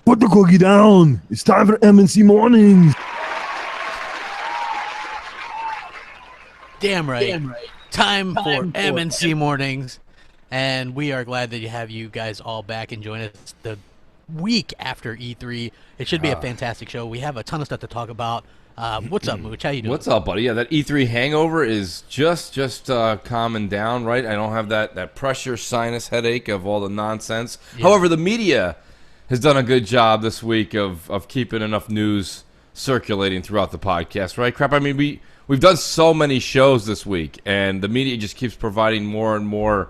Put the cookie down. It's time for MNC Mornings. Damn right. Time for MNC Mornings. And we are glad that you have you guys all back and join us the week after E3. It should be a fantastic show. We have a ton of stuff to talk about. What's up, Mooch? How you doing? What's up, buddy? Yeah, that E3 hangover is just calming down, right? I don't have that pressure sinus headache of all the nonsense. Yeah. However, the media has done a good job this week of keeping enough news circulating throughout the podcast, right? Crap, I mean, we've done so many shows this week, and the media just keeps providing more and more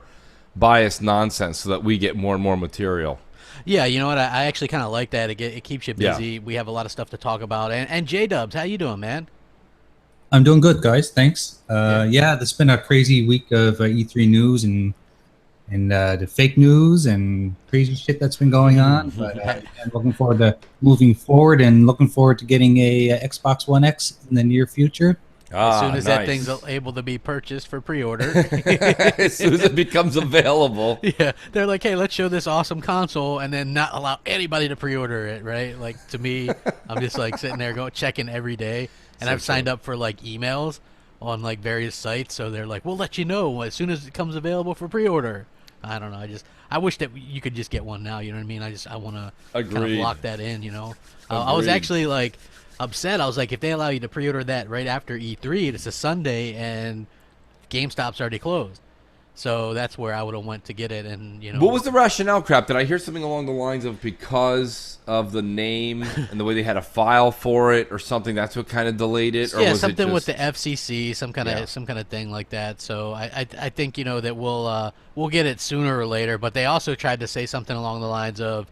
biased nonsense so that we get more and more material. Yeah, you know what? I actually kind of like that. It keeps you busy. Yeah. We have a lot of stuff to talk about. And J-Dubs, how you doing, man? I'm doing good, guys. Thanks. Yeah, this has been a crazy week of E3 news and the fake news and crazy shit that's been going on. But I'm looking forward to moving forward and looking forward to getting a Xbox One X in the near future. As soon as that thing's able to be purchased for pre-order. As soon as it becomes available. Yeah, they're like, hey, let's show this awesome console and then not allow anybody to pre-order it, right? Like, to me, I'm just like sitting there checking every day. And I've signed up for like emails on like various sites. So they're like, we'll let you know as soon as it comes available for pre-order. I don't know. I wish that you could just get one now. You know what I mean? I want to kind of lock that in, you know? I was actually like upset. I was like, if they allow you to pre-order that right after E3, it's a Sunday and GameStop's already closed. So that's where I would have went to get it. And you know, what was the rationale, Crap? Did I hear something along the lines of because of the name and the way they had a file for it or something? That's what kind of delayed it. Or yeah, was something it with the FCC, some kind of thing like that. So I think you know that we'll get it sooner or later. But they also tried to say something along the lines of,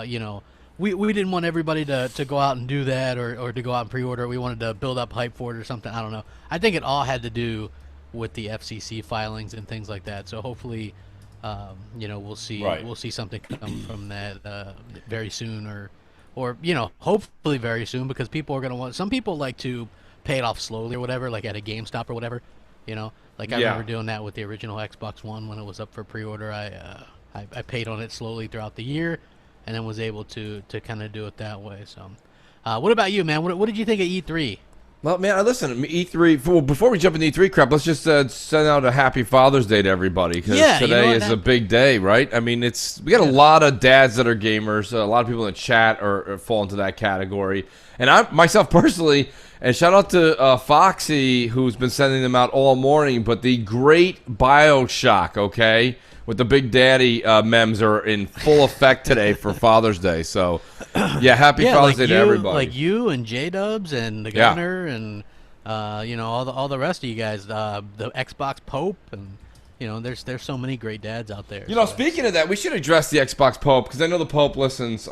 you know, we didn't want everybody to go out and do that or to go out and pre-order. We wanted to build up hype for it or something. I don't know. I think it all had to do with the FCC filings and things like that. So hopefully, you know, we'll see something come from that very soon, or you know, hopefully very soon, because people are gonna want. Some people like to pay it off slowly or whatever, like at a GameStop or whatever. You know, like I remember doing that with the original Xbox One when it was up for pre-order. I paid on it slowly throughout the year, and then was able to kind of do it that way. So, what about you, man? What did you think of E3? Well, man, listen, E3, before we jump into E3, Crap, let's just send out a happy Father's Day to everybody, because today is a big day, right? I mean, we got a lot of dads that are gamers. A lot of people in the chat fall into that category. And I, myself personally, and shout out to Foxy, who's been sending them out all morning, but the great BioShock, okay? With the Big Daddy memes are in full effect today for Father's Day. So, yeah, happy Father's Day to everybody. Like you and J-Dubs and the Governor and, you know, all the rest of you guys, the Xbox Pope, and, you know, there's so many great dads out there. You know, speaking of that, we should address the Xbox Pope, because I know the Pope listens,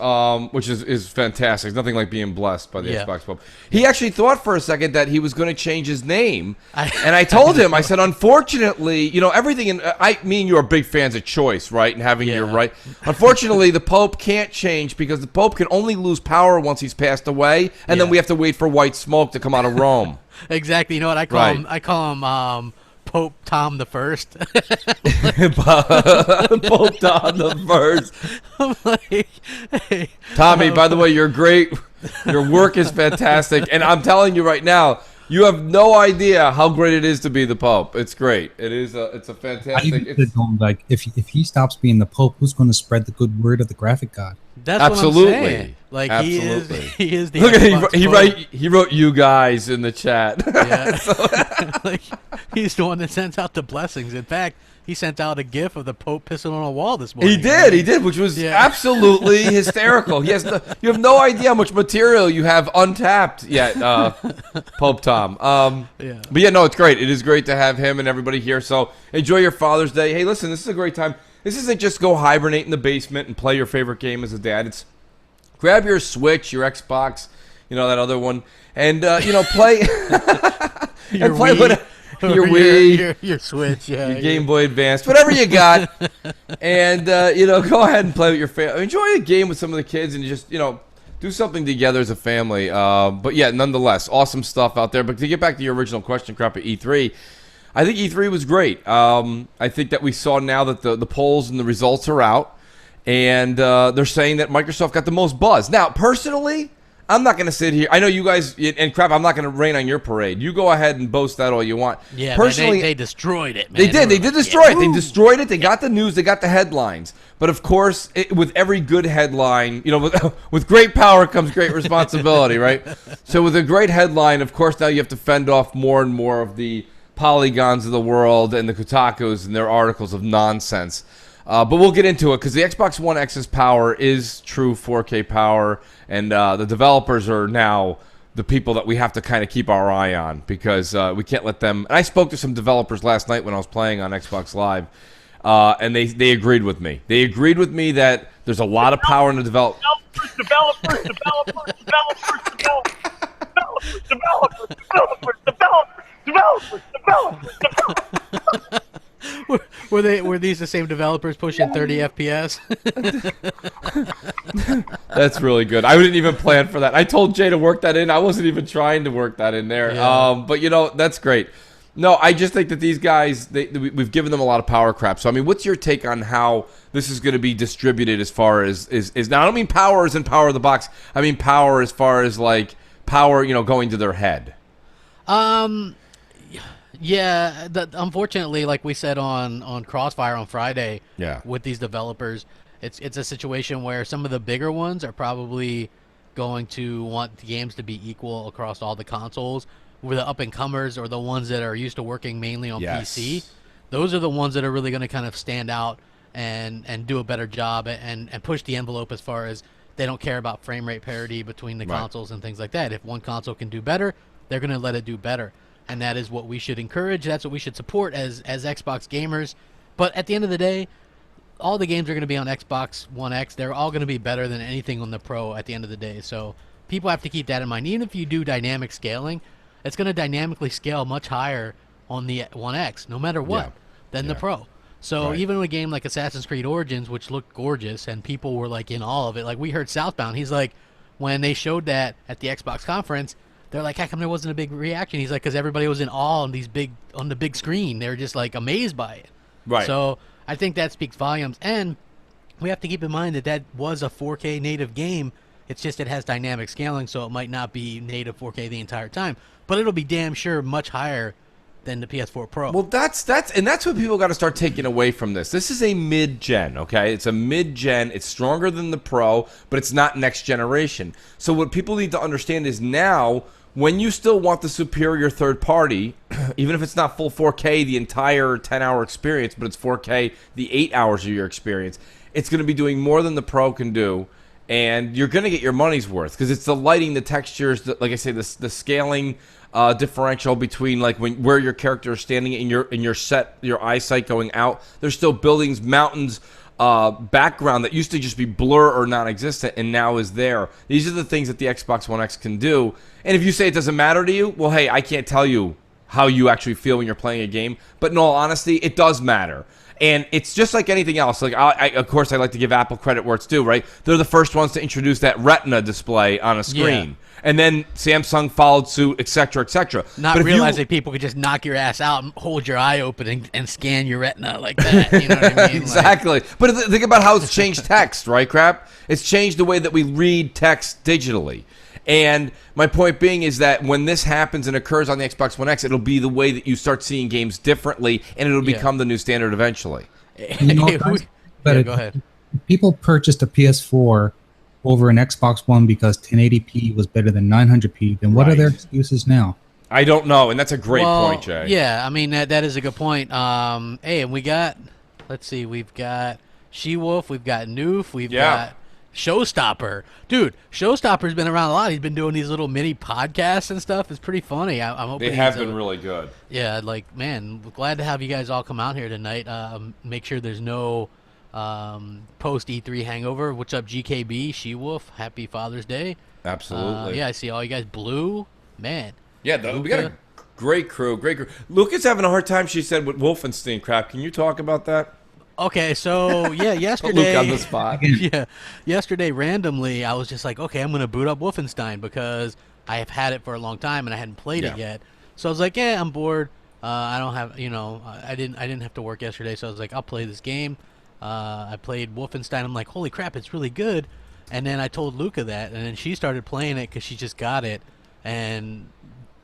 which is fantastic. There's nothing like being blessed by the Xbox Pope. He actually thought for a second that he was going to change his name, and I told him, I said, unfortunately, you know, everything, me and you are big fans of choice, right, and having your right. Unfortunately, the Pope can't change, because the Pope can only lose power once he's passed away, and then we have to wait for white smoke to come out of Rome. Exactly. You know what I call him? I call him Pope Tom the First. Pope Tom the First. I'm like, hey, Tommy, by the way, you're great. Your work is fantastic. And I'm telling you right now, you have no idea how great it is to be the Pope. It's great. It's a fantastic. Like, if he stops being the Pope, who's going to spread the good word of the graphic god? That's what I'm saying. Like, he is the. Look at he wrote you guys in the chat. Yeah. Like, he's the one that sends out the blessings. In fact, he sent out a GIF of the Pope pissing on a wall this morning. He did, which was absolutely hysterical. You have no idea how much material you have untapped yet, Pope Tom. But yeah, no, it's great. It is great to have him and everybody here. So enjoy your Father's Day. Hey, listen, this is a great time. This isn't just go hibernate in the basement and play your favorite game as a dad. It's grab your Switch, your Xbox, you know, that other one, and you know, play your Wii, your Switch, your Game Boy Advance, whatever you got, and you know, go ahead and play with your family. Enjoy a game with some of the kids, and just, you know, do something together as a family. But yeah, nonetheless, awesome stuff out there. But to get back to your original question, Crap, at E3. I think E3 was great. I think that we saw now that the polls and the results are out. and they're saying that Microsoft got the most buzz. Now, personally, I'm not going to sit here. I know you guys, and crap, I'm not going to rain on your parade. You go ahead and boast that all you want. Yeah, personally, they destroyed it, man. They did. They did destroy it. They destroyed it. They got the news. They got the headlines. But, of course, with every good headline, with great power comes great responsibility, right? So with a great headline, of course, now you have to fend off more and more of the Polygons of the world and the Kotakus and their articles of nonsense. But we'll get into it because the Xbox One X's power is true 4K power, and the developers are now the people that we have to kind of keep our eye on because we can't let them. And I spoke to some developers last night when I was playing on Xbox Live, and they agreed with me. They agreed with me that there's a lot of power in the developers. Were these the same developers pushing 30 FPS? That's really good. I didn't even plan for that. I told Jay to work that in. I wasn't even trying to work that in there. Yeah. But that's great. No, I just think that these guys, we've given them a lot of power crap. So I mean, what's your take on how this is going to be distributed as far as is now? I don't mean power as in power of the box. I mean power as far as like power, going to their head. Yeah, unfortunately, like we said on Crossfire on Friday, with these developers, it's a situation where some of the bigger ones are probably going to want the games to be equal across all the consoles, where the up-and-comers or the ones that are used to working mainly on PC, those are the ones that are really going to kind of stand out and do a better job and push the envelope as far as they don't care about frame rate parity between the consoles and things like that. If one console can do better, they're going to let it do better. And that is what we should encourage. That's what we should support as Xbox gamers. But at the end of the day, all the games are going to be on Xbox One X. They're all going to be better than anything on the Pro at the end of the day. So people have to keep that in mind. Even if you do dynamic scaling, it's going to dynamically scale much higher on the One X, no matter what, than the Pro. So even with a game like Assassin's Creed Origins, which looked gorgeous, and people were like in awe of it. Like we heard Southbound. He's like, when they showed that at the Xbox conference, they're like, how come there wasn't a big reaction? He's like, because everybody was in awe on the big screen. They were just like amazed by it. Right. So I think that speaks volumes. And we have to keep in mind that was a 4K native game. It's just it has dynamic scaling, so it might not be native 4K the entire time. But it'll be damn sure much higher than the PS4 Pro. Well, that's what people got to start taking away from this. This is a mid-gen, okay? It's a mid-gen. It's stronger than the Pro, but it's not next generation. So what people need to understand is now, when you still want the superior third party, even if it's not full 4K, the entire 10-hour experience, but it's 4K, the 8 hours of your experience, it's going to be doing more than the Pro can do, and you're going to get your money's worth because it's the lighting, the textures, like I say, the scaling differential between like where your character is standing in your eyesight going out. There's still buildings, mountains, background that used to just be blur or non-existent and now is there. These are the things that the Xbox One X can do. And if you say it doesn't matter to you, well, hey, I can't tell you how you actually feel when you're playing a game. But in all honesty, it does matter. And it's just like anything else. Like, of course, I like to give Apple credit where it's due, right? They're the first ones to introduce that Retina display on a screen. Yeah. And then Samsung followed suit, et cetera, et cetera. Not realizing people could just knock your ass out and hold your eye open and scan your Retina like that. You know what I mean? Exactly. But think about how it's changed text, right, Crap? It's changed the way that we read text digitally. And my point being is that when this happens and occurs on the Xbox One X, it'll be the way that you start seeing games differently, and it'll become the new standard eventually. Go ahead. People purchased a PS4 over an Xbox One because 1080p was better than 900p. Then what are their excuses now? I don't know, and that's a great point, Jay. Yeah, I mean, that is a good point. Hey, and we got, let's see, we've got She-Wolf, we've got Noof, we've got Showstopper. Dude, Showstopper's been around a lot. He's been doing these little mini podcasts and stuff. It's pretty funny. I'm hoping they have been really good. Yeah, like, man, glad to have you guys all come out here tonight. Make sure there's no post E3 hangover. What's up, GKB, She-Wolf? Happy Father's Day. Absolutely. Yeah, I see all you guys. Blue, man. Yeah, we got a great crew. Luca's having a hard time, she said, with Wolfenstein. Crap, can you talk about that? Okay, so yesterday. Luke on the spot. Yesterday randomly, I was just like, okay, I'm gonna boot up Wolfenstein because I have had it for a long time and I hadn't played it yet. So I was like, I'm bored. I don't have, I didn't have to work yesterday, so I was like, I'll play this game. I played Wolfenstein. I'm like, holy crap, it's really good. And then I told Luca that, and then she started playing it because she just got it, and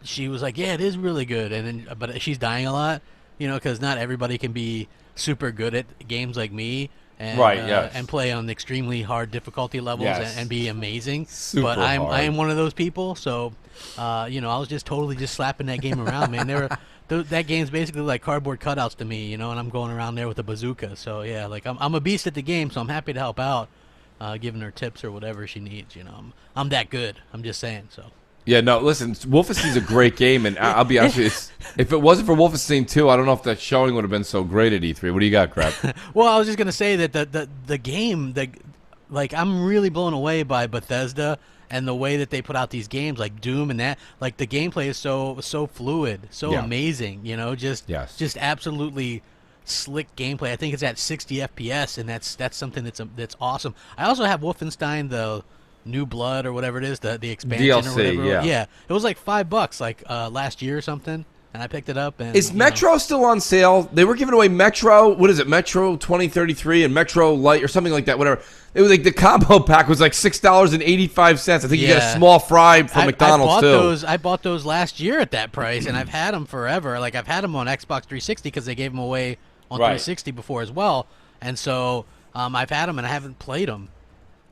she was like, yeah, it is really good. And then, but she's dying a lot, you know, because not everybody can be super good at games like me. And, and play on extremely hard difficulty levels and be amazing. Super but hard. I am one of those people, so you know, I was just totally just slapping that game around, man. That game's basically like cardboard cutouts to me, you know, and I'm going around there with a bazooka. So yeah, like I'm a beast at the game, so I'm happy to help out, giving her tips or whatever she needs. You know, I'm that good. I'm just saying. So. Yeah, no, listen, Wolfenstein's a great game, and I'll be honest with you, if it wasn't for Wolfenstein 2, I don't know if that showing would have been so great at E3. What do you got, Crap? Well, I was just going to say that the game, like, I'm really blown away by Bethesda and the way that they put out these games, like Doom and that. Like, the gameplay is so fluid, so amazing, you know, just absolutely slick gameplay. I think it's at 60 FPS, and that's something that's awesome. I also have Wolfenstein, the New Blood or whatever it is, the expansion DLC, or whatever. yeah. It was like $5 like last year or something, and I picked it up. And is Metro still on sale? They were giving away Metro, what is it, Metro 2033 and Metro Lite or something like that, whatever. It was like the combo pack was like $6.85. I think you get a small fry from McDonald's too. I bought those last year at that price, and I've had them forever. Like, I've had them on Xbox 360 because they gave them away on 360 before as well, and so I've had them and I haven't played them.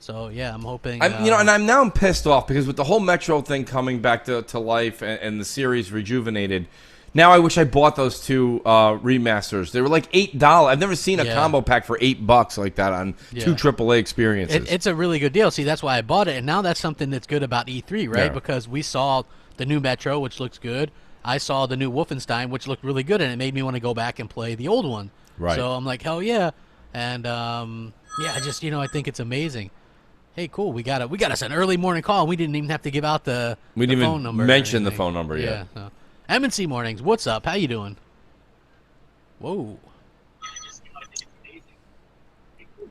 So yeah, I'm hoping. You know, and I'm pissed off because with the whole Metro thing coming back to life and the series rejuvenated, now I wish I bought those two remasters. They were like $8. I've never seen a combo pack for $8 like that on two AAA experiences. It's a really good deal. See, that's why I bought it, and now that's something that's good about E3, right? Yeah. Because we saw the new Metro, which looks good. I saw the new Wolfenstein, which looked really good, and it made me want to go back and play the old one. Right. So I'm like, hell yeah, and yeah, I just I think it's amazing. Hey, cool. We got us an early morning call. We didn't even have to give out the phone number. Mention the phone number yet. Yeah. So. M&C Mornings, what's up? How you doing? Whoa. We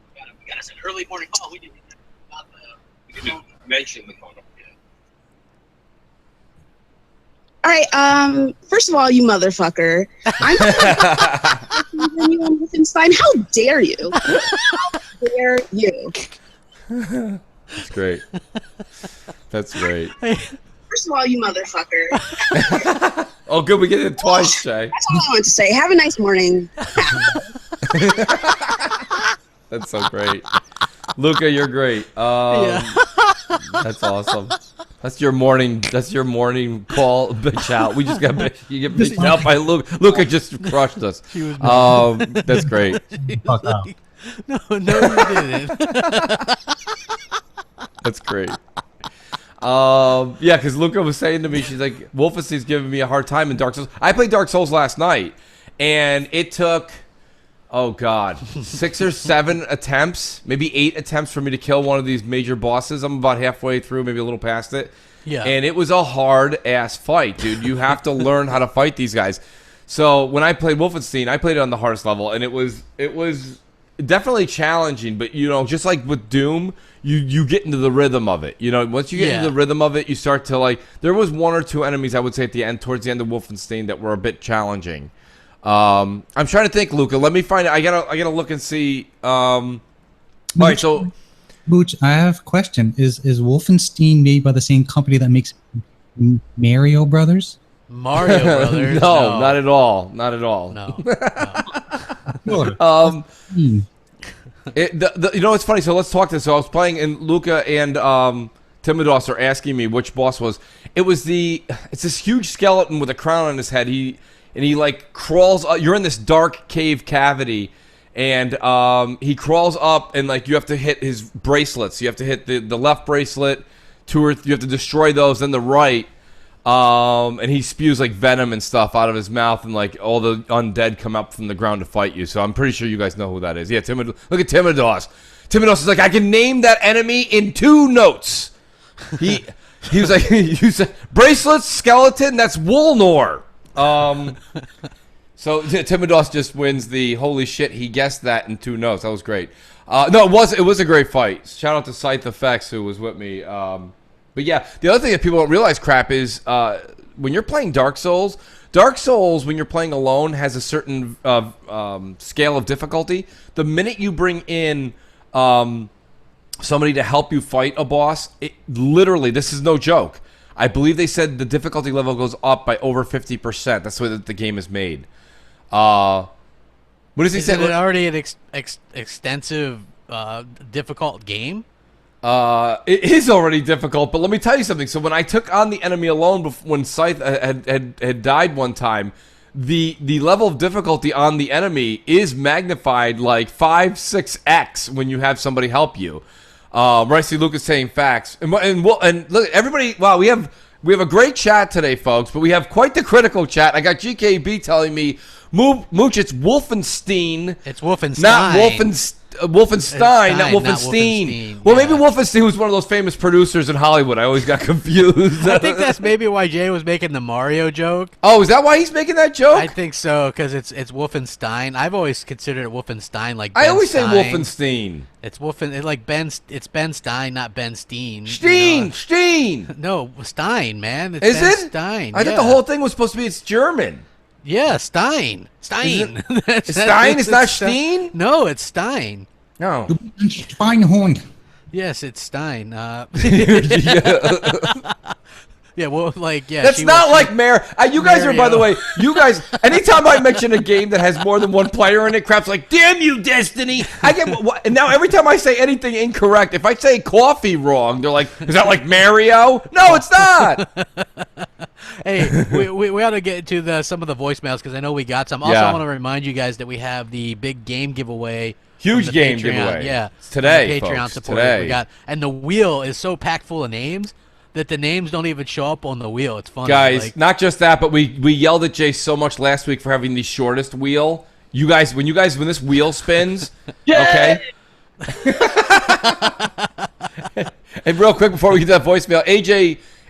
got us an early morning call. We didn't mention the phone number yet. All right. First of all, you motherfucker. I'm you on Wolfenstein. How dare you? How dare you? That's great. That's great. First of all, you motherfucker. Oh, good. We get it twice, Shay. That's all I wanted to say. Have a nice morning. That's so great. Luca, you're great. That's awesome. That's your morning call, bitch out. We just got you get bitched out by Luca. Luca just crushed us. That's great. Fuck out. No, you didn't. That's great. Yeah, because Luca was saying to me, she's like, Wolfenstein's giving me a hard time in Dark Souls. I played Dark Souls last night, and it took, oh god, 6 or 7 attempts, maybe 8 attempts for me to kill one of these major bosses. I'm about halfway through, maybe a little past it. Yeah. And it was a hard-ass fight, dude. You have to learn how to fight these guys. So when I played Wolfenstein, I played it on the hardest level, and it was definitely challenging, but just like with Doom, you get into the rhythm of it. Once you get into the rhythm of it, you start to like. There was 1 or 2 enemies I would say towards the end of Wolfenstein that were a bit challenging. I'm trying to think, Luca. Let me find it. I gotta look and see. All right, so Booch, I have a question. Is Wolfenstein made by the same company that makes Mario Brothers? Mario Brothers? No, not at all. Not at all. No. It's funny. So let's talk this. So I was playing, and Luca and Timodos are asking me which boss was. It's this huge skeleton with a crown on his head. He like crawls up. You're in this dark cave cavity, and he crawls up, and like you have to hit his bracelets. You have to hit the left bracelet, you have to destroy those, then the right. And he spews like venom and stuff out of his mouth, and like all the undead come up from the ground to fight you. So I'm pretty sure you guys know who that is. Yeah, look at Timodos. Timodos is like, I can name that enemy in 2 notes. He was like, you said bracelets, skeleton. That's Woolnor. So Timodos just wins the holy shit. He guessed that in 2 notes. That was great. No, it was a great fight. Shout out to Scythe Effects who was with me. But yeah, the other thing that people don't realize, Crap, is when you're playing Dark Souls, when you're playing alone, has a certain scale of difficulty. The minute you bring in somebody to help you fight a boss, literally, this is no joke. I believe they said the difficulty level goes up by over 50%. That's the way that the game is made. What does he say? Is it already an extensive, difficult game? It is already difficult, but let me tell you something. So when I took on the enemy alone, when Scythe had died one time, the level of difficulty on the enemy is magnified like 5-6x when you have somebody help you. I see Lucas saying facts, and look, everybody. Wow, we have a great chat today, folks, but we have quite the critical chat. I got GKB telling me, Mooch, it's Wolfenstein. It's Wolfenstein. Not Wolfenstein, not Wolfenstein. Well, maybe Wolfenstein was one of those famous producers in Hollywood. I always got confused. I think that's maybe why Jay was making the Mario joke. Oh, is that why he's making that joke? I think so, because it's Wolfenstein. I've always considered it Wolfenstein, like I always say Stein. Wolfenstein. It's It's like It's Ben Stein, not Ben Steen. Stein. No, Stein, man. It's Is Ben it? Stein. I thought the whole thing was supposed to be it's German. Yeah, Stein. Stein. It's Stein? It's not Steen? No, it's Stein. No. Schweinhund. Yes, it's Stein. Yeah, well, like, yeah. That's not like Mario. You guys are, by the way, anytime I mention a game that has more than one player in it, Crap's like, damn you, Destiny. And now every time I say anything incorrect, if I say coffee wrong, they're like, is that like Mario? No, it's not. Hey, we ought to get to some of the voicemails because I know we got some. Also, I want to remind you guys that we have the big game giveaway. Huge game Patreon. giveaway. Yeah. It's today, Patreon folks. support. Today. And the wheel is so packed full of names that the names don't even show up on the wheel. It's funny. Guys, not just that, but we yelled at Jay so much last week for having the shortest wheel. When this wheel spins, okay? And real quick before we get to that voicemail,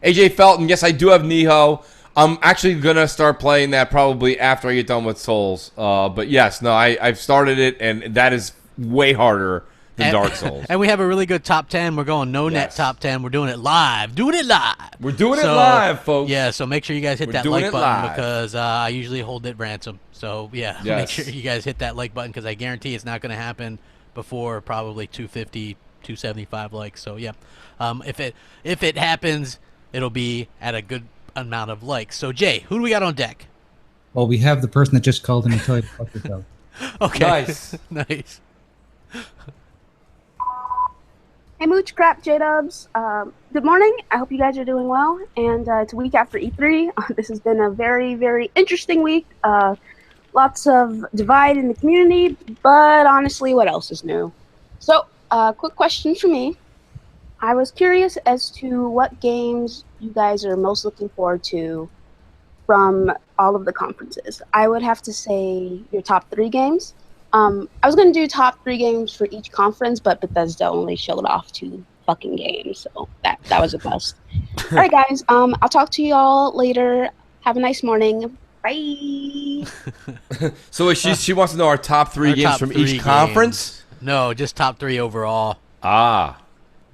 AJ Felton, yes, I do have Niho. I'm actually gonna start playing that probably after I get done with Souls. But yes, no, I've started it, and that is way harder than Dark Souls. And we have a really good top 10. We're going net top 10. We're doing it live. We're doing it live, folks. Yeah, so make sure you guys hit that like button because I usually hold it ransom. So yeah, make sure you guys hit that like button because I guarantee it's not going to happen before probably 250, 275 likes. So yeah, if it happens, it'll be at a good amount of likes. So Jay, who do we got on deck? Well, we have the person that just called in and told you to fuck yourself. Okay. Nice. Nice. Hey Mooch, Crap, J-Dubs. Good morning. I hope you guys are doing well. And it's a week after E3. This has been a very, very interesting week. Lots of divide in the community, but honestly, what else is new? So, quick question for me. I was curious as to what games you guys are most looking forward to from all of the conferences. I would have to say your top 3 games. I was going to do top 3 games for each conference, but Bethesda only showed off 2 fucking games, so that was a bust. All right, guys. I'll talk to you all later. Have a nice morning. Bye. So she wants to know our top 3 games from each conference? No, just top 3 overall. Ah.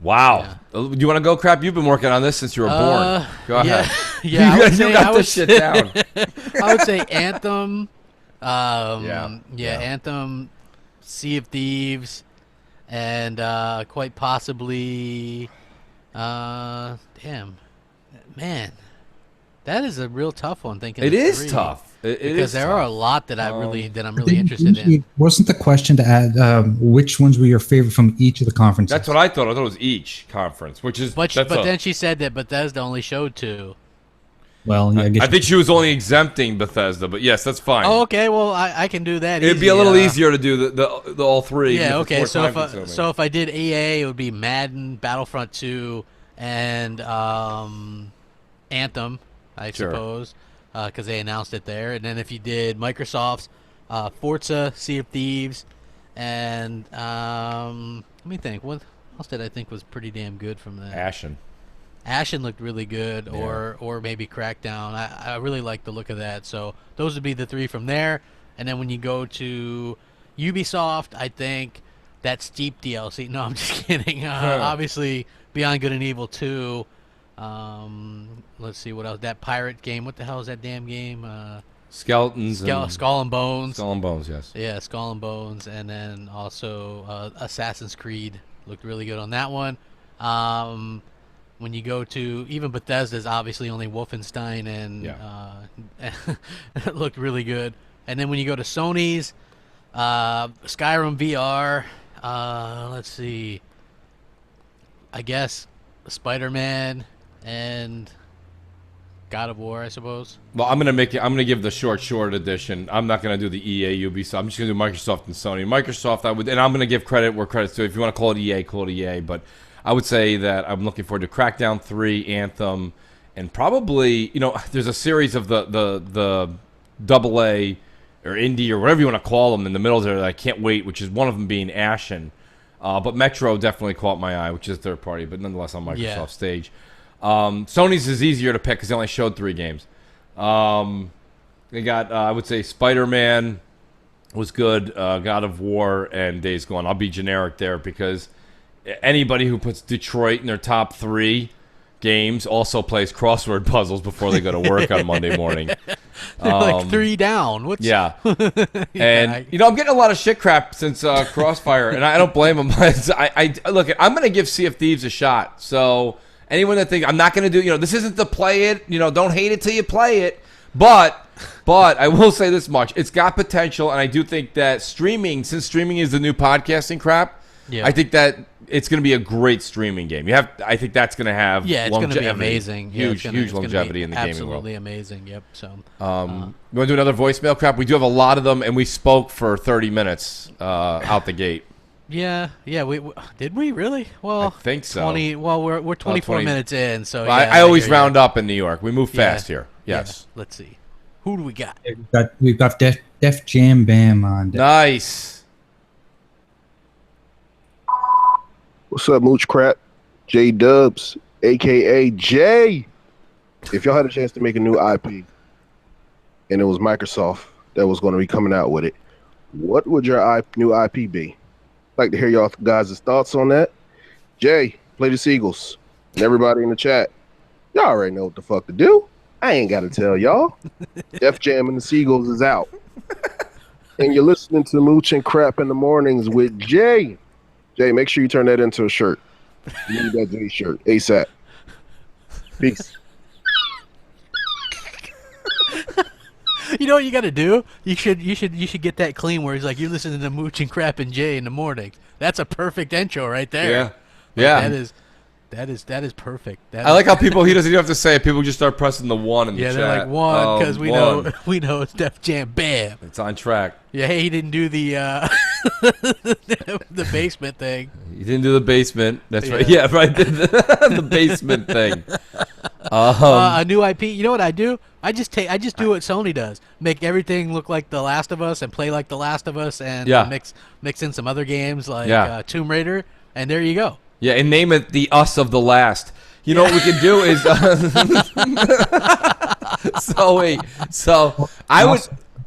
Wow. Yeah. Do you want to go, Crap? You've been working on this since you were born. Go ahead. Yeah, you got this shit down. I would say Anthem. Anthem, Sea of Thieves, and quite possibly, damn, man, that is a real tough one. Thinking it is tough. Because there are a lot that I'm really interested in. Wasn't the question to add which ones were your favorite from each of the conferences? That's what I thought. I thought it was each conference, which is. But then she said that Bethesda only showed 2. Well, yeah, I think she was only exempting Bethesda, but yes, that's fine. Oh, okay. Well, I can do that. It'd be a little easier to do the all 3. Yeah. Okay. So if I did EA, it would be Madden, Battlefront 2, and Anthem, I suppose, because they announced it there. And then if you did Microsoft's Forza, Sea of Thieves, and let me think. What else did I think was pretty damn good from that? Ashen looked really good, or maybe Crackdown. I really like the look of that. So those would be the 3 from there. And then when you go to Ubisoft, I think that Steep DLC. No, I'm just kidding. Obviously, Beyond Good and Evil 2, Let's see what else. That pirate game. What the hell is that damn game? Skeletons. Skull and Bones. Skull and Bones, yes. Yeah, Skull and Bones, and then also Assassin's Creed looked really good on that one. When you go to even Bethesda's, obviously only Wolfenstein and it looked really good. And then when you go to Sony's, Skyrim VR, let's see, I guess Spider-Man and God of War, I suppose. Well, I'm gonna give the short edition. I'm not gonna do the EA Ubisoft. I'm just gonna do Microsoft and Sony. Microsoft, and I'm gonna give credit where credit's due. If you want to call it EA, call it EA. But I would say that I'm looking forward to Crackdown 3, Anthem, and probably, there's a series of the AA or indie or whatever you want to call them in the middle there that I can't wait, which is one of them being Ashen. But Metro definitely caught my eye, which is third party, but nonetheless on Microsoft stage. Sony's is easier to pick because they only showed 3 games. They got, I would say, Spider-Man was good, God of War, and Days Gone. I'll be generic there because anybody who puts Detroit in their top 3 games also plays crossword puzzles before they go to work on Monday morning. Like 3 down. What's... Yeah. And, I'm getting a lot of shit crap since Crossfire, and I don't blame them. Look, I'm going to give Sea of Thieves a shot. So anyone that thinks I'm not going to do, this isn't to play it, don't hate it till you play it. But I will say this much. It's got potential, and I do think that since streaming is the new podcasting crap, I think that it's going to be a great streaming game. I think that's going to have it's going to be amazing. Huge longevity in the gaming world. Absolutely amazing. Yep. So, you want to do another voicemail crap? We do have a lot of them, and we spoke for 30 minutes out the gate. Yeah. We did we really? Well, I think so. 20. Well, we're 24 minutes in, so well, I always round up in New York. We move fast here. Yes. Yeah. Let's see. Who do we got? We've got Def Jam Bam on deck. Nice. What's up, Mooch Crap? J Dubs, aka Jay. If y'all had a chance to make a new IP and it was Microsoft that was going to be coming out with it, what would your new IP be? I'd like to hear y'all guys' thoughts on that. Jay, play the Seagulls. And everybody in the chat, y'all already know what the fuck to do. I ain't got to tell y'all. Def Jam and the Seagulls is out. And you're listening to Mooch and Crap in the Mornings with Jay. Jay, make sure you turn that into a shirt. You need that Jay shirt ASAP. Peace. You know what you got to do? You should get that clean where he's like, you're listening to Mooch and Crap and Jay in the morning. That's a perfect intro right there. Yeah. That is perfect. I like how he doesn't even have to say it. People just start pressing the 1 in the chat. Yeah, they're like 1 because we know it's Def Jam Bam. It's on track. Yeah, hey, he didn't do the the basement thing. He didn't do the basement. That's right. Yeah, right. The basement thing. A new IP. You know what I do? I just do what Sony does. Make everything look like The Last of Us and play like The Last of Us and mix in some other games like Tomb Raider, and there you go. Yeah, and name it The Us of the Last. You know what we could do is so I would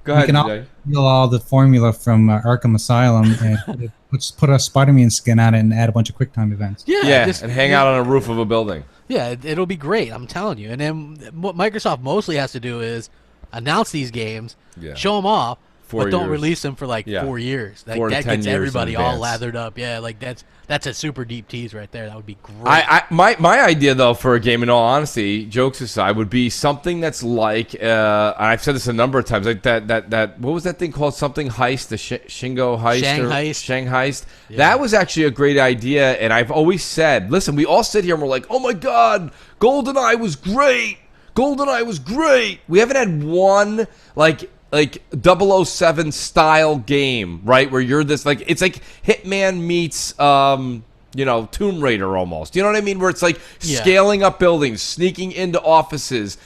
go ahead. We can steal all the formula from Arkham Asylum and just put a Spider-Man skin on it and add a bunch of QuickTime events. Yeah, and hang out on a roof of a building. Yeah, it'll be great. I'm telling you. And then what Microsoft mostly has to do is announce these games, show them off, but don't release them for 4 years. Like, 4 to that 10 gets years everybody in all advance. lathered up. Yeah, like that's a super deep tease right there. That would be great. My idea though for a game, in all honesty, jokes aside, would be something that's like I've said this a number of times, like that what was that thing called? Something Heist, the Shingo Heist, Shang Heist. Yeah. That was actually a great idea, and I've always said, listen, we all sit here and we're like, oh my god, GoldenEye was great. GoldenEye was great. We haven't had one like 007 style game, right? Where you're this it's like Hitman meets Tomb Raider almost. You know what I mean? Where it's like scaling up buildings, sneaking into offices,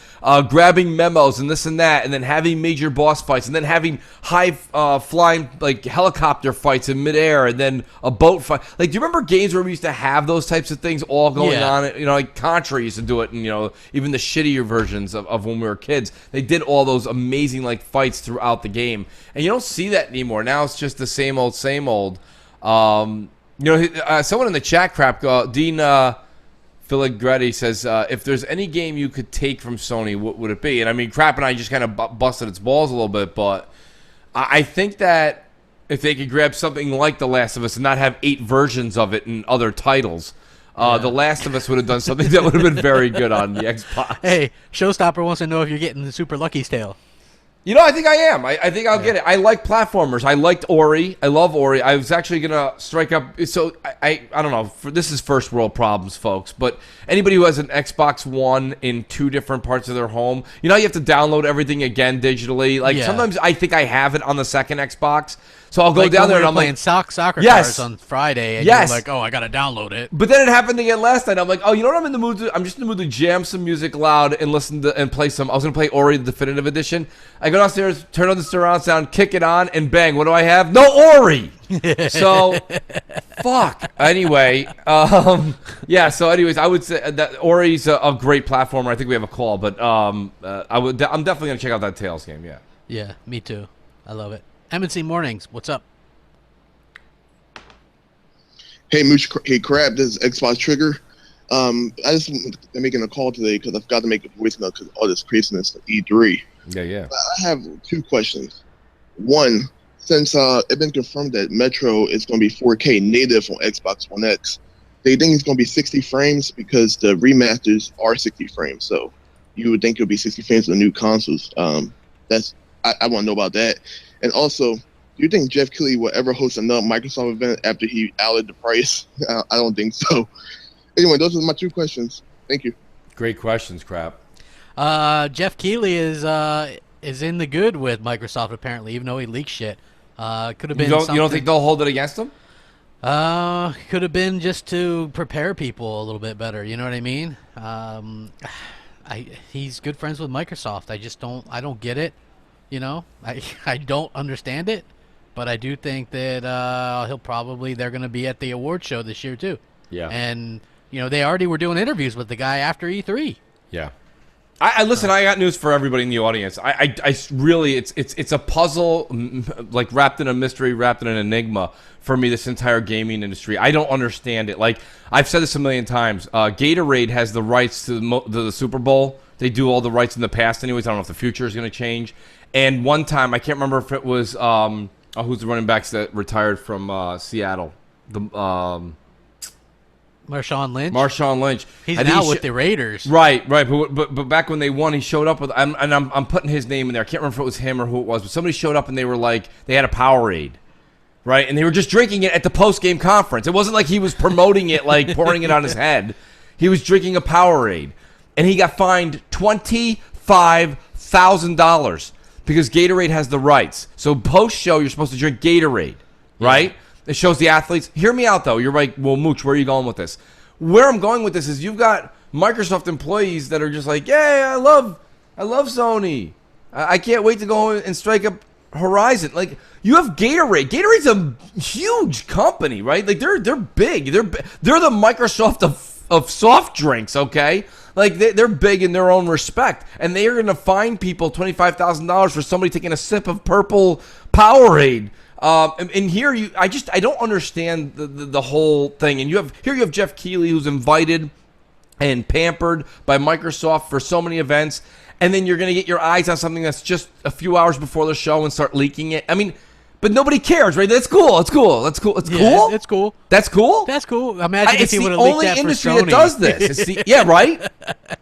grabbing memos and this and that, and then having major boss fights, and then having high flying helicopter fights in midair, and then a boat fight. Like, do you remember games where we used to have those types of things all going on? Like Contra used to do it, and even the shittier versions of when we were kids, they did all those amazing fights throughout the game, and you don't see that anymore. Now it's just the same old, same old. Someone in the chat crap, Dean Filigretti says, if there's any game you could take from Sony, what would it be? And I mean, Crap and I just kind of busted its balls a little bit, but I think that if they could grab something like The Last of Us and not have 8 versions of it in other titles, The Last of Us would have done something that would have been very good on the Xbox. Hey, Showstopper wants to know if you're getting the Super Lucky's Tale. You know, I think I am. I think I'll get it. I like platformers. I liked Ori. I love Ori. I was actually going to strike up. So, I don't know. This is first world problems, folks. But anybody who has an Xbox One in 2 different parts of their home, you know, you have to download everything again digitally. Like, sometimes I think I have it on the second Xbox. So I'll go down there and I'm playing like, soccer cars on Friday, and you're like, oh, I gotta download it. But then it happened again last night. I'm like, oh, you know what? I'm in the mood. I'm just in the mood to jam some music loud and listen to and play some. I was gonna play Ori the Definitive Edition. I go downstairs, turn on the surround sound, kick it on, and bang! What do I have? No Ori. So, fuck. Anyway, yeah. So, anyways, I would say that Ori's a great platformer. I think we have a call, but I'm definitely gonna check out that Tales game. Yeah. Yeah, me too. I love it. MNC Mornings, what's up? Hey, Mooch, hey, Crab, this is Xbox Trigger. I just am making a call today because I forgot to make a voicemail because all this craziness at E3. Yeah. I have 2 questions. One, since it's been confirmed that Metro is going to be 4K native on Xbox One X, they think it's going to be 60 frames because the remasters are 60 frames. So you would think it'll be 60 frames on the new consoles. I want to know about that. And also, do you think Jeff Keighley will ever host another Microsoft event after he outed the price? I don't think so. Anyway, those are my 2 questions. Thank you. Great questions, Crap. Jeff Keighley is in the good with Microsoft apparently, even though he leaked shit. Could have been. You don't think they'll hold it against him? Could have been just to prepare people a little bit better. You know what I mean? He's good friends with Microsoft. I don't get it. You know, I don't understand it, but I do think that they're going to be at the award show this year too. Yeah. And you know, they already were doing interviews with the guy after E3. Yeah. I listen. I got news for everybody in the audience. I really, it's a puzzle, like wrapped in a mystery, wrapped in an enigma for me. This entire gaming industry, I don't understand it. Like I've said this a million times. Gatorade has the rights to the Super Bowl. They do all the rights in the past, anyways. I don't know if the future is going to change. And one time, I can't remember if it was who's the running backs that retired from Seattle. Marshawn Lynch. He's now with the Raiders. Right. But back when they won, he showed up with, and I'm putting his name in there. I can't remember if it was him or who it was, but somebody showed up and they were like, they had a Powerade, right? And they were just drinking it at the post-game conference. It wasn't like he was promoting it, like pouring it on his head. He was drinking a Powerade, and he got fined $25,000 because Gatorade has the rights. So post-show, you're supposed to drink Gatorade, right? Yeah. It shows the athletes. Hear me out, though. You're like, well, Mooch, where are you going with this? Where I'm going with this is you've got Microsoft employees that are just like, yeah, I love Sony. I can't wait to go and strike up Horizon. Like, you have Gatorade. Gatorade's a huge company, right? Like, they're big. They're the Microsoft of soft drinks, okay? Like, they're big in their own respect. And they are going to fine people $25,000 for somebody taking a sip of purple Powerade. And here I don't understand the whole thing. And you have Jeff Keighley, who's invited and pampered by Microsoft for so many events, and then you're going to get your eyes on something that's just a few hours before the show and start leaking it. I mean, but nobody cares, right? That's cool. It's cool. It's cool. It's cool. That's cool. That's cool. Imagine if he would have leaked that for Sony. It's the only industry that does this. Yeah, right.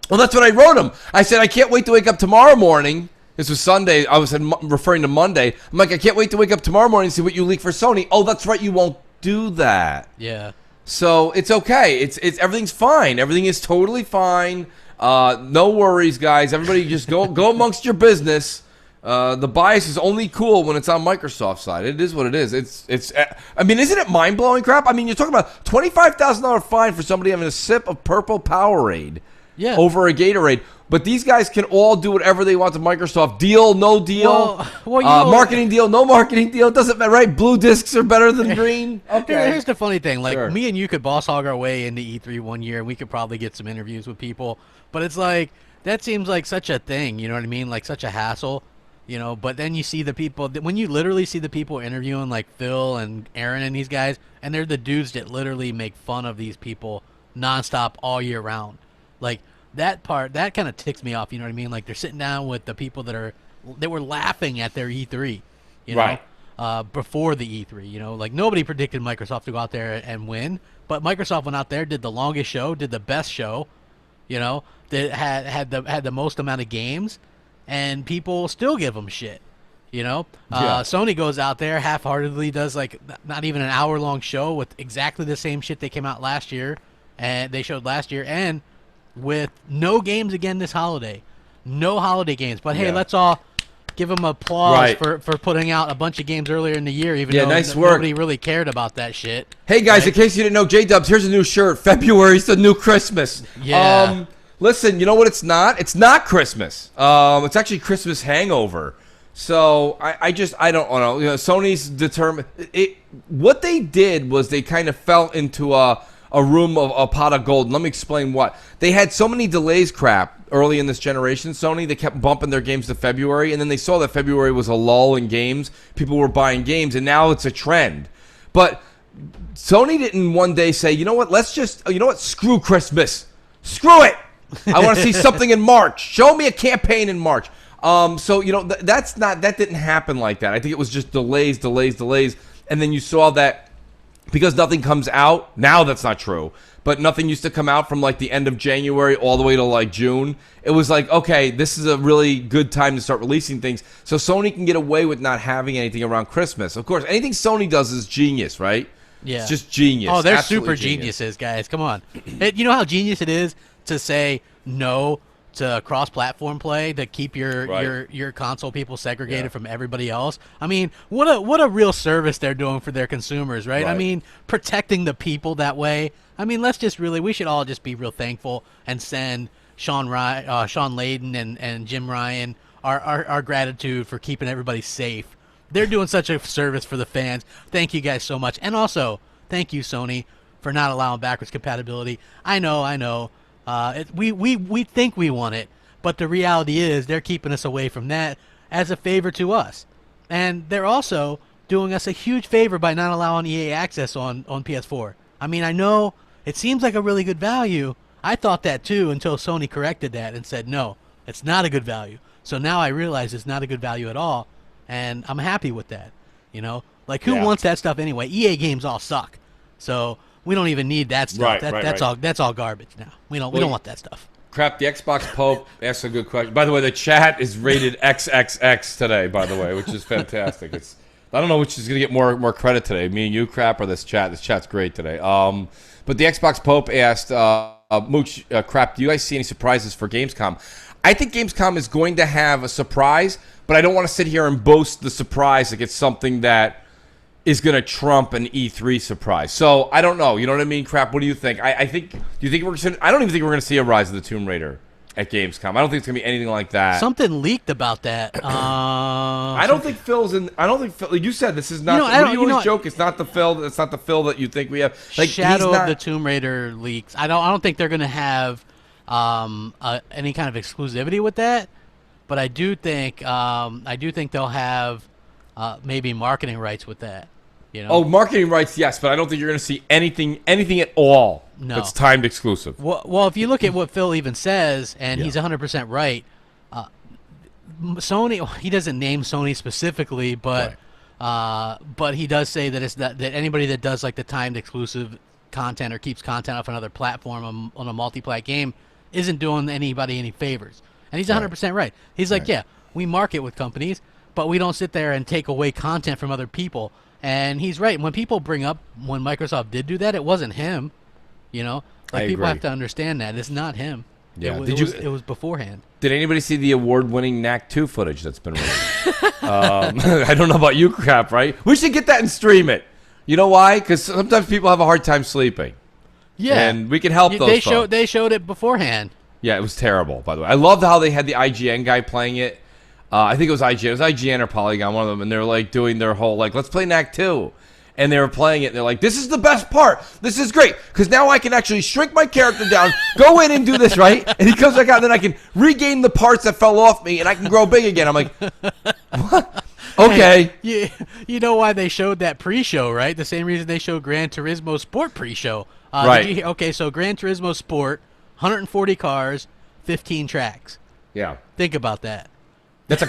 Well, that's what I wrote him. I said I can't wait to wake up tomorrow morning. This was Sunday. I was referring to Monday. I'm like, I can't wait to wake up tomorrow morning and see what you leak for Sony. Oh, that's right. You won't do that. Yeah. So it's okay. It's everything's fine. Everything is totally fine. No worries, guys. Everybody just go amongst your business. The bias is only cool when it's on Microsoft's side. It is what it is. It's. I mean, isn't it mind blowing crap? I mean, you're talking about $25,000 fine for somebody having a sip of purple Powerade. Yeah. Over a Gatorade. But these guys can all do whatever they want to Microsoft. Deal, no deal. Marketing deal, no marketing deal. Doesn't matter, right? Blue discs are better than green. Okay. Here's the funny thing. Like, me and you could boss hog our way into E3 one year, and we could probably get some interviews with people. But it's like, that seems like such a thing, you know what I mean? Like, such a hassle, you know? But then you see the people, when you literally see the people interviewing, like Phil and Aaron and these guys, and they're the dudes that literally make fun of these people nonstop all year round. Like that part, that kind of ticks me off. You know what I mean? Like they're sitting down with the people that were laughing at their E3, you know, before the E3. You know, like nobody predicted Microsoft to go out there and win, but Microsoft went out there, did the longest show, did the best show, you know, that had the most amount of games, and people still give them shit. You know, Sony goes out there half-heartedly, does like not even an hour-long show with exactly the same shit they came out last year, and they showed last year, and with no games again this holiday, no holiday games. But hey, let's all give them applause for putting out a bunch of games earlier in the year, even though nobody really cared about that shit. Hey guys, in case you didn't know, J-Dubs, here's a new shirt. February's the new Christmas. Yeah. Listen, you know what? It's not. It's not Christmas. It's actually Christmas hangover. So I don't know. You know, Sony's determined. What they did was they kind of fell into a room of a pot of gold. Let me explain what. They had so many delays crap early in this generation, Sony. They kept bumping their games to February, and then they saw that February was a lull in games. People were buying games, and now it's a trend. But Sony didn't one day say, you know what, let's just, you know what, screw Christmas. Screw it. I want to see something in March. Show me a campaign in March. So, you know, that didn't happen like that. I think it was just delays. And then you saw that because nothing comes out. Now that's not true. But nothing used to come out from like the end of January all the way to like June. It was like, okay, this is a really good time to start releasing things. So Sony can get away with not having anything around Christmas. Of course, anything Sony does is genius, right? Yeah. It's just genius. Oh, they're Absolutely super geniuses, guys. Come on. You know how genius it is to say no to cross-platform play, to keep your console people segregated from everybody else. I mean, what a real service they're doing for their consumers, right? I mean, protecting the people that way. I mean, we should all just be real thankful and send Sean Layden and Jim Ryan our gratitude for keeping everybody safe. They're doing such a service for the fans. Thank you guys so much. And also, thank you, Sony, for not allowing backwards compatibility. I know. We think we want it, but the reality is they're keeping us away from that as a favor to us. And they're also doing us a huge favor by not allowing EA access on PS4. I mean, I know it seems like a really good value. I thought that too until Sony corrected that and said, no, it's not a good value. So now I realize it's not a good value at all, and I'm happy with that. You know, like who wants that stuff anyway? EA games all suck. So we don't even need that stuff. That's all garbage now. We don't want that stuff. Crap, the Xbox Pope asked a good question. By the way, the chat is rated XXX today, by the way, which is fantastic. I don't know which is going to get more credit today, me and you, Crap, or this chat. This chat's great today. But the Xbox Pope asked, Mooch, Crap, do you guys see any surprises for Gamescom? I think Gamescom is going to have a surprise, but I don't want to sit here and boast the surprise like it's something that is going to trump an E3 surprise. So I don't know. You know what I mean, Crap? What do you think? I don't even think we're going to see a Rise of the Tomb Raider at Gamescom. I don't think it's going to be anything like that. Something leaked about that. I don't think Phil's in. I don't think Phil. You said this is not. You always joke. It's not the Phil. It's not the Phil that you think we have. Like Shadow of the Tomb Raider leaks. I don't think they're going to have any kind of exclusivity with that. But I do think they'll have maybe marketing rights with that. You know? Oh, marketing rights, yes, but I don't think you're going to see anything at all that's timed exclusive. Well, if you look at what Phil even says, and he's 100% right, Sony, he doesn't name Sony specifically, but he does say that it's that anybody that does like the timed exclusive content or keeps content off another platform on a multi-plat game isn't doing anybody any favors. And he's 100% right. He's like, we market with companies, but we don't sit there and take away content from other people. And he's right. When people bring up when Microsoft did do that, it wasn't him. You know, like people have to understand that it's not him. Yeah, it was beforehand. Did anybody see the award-winning Knack 2 footage that's been released? I don't know about you, Crap. Right? We should get that and stream it. You know why? Because sometimes people have a hard time sleeping. Yeah, and we can help those. They showed it beforehand. Yeah, it was terrible. By the way, I loved how they had the IGN guy playing it. I think it was IGN. It was IGN or Polygon, one of them, and they're like doing their whole like, let's play Knack 2. And they were playing it, and they're like, this is the best part. This is great, because now I can actually shrink my character down, go in and do this, right? And he comes back out, and then I can regain the parts that fell off me, and I can grow big again. I'm like, what? Okay. Hey, you know why they showed that pre-show, right? The same reason they showed Gran Turismo Sport pre-show. Right. Did you hear? Okay, so Gran Turismo Sport, 140 cars, 15 tracks. Yeah. Think about that. That's a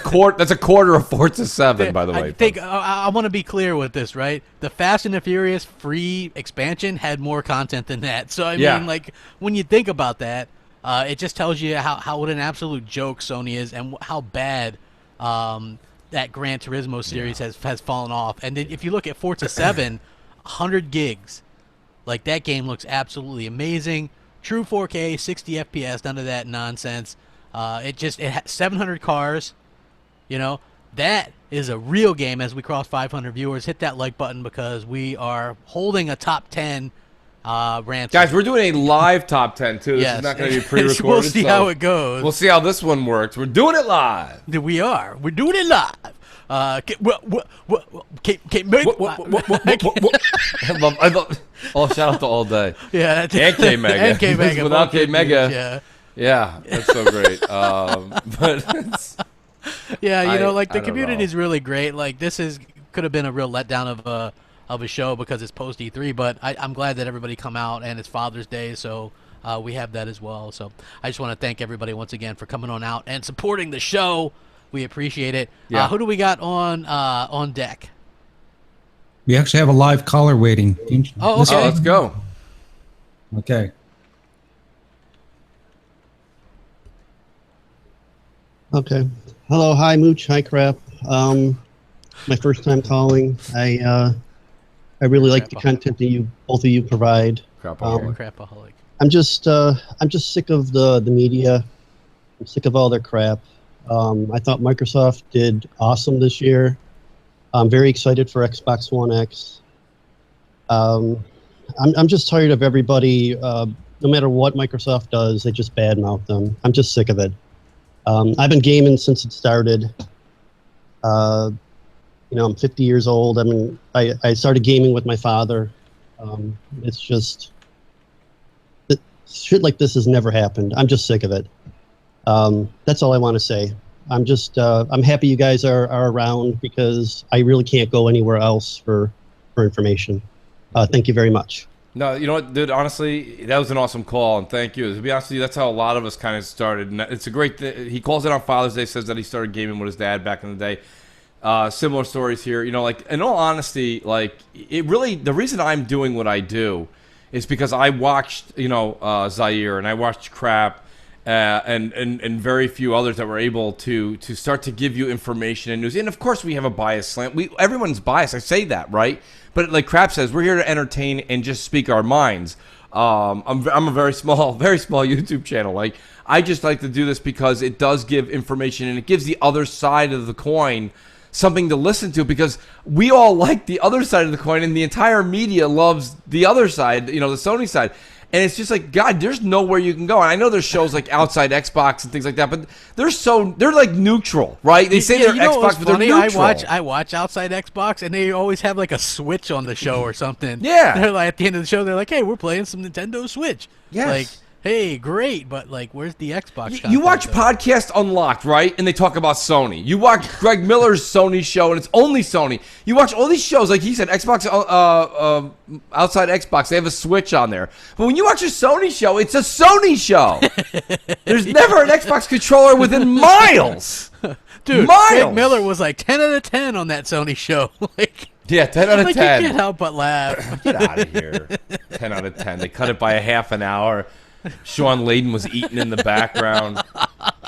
quarter of Forza 7, by the way. I want to be clear with this, right? The Fast and the Furious free expansion had more content than that. So I mean, like, when you think about that, it just tells you how what an absolute joke Sony is and how bad that Gran Turismo series has fallen off. And then if you look at Forza 7, 100 gigs, like, that game looks absolutely amazing. True 4K, 60 FPS, none of that nonsense. It has 700 cars. You know, that is a real game. As we cross 500 viewers, hit that like button because we are holding a top 10 rant. Guys, we're doing a live top 10 too. This is not going to be pre-recorded. We'll see how it goes. We'll see how this one works. We're doing it live. We are. We're doing it live. I love. Oh, shout out to All Day. Yeah, and K Mega. And K Mega. Without K Mega. Yeah, that's so great. But it's, yeah, you know, like, the community is really great. Like, could have been a real letdown of a show because it's post E3, but I'm glad that everybody come out, and it's Father's Day, so we have that as well. So I just want to thank everybody once again for coming on out and supporting the show. We appreciate it. Yeah. Who do we got on deck? We actually have a live caller waiting. Oh, okay. Let's go. Okay. Okay. Hello, hi Mooch, hi Crap. My first time calling. I really like the content that both of you provide. Crapaholic. I'm just sick of the media. I'm sick of all their crap. I thought Microsoft did awesome this year. I'm very excited for Xbox One X. I'm just tired of everybody. No matter what Microsoft does, they just badmouth them. I'm just sick of it. I've been gaming since it started. You know, I'm 50 years old. I mean, I started gaming with my father. It's just shit like this has never happened. I'm just sick of it. That's all I want to say. I'm happy you guys are around because I really can't go anywhere else for information. Thank you very much. No, you know what, dude, honestly, that was an awesome call, and thank you. To be honest with you, that's how a lot of us kind of started. And it's a great thing. He calls it on Father's Day, says that he started gaming with his dad back in the day. Similar stories here. You know, like, in all honesty, like, it really, the reason I'm doing what I do is because I watched, you know, Zaire, and I watched Crap, and very few others that were able to start to give you information and news. And of course we have a bias slant. Everyone's biased. I say that, right? But like Crap says, we're here to entertain and just speak our minds. I'm a very small YouTube channel. Like, I just like to do this because it does give information and it gives the other side of the coin something to listen to, because we all like the other side of the coin and the entire media loves the other side, you know, the Sony side. And it's just like, God, there's nowhere you can go. And I know there's shows like Outside Xbox and things like that, but they're like neutral, right? They say they're Xbox, but they're neutral. I watch Outside Xbox, and they always have like a Switch on the show or something. Yeah. They're like, at the end of the show, they're like, hey, we're playing some Nintendo Switch. Yes. Like, hey, great, but like, where's the Xbox? You watch Podcast Unlocked, right? And they talk about Sony. You watch Greg Miller's Sony show, and it's only Sony. You watch all these shows, like he said, Xbox, Outside Xbox. They have a Switch on there. But when you watch a Sony show, it's a Sony show. There's never an Xbox controller within miles. Dude, miles. Greg Miller was like 10 out of 10 on that Sony show. Like, yeah, 10 out of 10. You can't help but laugh. Get out of here. 10 out of 10. They cut it by a half an hour. Sean Layden was eating in the background.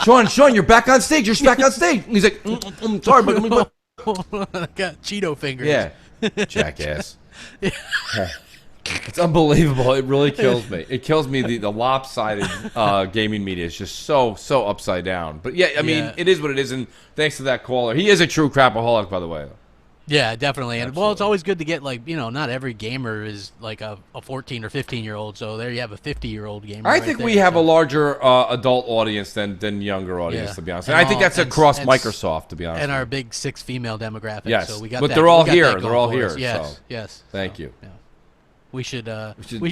Sean, you're back on stage. You're back on stage. And he's like, I'm sorry, but let me I got Cheeto fingers. Yeah, jackass. Yeah. It's unbelievable. It really kills me. It kills me. The lopsided gaming media is just so upside down. But yeah, I mean, it is what it is. And thanks to that caller, he is a true crapaholic, by the way. Yeah, definitely. And well, it's always good to get, like, you know, not every gamer is like a 14 or 15-year-old. So there you have a 50-year-old gamer. I think we have a larger adult audience than younger audience, to be honest. And I think that's across Microsoft, to be honest. And our big 6 female demographic. Yes, so we got but that, they're all here. They're all here. Yes, so. yes. Thank you. Yeah. We should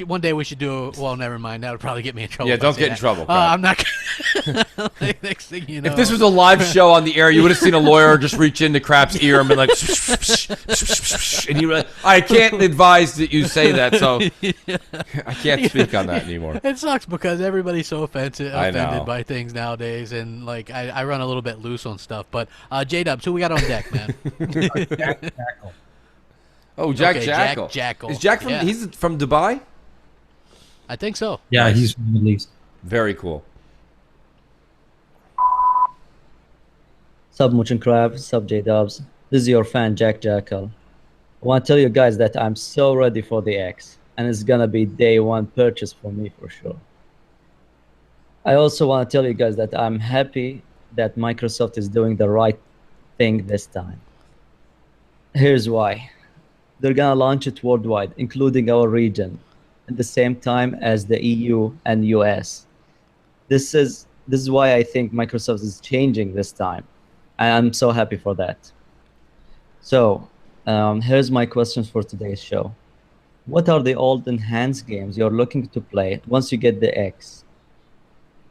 one day we should do a, well, never mind. That would probably get me in trouble. Yeah, don't get in trouble. I'm not like, next thing you know. If this was a live show on the air, you would have seen a lawyer just reach into Crap's ear and be like, and you I can't advise that you say that, so I can't speak on that anymore. It sucks because everybody's so offended know. by things nowadays, and like I run a little bit loose on stuff. But J-Dubs, who we got on deck, man? Jackal. Oh, Jack Okay, Jackal. Jackal. Is Jack from? Yeah. He's from Dubai. I think so. Yeah, he's from the Middle East. Very cool. Sub Mooch and Crab, sub J-Dubs. This is your fan, Jack Jackal. I want to tell you guys that I'm so ready for the X, and it's gonna be day one purchase for me for sure. I also want to tell you guys that I'm happy that Microsoft is doing the right thing this time. Here's why. They're gonna launch it worldwide, including our region, at the same time as the EU and US. This is why I think Microsoft is changing this time. And I'm so happy for that. So, here's my questions for today's show. What are the old enhanced games you're looking to play once you get the X?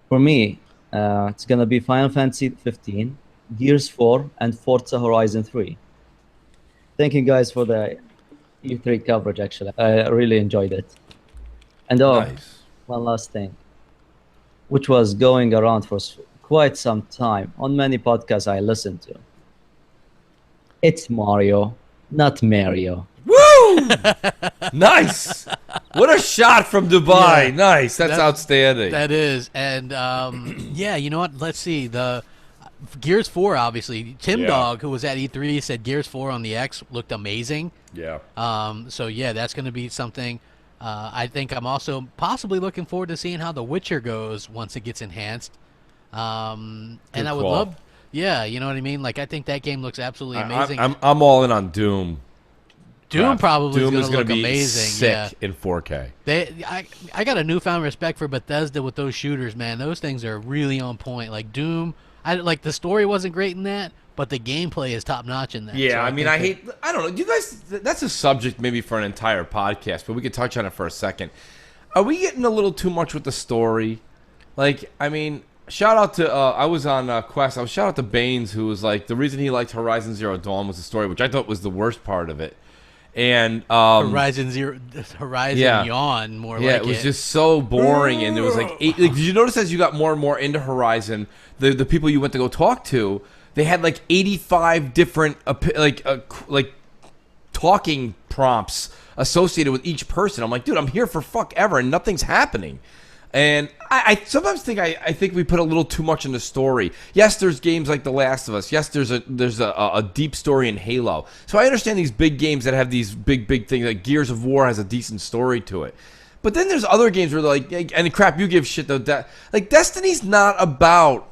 For me, it's gonna be Final Fantasy 15, Gears 4, and Forza Horizon 3. Thank you guys for the E3 coverage, actually. I really enjoyed it. And Nice. one last thing, which was going around for quite some time on many podcasts I listened to. It's Mario, not Mario. Woo! Nice. What a shot from Dubai. Yeah. Nice. That's outstanding. That is, and yeah, you know what? Let's see the Gears 4. Obviously, Tim Yeah. Dog, who was at E3, said Gears 4 on the X looked amazing. Yeah. So yeah, that's going to be something. I think I'm also possibly looking forward to seeing how The Witcher goes once it gets enhanced. And I would call. love, yeah, you know what I mean. Like I think that game looks absolutely amazing. I'm all in on Doom. Doom probably Doom is is going to gonna look be amazing. sick Yeah. in 4K. I got a newfound respect for Bethesda with those shooters, man. Those things are really on point. Like Doom, like the story wasn't great in that, but the gameplay is top notch in that. Yeah, So I mean, I don't know. Do you guys? That's a subject maybe for an entire podcast, but we could touch on it for a second. Are we getting a little too much with the story? Like, I mean, shout out to I was on Quest. I was shout out to Baines, who was like the reason he liked Horizon Zero Dawn was the story, which I thought was the worst part of it. And Horizon Yawn, more yeah, like it was just so boring, and there was like did you notice as you got more and more into Horizon, the people you went to go talk to, they had like 85 different like talking prompts associated with each person. I'm like, dude, I'm here for fuck ever, and nothing's happening. And I sometimes think I think we put a little too much in the story. Yes, there's games like The Last of Us. Yes, there's a deep story in Halo. So I understand these big games that have these big things. Like Gears of War has a decent story to it. But then there's other games where like, and crap, you give shit though. Like Destiny's not about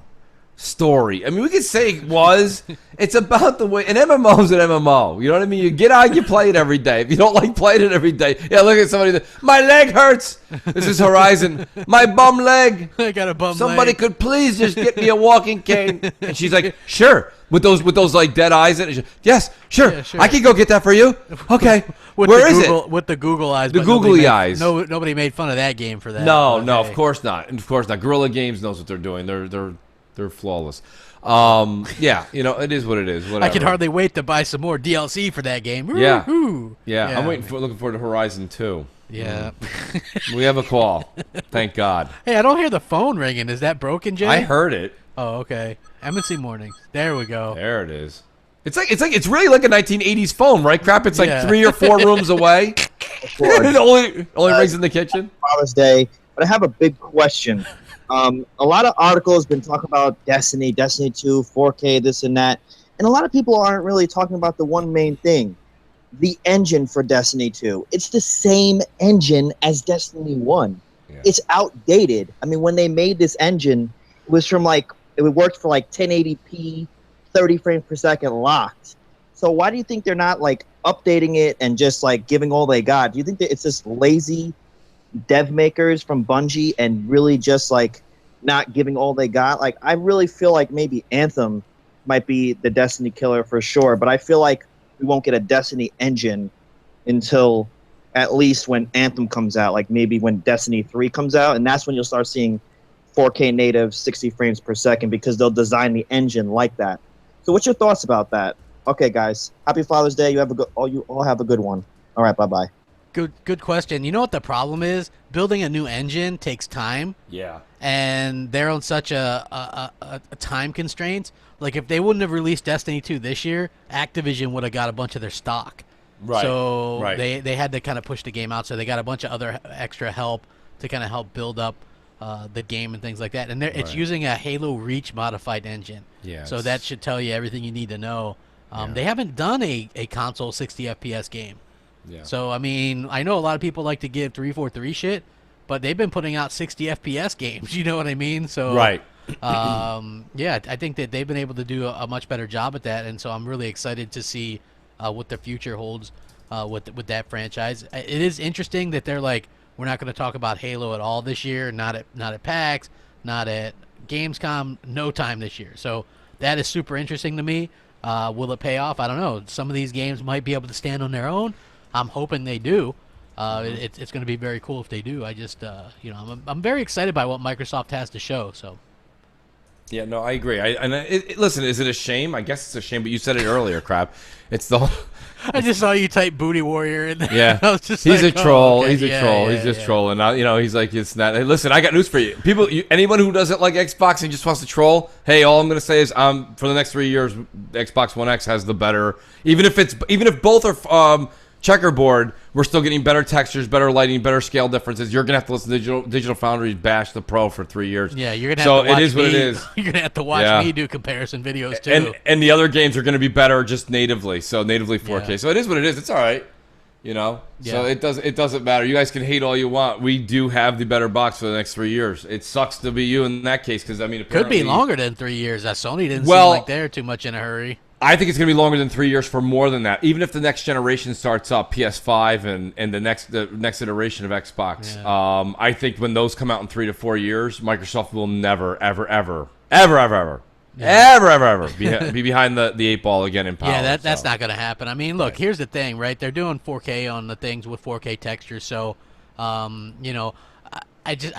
story. I mean, we could say it was. It's about the way an MMO is an MMO. You know what I mean? You get out, you play it every day. If you don't like playing it every day, yeah. Look at somebody. My leg hurts. This is Horizon. My bum leg. I got a bum Somebody leg. could please just get me a walking cane. And she's like, sure. With those like dead eyes in it. Yes, sure. Yeah, sure. I can go get that for you. Okay. With Where the is Google, it? With the Google eyes. The but nobody googly made- eyes. No, nobody made fun of that game for that. No, but no, hey. of course not. Of course not. Guerrilla Games knows what they're doing. They're flawless. Yeah, you know, it is what it is. Whatever. I can hardly wait to buy some more DLC for that game. Yeah. Woo-hoo. Yeah, I'm looking forward to Horizon 2. Yeah. We have a call. Thank God. Hey, I don't hear the phone ringing. Is that broken, Jay? I heard it. Oh, okay. M&C Mornings. There we go. There it is. It's really like a 1980s phone, right? Crap, it's like Yeah. 3 or 4 rooms away. It only rings in the kitchen. Father's Day, but I have a big question. A lot of articles been talking about Destiny 2, 4K, this and that, and a lot of people aren't really talking about the one main thing, the engine for Destiny 2. It's the same engine as Destiny 1. Yeah. It's outdated. I mean, when they made this engine, it was from like, it worked for like 1080p, 30 frames per second locked. So why do you think they're not like updating it and just like giving all they got? Do you think that it's just lazy dev makers from Bungie and really just like not giving all they got? Like, I really feel like maybe Anthem might be the Destiny killer for sure, but I feel like we won't get a Destiny engine until at least when Anthem comes out, like maybe when Destiny 3 comes out, and that's when you'll start seeing 4K native 60 frames per second because they'll design the engine like that. So what's your thoughts about that? Okay, guys, happy Father's Day. You all have a good one. All right, bye-bye. Good question. You know what the problem is? Building a new engine takes time. Yeah. And they're on such a time constraint. Like, if they wouldn't have released Destiny 2 this year, Activision would have got a bunch of their stock. Right. So right. they had to kind of push the game out. So they got a bunch of other extra help to kind of help build up the game and things like that. And it's using a Halo Reach modified engine. Yeah. So that should tell you everything you need to know. They haven't done a console 60 FPS game. Yeah. So, I mean, I know a lot of people like to give 343 shit, but they've been putting out 60 FPS games. You know what I mean? So, right. Yeah, I think that they've been able to do a much better job at that, and so I'm really excited to see what the future holds with that franchise. It is interesting that they're like, we're not going to talk about Halo at all this year, not at PAX, not at Gamescom, no time this year. So that is super interesting to me. Will it pay off? I don't know. Some of these games might be able to stand on their own. I'm hoping they do. It's going to be very cool if they do. I just, I'm very excited by what Microsoft has to show. So. Yeah, no, I agree. Listen, is it a shame? I guess it's a shame, but you said it earlier, Crap. It's the whole... I just saw you type booty warrior in there. Yeah. I was just he's like, a troll. okay. He's a troll. He's just trolling. He's like, it's not... Hey, listen, I got news for you. Anyone who doesn't like Xbox and just wants to troll, hey, all I'm going to say is for the next 3 years, Xbox One X has the better... Even if both are... checkerboard, we're still getting better textures, better lighting, better scale differences. You're gonna have to listen to Digital Foundry bash the Pro for 3 years. Yeah, you're gonna have to watch it is what it is. You're gonna have to watch me do comparison videos too. And the other games are gonna be better just natively, so natively 4K. Yeah. So it is what it is. It's all right, Yeah. So it doesn't matter. You guys can hate all you want. We do have the better box for the next 3 years. It sucks to be you in that case because it could be longer than 3 years. That Sony didn't seem like they're too much in a hurry. I think it's going to be longer than 3 years for more than that. Even if the next generation starts up, PS5 and the next iteration of Xbox, I think when those come out in 3 to 4 years, Microsoft will never, ever, ever, ever, ever, ever, ever, ever, ever be behind the 8 ball again in power. Yeah, that's not going to happen. I mean, look, here's the thing, right? They're doing 4K on the things with 4K textures, so I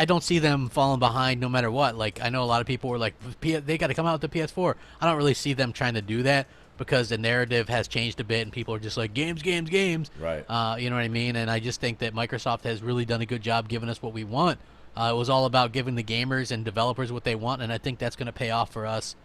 don't see them falling behind no matter what. Like, I know a lot of people were like, they got to come out with the PS4. I don't really see them trying to do that because the narrative has changed a bit and people are just like, games. Right. You know what I mean? And I just think that Microsoft has really done a good job giving us what we want. It was all about giving the gamers and developers what they want, and I think that's going to pay off for us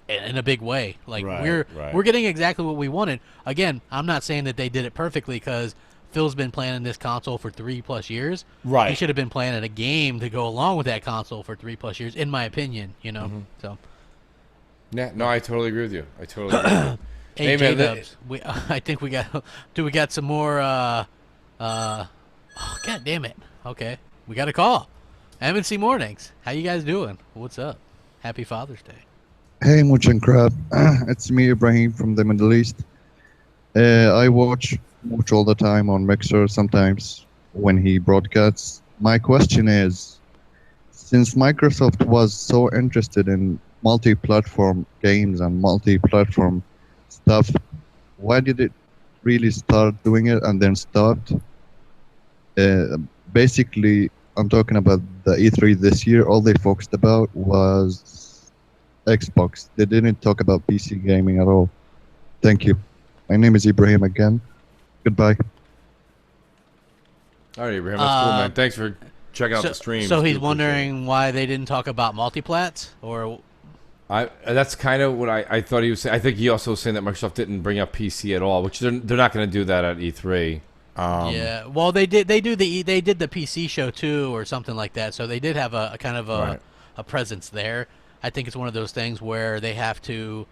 in a big way. Like, we're getting exactly what we wanted. Again, I'm not saying that they did it perfectly because Phil's been planning this console for 3+ years. Right. He should have been planning a game to go along with that console for 3+ years, in my opinion. So. Yeah. No, I totally agree with you. I totally agree with you. Hey, J-Dubs, I think we got some more. Oh, God damn it. Okay, we got a call. MNC Mornings. How you guys doing? What's up? Happy Father's Day. Hey, Mooch and Crab. It's me, Ibrahim, from the Middle East. I watch Mooch all the time on Mixer, sometimes when he broadcasts. My question is, since Microsoft was so interested in multi-platform games and multi-platform stuff, why did it really start doing it and then stopped? Basically, I'm talking about the E3 this year. All they focused about was Xbox. They didn't talk about PC gaming at all. Thank you. My name is Ibrahim again. Goodbye. All right, Ibrahim. That's cool, man. Thanks for checking out the stream. So he's wondering why they didn't talk about multiplats, or... That's kind of what I thought he was saying. I think he also was saying that Microsoft didn't bring up PC at all, which they're not going to do that at E3. Yeah, well, they did the PC show too, or something like that. So they did have a kind of a presence there. I think it's one of those things where they have to.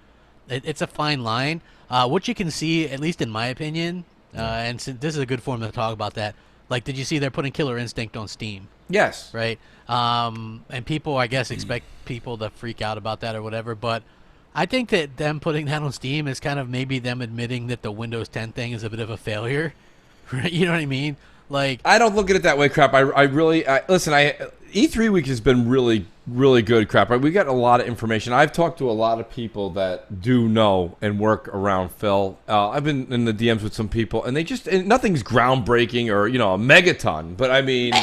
It's a fine line. What you can see, at least in my opinion, and this is a good forum to talk about that. Like, did you see they're putting Killer Instinct on Steam? Yes. Right. And people, I guess, expect people to freak out about that or whatever. But I think that them putting that on Steam is kind of maybe them admitting that the Windows 10 thing is a bit of a failure. Right? You know what I mean? Like, I don't look at it that way, Crap. I really listen. E3 week has been really, really good, crap. Right? We got a lot of information. I've talked to a lot of people that do know and work around Phil. I've been in the DMs with some people, and nothing's groundbreaking or a megaton. But I mean,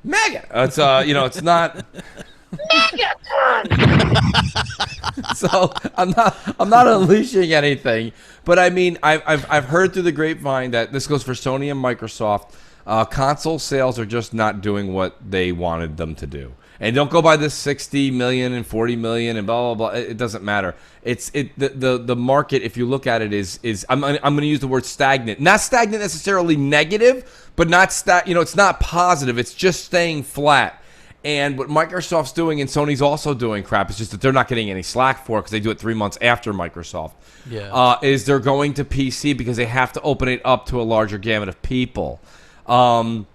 mega. It's it's not. So I'm not unleashing anything, but I mean I've heard through the grapevine that this goes for Sony and Microsoft. Console sales are just not doing what they wanted them to do, and don't go by this 60 million and 40 million and blah blah blah. It doesn't matter. The market, if you look at it, is I'm going to use the word stagnant. Not stagnant necessarily negative, but not it's not positive. It's just staying flat. And what Microsoft's doing and Sony's also doing, crap, is just that they're not getting any slack for it because they do it 3 months after Microsoft. Yeah. Is they're going to PC because they have to open it up to a larger gamut of people. And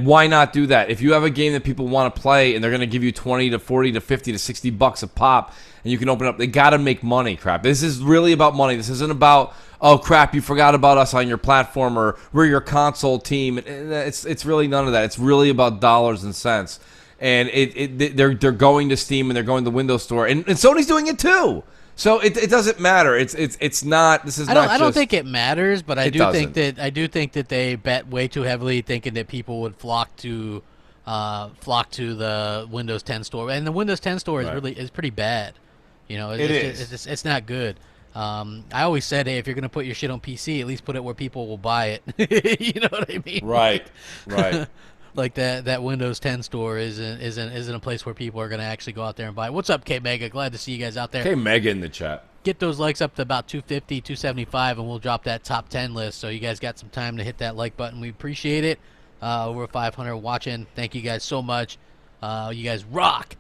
why not do that? If you have a game that people want to play and they're going to give you 20 to 40 to 50 to 60 bucks a pop and you can open it up, they got to make money, crap. This is really about money. This isn't about, oh, crap, you forgot about us on your platform or we're your console team. It's really none of that. It's really about dollars and cents. And they're going to Steam and they're going to the Windows Store. And Sony's doing it too. So it doesn't matter. It's not. This is I don't think it matters, but I do think that they bet way too heavily, thinking that people would flock to the Windows 10 store, and the Windows 10 store is pretty bad. It's not good. I always said, hey, if you're gonna put your shit on PC, at least put it where people will buy it. You know what I mean? Right. Like that Windows 10 store isn't a place where people are gonna actually go out there and buy it. What's up, K Mega? Glad to see you guys out there. K Mega in the chat. Get those likes up to about 250, 275, and we'll drop that top 10 list. So you guys got some time to hit that like button. We appreciate it. Over 500 watching. Thank you guys so much. You guys rock.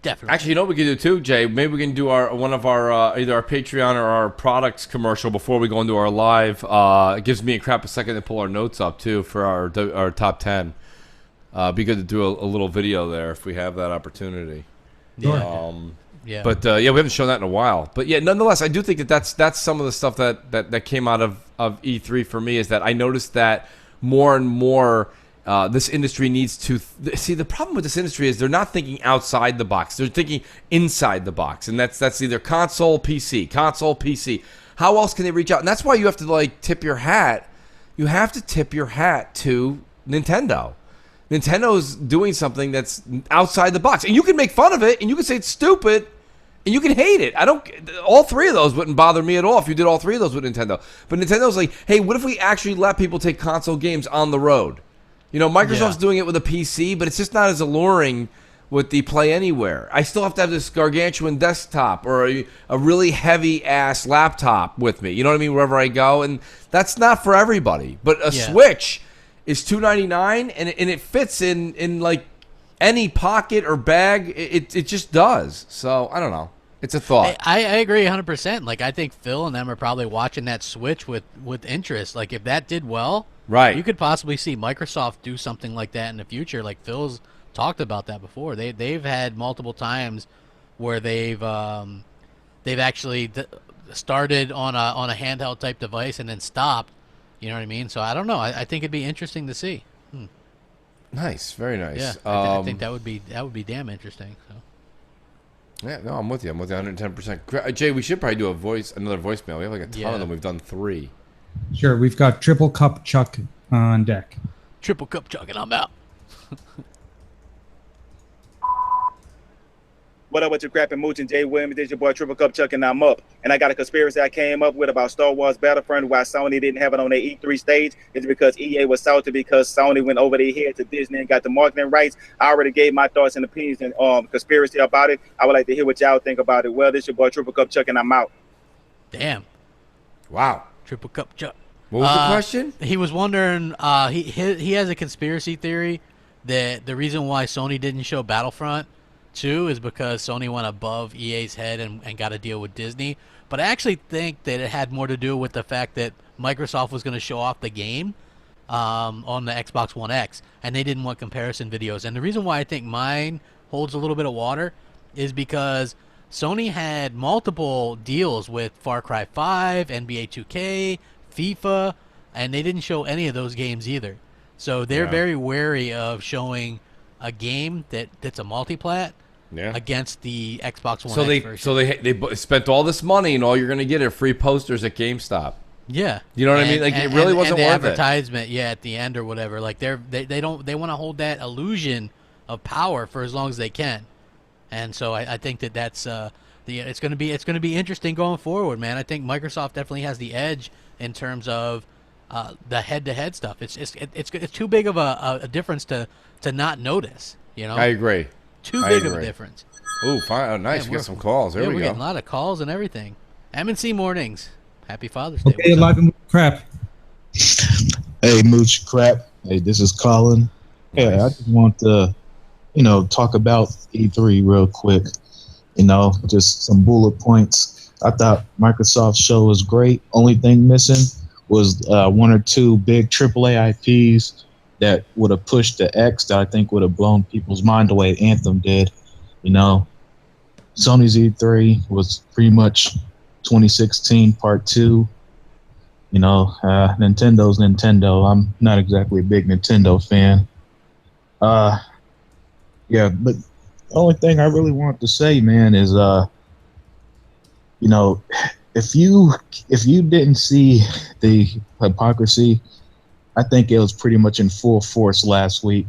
Definitely. Actually, you know what we can do too, Jay? Maybe we can do one of our either our Patreon or our products commercial before we go into our live. It gives me and crap a second to pull our notes up too for our top 10. Be good to do a little video there if we have that opportunity. Yeah. Yeah. But we haven't shown that in a while. But yeah, nonetheless, I do think that's some of the stuff that came out of E3 for me, is that I noticed that more and more this industry needs to see. The problem with this industry is they're not thinking outside the box; they're thinking inside the box, and that's either console, PC. How else can they reach out? And that's why you have to tip your hat. You have to tip your hat to Nintendo. Nintendo's doing something that's outside the box, and you can make fun of it, and you can say it's stupid, and you can hate it. All three of those wouldn't bother me at all if you did all three of those with Nintendo. But Nintendo's like, hey, what if we actually let people take console games on the road? Microsoft's doing it with a PC, but it's just not as alluring with the Play Anywhere. I still have to have this gargantuan desktop or a really heavy-ass laptop with me, you know what I mean, wherever I go, and that's not for everybody. But a Switch is $299, and it fits in any pocket or bag. It just does. So I don't know. It's a thought. I agree 100%. I think Phil and them are probably watching that Switch with interest. If that did well, right, you could possibly see Microsoft do something like that in the future. Phil's talked about that before. They've had multiple times where they've actually started on a handheld type device and then stopped. You know what I mean? So I don't know. I think it'd be interesting to see. Nice, very nice. Yeah, I think that would be damn interesting. So. Yeah, no, I'm with you. 110%. Jay, we should probably do another voicemail. We have a ton of them. We've done 3. Sure, we've got Triple Cup Chuck on deck. Triple Cup Chuck, and I'm out. What up with your crap and mooch and Jay Williams? This your boy Triple Cup Chuck, and I'm up. And I got a conspiracy I came up with about Star Wars Battlefront, why Sony didn't have it on their E3 stage. It's because EA was salty because Sony went over their head to Disney and got the marketing rights. I already gave my thoughts and opinions and conspiracy about it. I would like to hear what y'all think about it. Well, this your boy Triple Cup Chuck, and I'm out. Damn. Wow. Triple Cup Chuck. What was the question? He was wondering, he has a conspiracy theory that the reason why Sony didn't show Battlefront 2 is because Sony went above EA's head and got a deal with Disney. But I actually think that it had more to do with the fact that Microsoft was going to show off the game on the Xbox One X, and they didn't want comparison videos. And the reason why I think mine holds a little bit of water is because Sony had multiple deals with Far Cry 5, NBA 2K, FIFA, and they didn't show any of those games either. So they're very wary of showing a game that's a multiplat against the Xbox One X version. So they spent all this money, and all you're going to get are free posters at GameStop. Yeah, you know what I mean. Like it really wasn't and the worth advertisement, at the end or whatever. Like they want to hold that illusion of power for as long as they can, and so I think that's it's going to be interesting going forward, man. I think Microsoft definitely has the edge in terms of the head-to-head stuff. It's too big of a difference to not notice. You know, I agree. Too big of a difference. Ooh, fine. Oh, nice. We got some calls. There we go. We're getting a lot of calls and everything. MNC mornings. Happy Father's Day. Okay, live and crap. Hey, Mooch Crap. Hey, this is Colin. Yeah, I just want to, talk about E3 real quick. Just some bullet points. I thought Microsoft's show was great. Only thing missing was one or two big AAA IPs that would have pushed the X that I think would have blown people's mind the way Anthem did. Sony's E3 was pretty much 2016 Part 2. Nintendo's Nintendo. I'm not exactly a big Nintendo fan. But the only thing I really want to say, man, is if you didn't see the hypocrisy, I think it was pretty much in full force last week.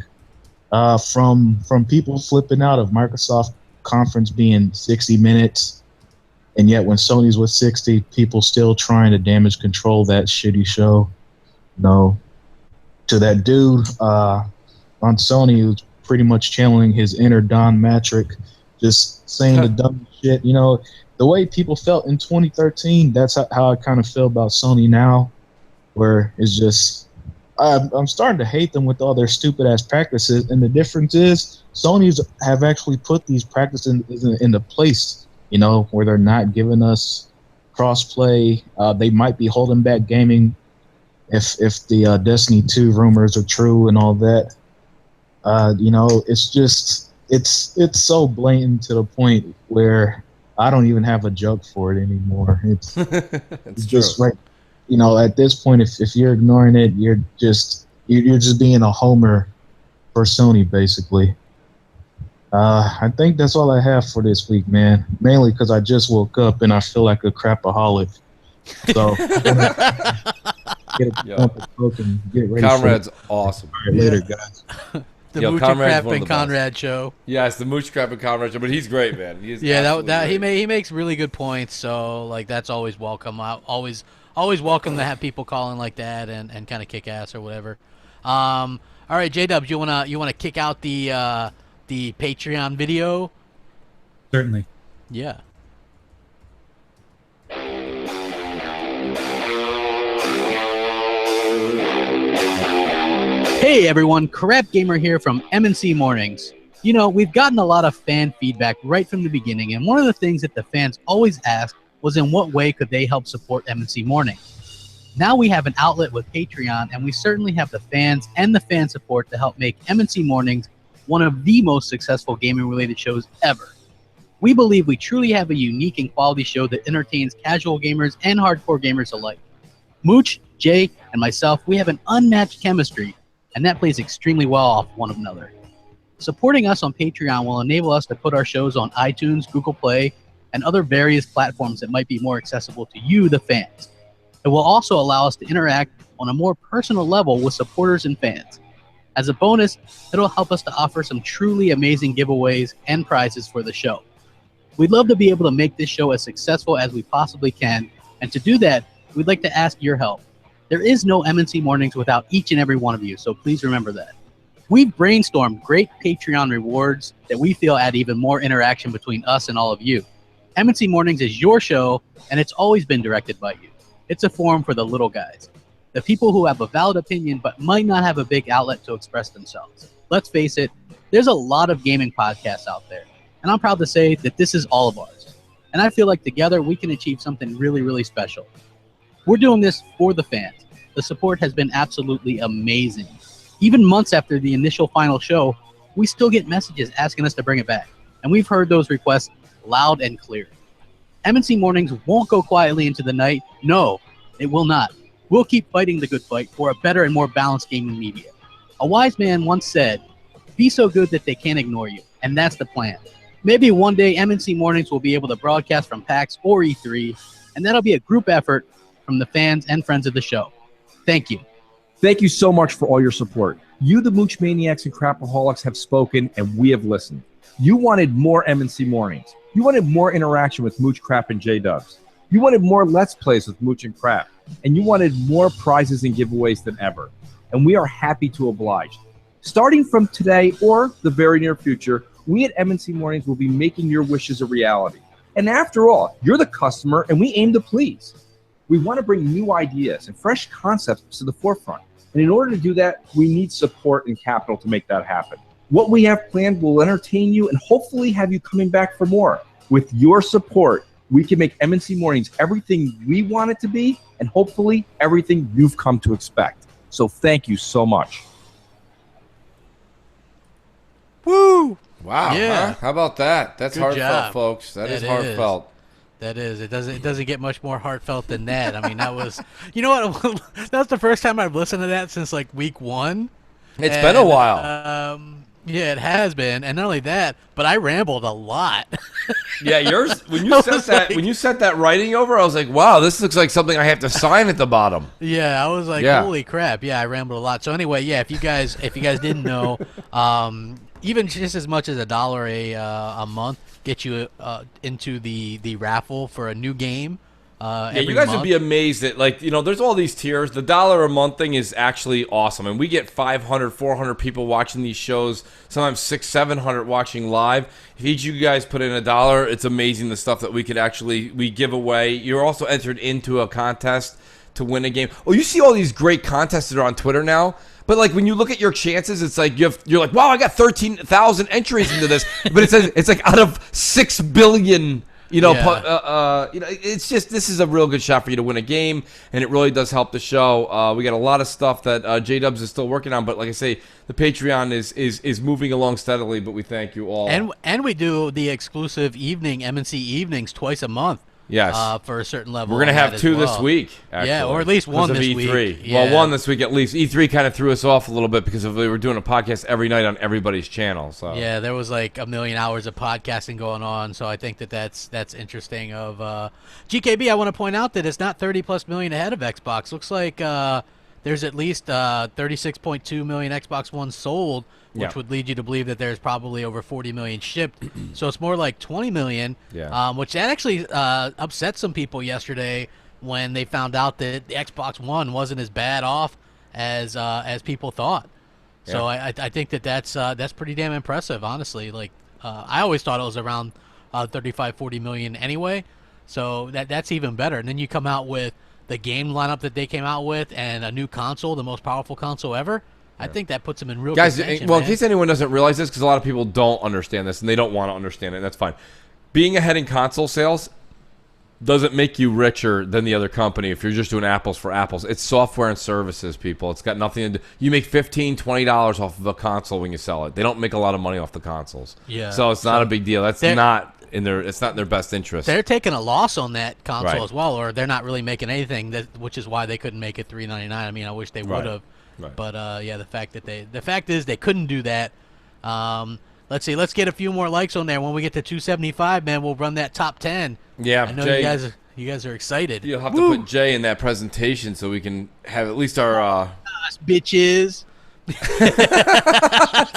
From people flipping out of Microsoft conference being 60 minutes, and yet when Sony's was 60, people still trying to damage control that shitty show. To that dude on Sony who's pretty much channeling his inner Don Matrick, just saying the dumb shit. The way people felt in 2013, that's how I kind of feel about Sony now, where it's just I'm starting to hate them with all their stupid ass practices. And the difference is Sony's have actually put these practices into place, where they're not giving us crossplay. They might be holding back gaming if the Destiny 2 rumors are true and all that. It's just it's so blatant to the point where I don't even have a joke for it anymore. It's just like, at this point, if you're ignoring it, you're just being a homer for Sony, basically. I think that's all I have for this week, man. Mainly because I just woke up and I feel like a crapaholic. So get ready. Comrade's awesome. All right, later, guys. The Mooch Crap and Conrad show. Yes, the Mooch Crap and Conrad show, but he's great, man. He's he makes really good points. So like that's always welcome. I always welcome to have people calling like that and kind of kick ass or whatever. All right, J-Dubs, you wanna kick out the Patreon video? Certainly. Yeah. Hey everyone, Crapgamer here from MNC Mornings. We've gotten a lot of fan feedback right from the beginning, and one of the things that the fans always asked was in what way could they help support MNC Mornings. Now we have an outlet with Patreon, and we certainly have the fans and the fan support to help make MNC Mornings one of the most successful gaming-related shows ever. We believe we truly have a unique and quality show that entertains casual gamers and hardcore gamers alike. Mooch, Jay, and myself, we have an unmatched chemistry, and that plays extremely well off one another. Supporting us on Patreon will enable us to put our shows on iTunes, Google Play, and other various platforms that might be more accessible to you, the fans. It will also allow us to interact on a more personal level with supporters and fans. As a bonus, it'll help us to offer some truly amazing giveaways and prizes for the show. We'd love to be able to make this show as successful as we possibly can, and to do that, we'd like to ask your help. There is no MNC Mornings without each and every one of you, so please remember that. We've brainstormed great Patreon rewards that we feel add even more interaction between us and all of you. MNC Mornings is your show, and it's always been directed by you. It's a forum for the little guys, the people who have a valid opinion but might not have a big outlet to express themselves. Let's face it, there's a lot of gaming podcasts out there, and I'm proud to say that this is all of ours. And I feel like together we can achieve something really, really special. We're doing this for the fans. The support has been absolutely amazing. Even months after the initial final show, we still get messages asking us to bring it back. And we've heard those requests loud and clear. MNC Mornings won't go quietly into the night. No, it will not. We'll keep fighting the good fight for a better and more balanced gaming media. A wise man once said, be so good that they can't ignore you, and that's the plan. Maybe one day MNC Mornings will be able to broadcast from PAX or E3, and that'll be a group effort from the fans and friends of the show. Thank you. Thank you so much for all your support. You, the Mooch Maniacs and Crapaholics, have spoken, and we have listened. You wanted more MNC Mornings. You wanted more interaction with Mooch, Crap, and J-Dubs. You wanted more Let's Plays with Mooch and Crap. And you wanted more prizes and giveaways than ever. And we are happy to oblige. Starting from today or the very near future, we at MNC Mornings will be making your wishes a reality. And after all, you're the customer, and we aim to please. We want to bring new ideas and fresh concepts to the forefront. And in order to do that, we need support and capital to make that happen. What we have planned will entertain you and hopefully have you coming back for more. With your support, we can make MNC Mornings everything we want it to be and hopefully everything you've come to expect. So thank you so much. Woo! Wow. Yeah. Huh? How about that? That's Good heartfelt, job. folks. That is heartfelt. That is. It doesn't get much more heartfelt than that. I mean, that was. You know what? That's the first time I've listened to that since like week 1. It's been a while. Yeah, it has been, and not only that, but I rambled a lot. Yeah, yours. When you sent that writing over, I was like, wow, this looks like something I have to sign at the bottom. Yeah, I was like, holy crap. Yeah, I rambled a lot. So anyway, yeah, if you guys didn't know, even just as much as $1 a month get you into the raffle for a new game. Yeah, you guys would be amazed at, like, you know, there's all these tiers. The $1 a month thing is actually awesome. And we get 500, 400 people watching these shows, sometimes 600, 700 watching live. If each of you guys put in $1, it's amazing the stuff that we give away. You're also entered into a contest to win a game. Oh, you see all these great contests that are on Twitter now? But like when you look at your chances, it's like you're like, wow, I got 13,000 entries into this. But it's like out of 6 billion. You know, it's just, this is a real good shot for you to win a game, and it really does help the show. We got a lot of stuff that J-Dubs is still working on, but like I say, the Patreon is moving along steadily, but we thank you all. And we do the exclusive MNC evenings twice a month. Yes. For a certain level. We're going to have 2 this week, actually. Yeah, or at least 1 this E3. week. Yeah. Well, 1 this week at least. E3 kind of threw us off a little bit because we were doing a podcast every night on everybody's channel. So yeah, there was like 1 million hours of podcasting going on, so I think that's interesting. Of GKB, I want to point out that it's not 30+ million ahead of Xbox. Looks like there's at least 36.2 million Xbox One sold, which would lead you to believe that there's probably over 40 million shipped. So it's more like 20 million, which that actually upset some people yesterday when they found out that the Xbox One wasn't as bad off as people thought. So I think that's pretty damn impressive, honestly. Like I always thought it was around 35-40 million anyway. So that's even better. And then you come out with the game lineup that they came out with and a new console, the most powerful console ever. I think that puts them in real contention, well, in case anyone doesn't realize this, because a lot of people don't understand this and they don't want to understand it, and that's fine. Being ahead in console sales doesn't make you richer than the other company if you're just doing apples for apples. It's software and services, people. It's got nothing to do. You make $15, $20 off of a console when you sell it. They don't make a lot of money off the consoles. Yeah. So it's not a big deal. That's not in their. It's not in their best interest. They're taking a loss on that console as well, or they're not really making anything. Which is why they couldn't make it $399. I mean, I wish they would have. Right. But yeah, the fact is they couldn't do that. Let's see. Let's get a few more likes on there. When we get to 275, man, we'll run that top 10. Yeah, I know Jay, you guys are excited. You'll have to put Jay in that presentation so we can have at least our bitches.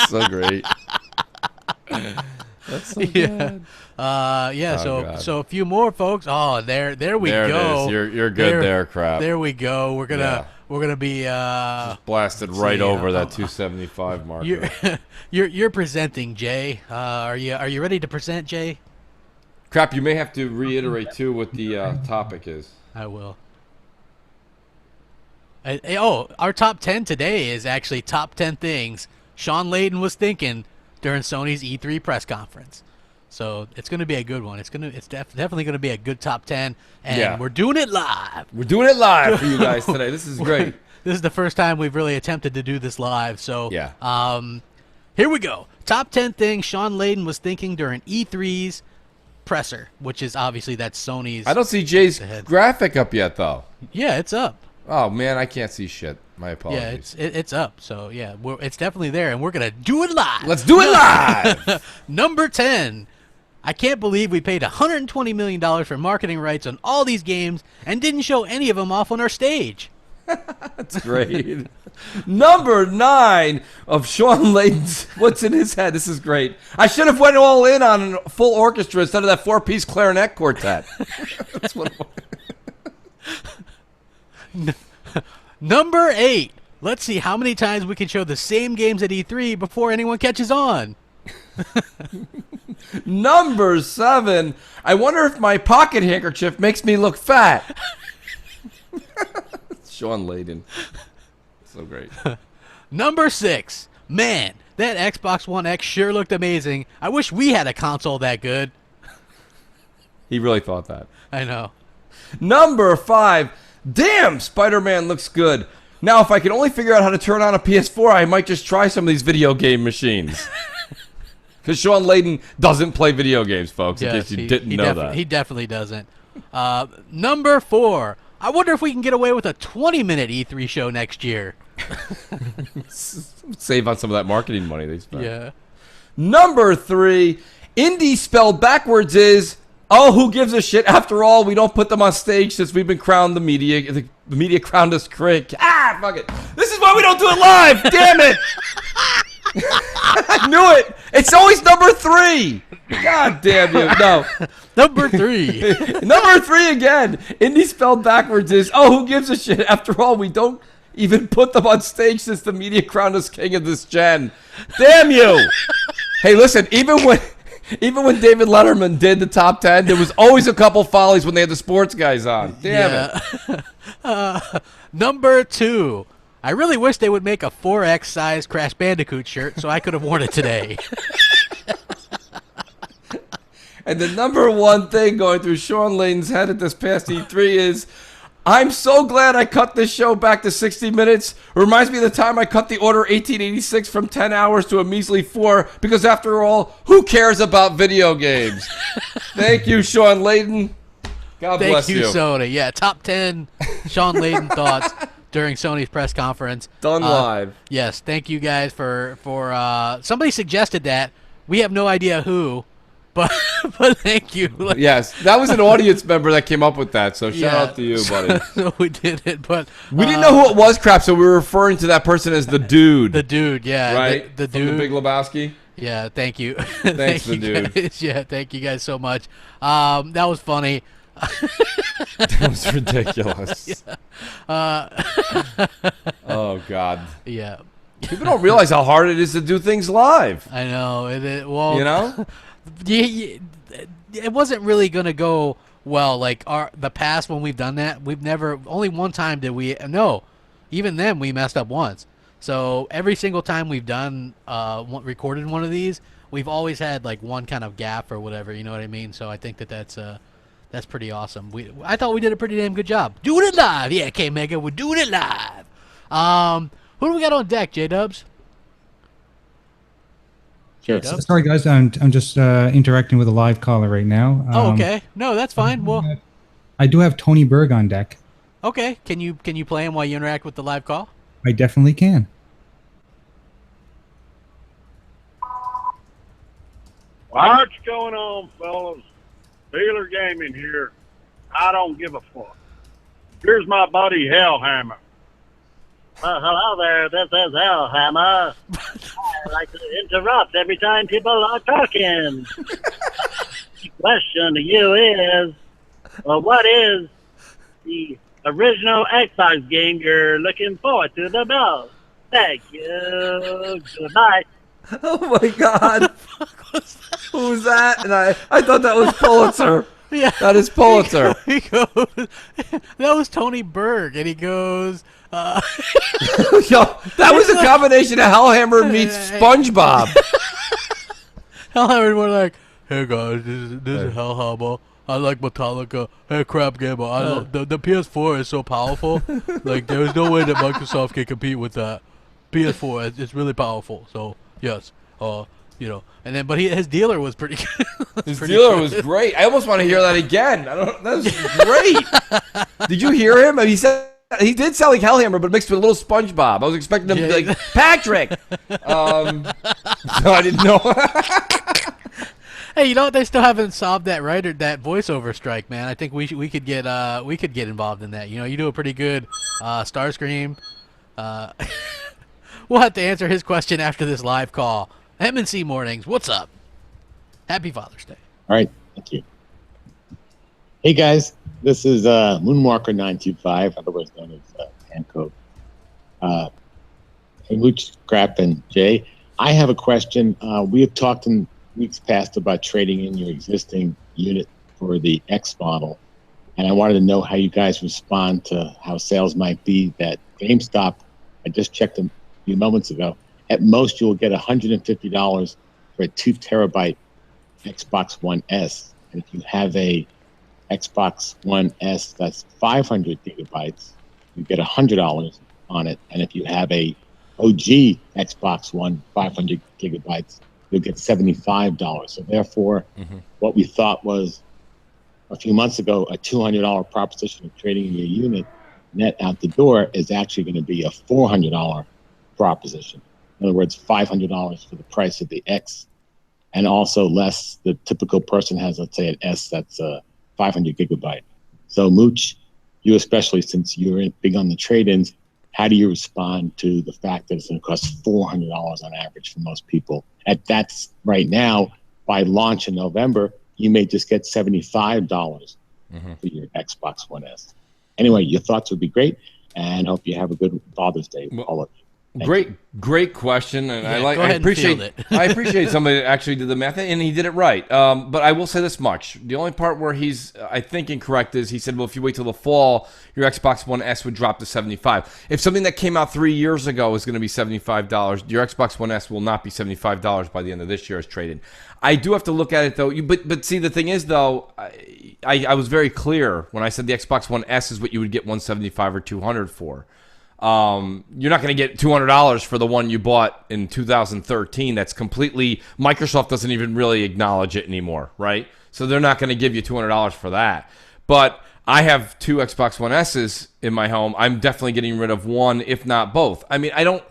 So great. That's so good. So a few more folks. Oh, there we go. It is. You're good there, Crap. There we go. We're gonna be just blasted right over that 275 marker. You're presenting, Jay. Are you ready to present, Jay? Crap, you may have to reiterate too what the topic is. I will. Our top 10 today is actually top 10 things Sean Layden was thinking during Sony's E3 press conference. So it's going to be a good one. It's definitely going to be a good top 10, and we're doing it live. We're doing it live for you guys today. This is great. This is the first time we've really attempted to do this live. So here we go. Top 10 things Sean Layden was thinking during E3's presser, which is obviously that's Sony's. I don't see Jay's graphic up yet, though. Yeah, it's up. Oh man, I can't see shit. My apologies. Yeah, it's up. So yeah, it's definitely there, and we're gonna do it live. Let's do it live. Number 10. I can't believe we paid $120 million for marketing rights on all these games and didn't show any of them off on our stage. That's great. Number 9 of Sean Layton's What's in His Head. This is great. I should have went all in on a full orchestra instead of that 4-piece clarinet quartet. That's what Number 8. Let's see how many times we can show the same games at E3 before anyone catches on. Number 7. I wonder if my pocket handkerchief makes me look fat. Sean Layden. So great. Number 6. Man, that Xbox One X sure looked amazing. I wish we had a console that good. He really thought that. I know. Number 5. Damn, Spider-Man looks good. Now, if I can only figure out how to turn on a PS4, I might just try some of these video game machines. Because Sean Layden doesn't play video games, folks, in case you didn't know that. He definitely doesn't. Number 4. I wonder if we can get away with a 20-minute E3 show next year. Save on some of that marketing money they spent. Yeah. Number 3. Indie spelled backwards is, oh, who gives a shit? After all, we don't put them on stage since we've been crowned the media. The media crowned us crick. Ah, fuck it. This is why we don't do it live. Damn it. I knew it. It's always number 3. God damn you. No. Number 3. Number 3 again. Indie spelled backwards is, oh, who gives a shit? After all, we don't even put them on stage since the media crowned us king of this gen. Damn you. Hey, listen, even when David Letterman did the top 10, there was always a couple follies when they had the sports guys on. Damn it. Number 2. I really wish they would make a 4X size Crash Bandicoot shirt so I could have worn it today. And the number 1 thing going through Sean Layton's head at this past E3 is, I'm so glad I cut this show back to 60 minutes. It reminds me of the time I cut the Order 1886 from 10 hours to a measly 4, because after all, who cares about video games? Thank you, Sean Layton. God bless you. Thank you, Sony. Yeah, top 10 Sean Layton thoughts during Sony's press conference. Done live. Yes, thank you guys for somebody suggested that. We have no idea who, but thank you. Yes, that was an audience member that came up with that, so shout out to you, buddy. So we did it, but we didn't know who it was, Crap, so we were referring to that person as the dude. The dude, yeah. Right? The From dude. The Big Lebowski? Yeah, thank you. Thanks, the dude. Guys. Yeah, thank you guys so much. That was funny. That was ridiculous. Yeah. Oh, God. Yeah. People don't realize how hard it is to do things live. I know. Well, you know? It wasn't really going to go well. Like the past when we've done that, only one time did we, no, even then we messed up once. So every single time we've done, recorded one of these, we've always had like one kind of gap or whatever, you know what I mean? So I think that's pretty awesome. I thought we did a pretty damn good job. Doing it live. Yeah, K-Mega, we're doing it live. Who do we got on deck, J-Dubs? Sorry, guys. I'm just interacting with a live caller right now. Oh, okay. No, that's fine. Well, I do have Tony Berg on deck. Okay. Can you play him while you interact with the live call? I definitely can. What's going on, fellas? Dealer Gaming here. I don't give a fuck. Here's my buddy Hellhammer. Hello there, this is Hellhammer. I like to interrupt every time people are talking. The question to you is, what is the original Xbox game you're looking forward to the most? Thank you. Goodbye. Oh my God. Who was that? And I thought that was Pulitzer. Yeah. That is Pulitzer. He goes, that was Tony Berg, and he goes, Yo, that was a combination of Hellhammer meets SpongeBob. Hellhammer were like, hey guys, this is Hellhammer. I like Metallica. Hey, Crapgamer. I love the PS4 is so powerful. Like, there's no way that Microsoft can compete with that. PS4, it's really powerful. So yes, you know. And then, but his dealer was pretty good. His dealer was great. I almost want to hear that again. That was great. Did you hear him? He said He did sound like Hellhammer, but mixed with a little SpongeBob. I was expecting him to be like Patrick. So I didn't know. Hey, you know what? They still haven't solved that voiceover strike, man. I think we could get involved in that. You know, you do a pretty good Starscream. We'll have to answer his question after this live call. M&C Mornings, what's up? Happy Father's Day. All right, thank you. Hey guys, this is Moonwalker925, otherwise known as Pancode. Hey, Mooch, Crap, and Jay. I have a question. We have talked in weeks past about trading in your existing unit for the X model, and I wanted to know how you guys respond to how sales might be that GameStop, I just checked a few moments ago, at most you will get $150 for a 2 terabyte Xbox One S, and if you have a Xbox One S that's 500 gigabytes, you get $100 on it, and if you have a OG Xbox One 500 gigabytes, you'll get $75. So therefore, what we thought was a few months ago a $200 proposition of trading in your unit net out the door is actually going to be a $400 proposition. In other words, $500 for the price of the X, and also less. The typical person has, let's say, an S that's 500 gigabyte. So Mooch, you especially, since you're big on the trade-ins, how do you respond to the fact that it's going to cost $400 on average for most people? That's right now, by launch in November, you may just get $75 for your Xbox One S. Anyway, your thoughts would be great, and hope you have a good Father's Day, all of you. Great question, and Yeah, I appreciate I appreciate somebody that actually did the math, and he did it right. But I will say this much: the only part where he's, I think, incorrect is he said, "Well, if you wait till the fall, your Xbox One S would drop to $75." If something that came out 3 years ago is going to be $75, your Xbox One S will not be $75 by the end of this year as traded. I do have to look at it though. But see, the thing is though, I was very clear when I said the Xbox One S is what you would get $175 or $200 for. You're not going to get $200 for the one you bought in 2013. That's completely, Microsoft doesn't even really acknowledge it anymore, right? So they're not going to give you $200 for that. But I have 2 Xbox One S's in my home. I'm definitely getting rid of one, if not both. I mean, I don't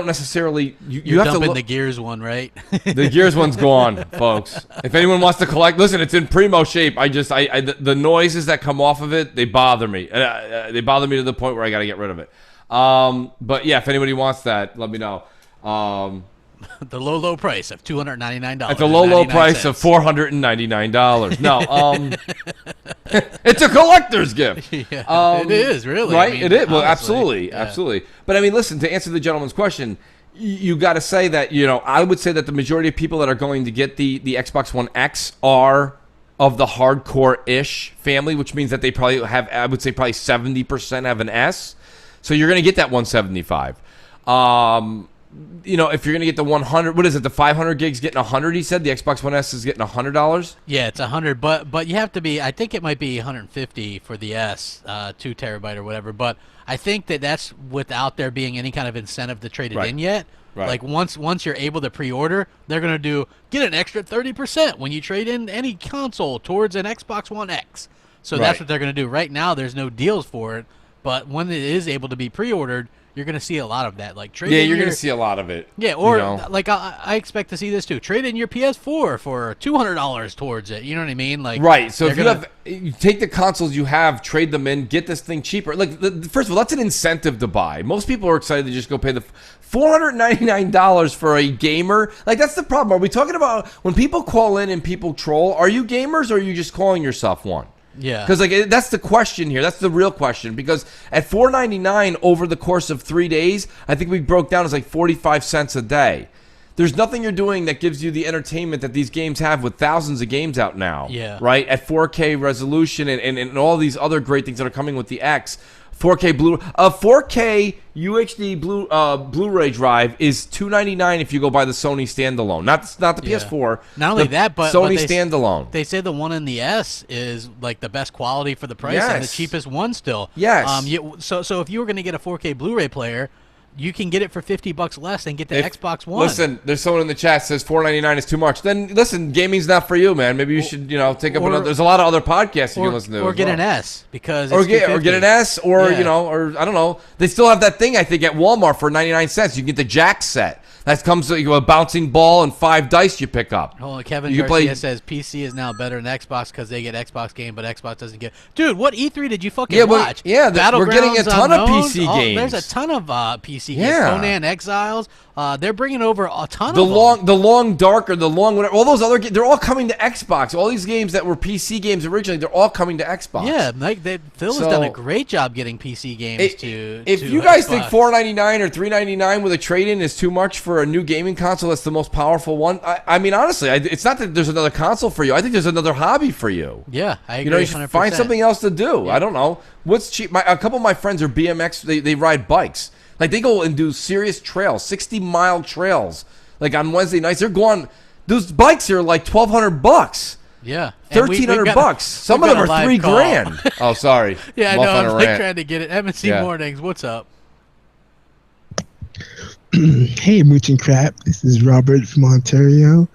necessarily. You have to look. The Gears one, right? The Gears one's gone, folks. If anyone wants to collect, listen, it's in primo shape. The noises that come off of it, they bother me. They bother me to the point where I got to get rid of it. But yeah, if anybody wants that, let me know. The low price of $299. At the low price of $499. No, it's a collector's gift. Yeah, it is really right. I mean, it is. Well, honestly, absolutely. But I mean, listen. To answer the gentleman's question, you got to say that I would say that the majority of people that are going to get the Xbox One X are of the hardcore-ish family, which means that they probably have, I would say, probably 70% have an S. So you're going to get that 175. If you're going to get the 100, what is it? The 500 gigs getting 100. He said the Xbox One S is getting $100. Yeah, it's 100, but you have to be. I think it might be 150 for the S, 2 terabyte or whatever. But I think that's without there being any kind of incentive to trade it in yet. Right. Like once you're able to pre-order, they're going to get an extra 30% when you trade in any console towards an Xbox One X. So that's what they're going to do. Right now, there's no deals for it, but when it is able to be pre-ordered, you're going to see a lot of that. Like you're going to see a lot of it. Yeah, or like I expect to see this too. Trade in your PS4 for $200 towards it. You know what I mean? Like right. So if you take the consoles you have, trade them in, get this thing cheaper. Like first of all, that's an incentive to buy. Most people are excited to just go pay the $499 for a gamer. Like that's the problem. Are we talking about when people call in and people troll? Are you gamers or are you just calling yourself one? Yeah, because that's the question here. That's the real question. Because at $4.99 over the course of 3 days, I think we broke down as like 45 cents a day. There's nothing you're doing that gives you the entertainment that these games have with thousands of games out now. Yeah, right at 4K resolution and all these other great things that are coming with the X. 4K Blu, 4K UHD Blu-ray drive is $299 if you go buy the Sony standalone, not the PS4. Not only that, but Sony standalone. They say the one in the S is like the best quality for the price and the cheapest one still. Yes. So if you were going to get a 4K Blu-ray player, you can get it for $50 less and get the Xbox One. Listen, there's someone in the chat says $4.99 is too much. Then listen, gaming's not for you, man. Maybe you should, take up another. There's a lot of other podcasts you can listen to. Or get an S because or it's get an S, or yeah. or I don't know. They still have that thing I think at Walmart for 99 cents. You can get the Jack set. That comes with a bouncing ball and 5 dice you pick up. Oh, Kevin Garcia says PC is now better than Xbox because they get Xbox game, but Xbox doesn't get. Dude, what E3 did you fucking watch? Yeah, we're getting a ton of PC games. There's a ton of PC games. Yeah. Conan Exiles. They're bringing over a ton of them. The Long Dark or the Long whatever. All those other games, they're all coming to Xbox. All these games that were PC games originally, they're all coming to Xbox. Yeah, Phil has done a great job getting PC games to. If you guys think $4.99 or $3.99 with a trade-in is too much for a new gaming console that's the most powerful one, I mean, honestly, it's not that there's another console for you. I think there's another hobby for you. Yeah, I agree. You should find something else to do. Yeah. I don't know. What's cheap? A couple of my friends are BMX. They ride bikes. Like, they go and do serious trails, 60-mile trails. Like, on Wednesday nights, they're going. Those bikes are like $1,200. Yeah, $1,300. Some of them are $3,000. Oh, sorry. Yeah, I know. I'm like trying to get it. MNC Mornings. What's up? Hey, Mooch and Crap. This is Robert from Ontario.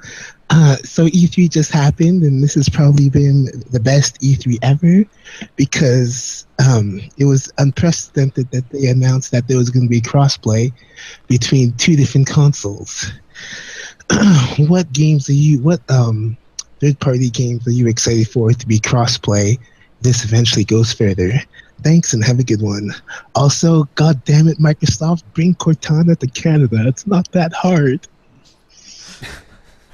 So E3 just happened, and this has probably been the best E3 ever because it was unprecedented that they announced that there was going to be crossplay between 2 different consoles. What third-party games are you excited for to be crossplay? This eventually goes further. Thanks and have a good one. Also, God damn it, Microsoft, bring Cortana to Canada. It's not that hard.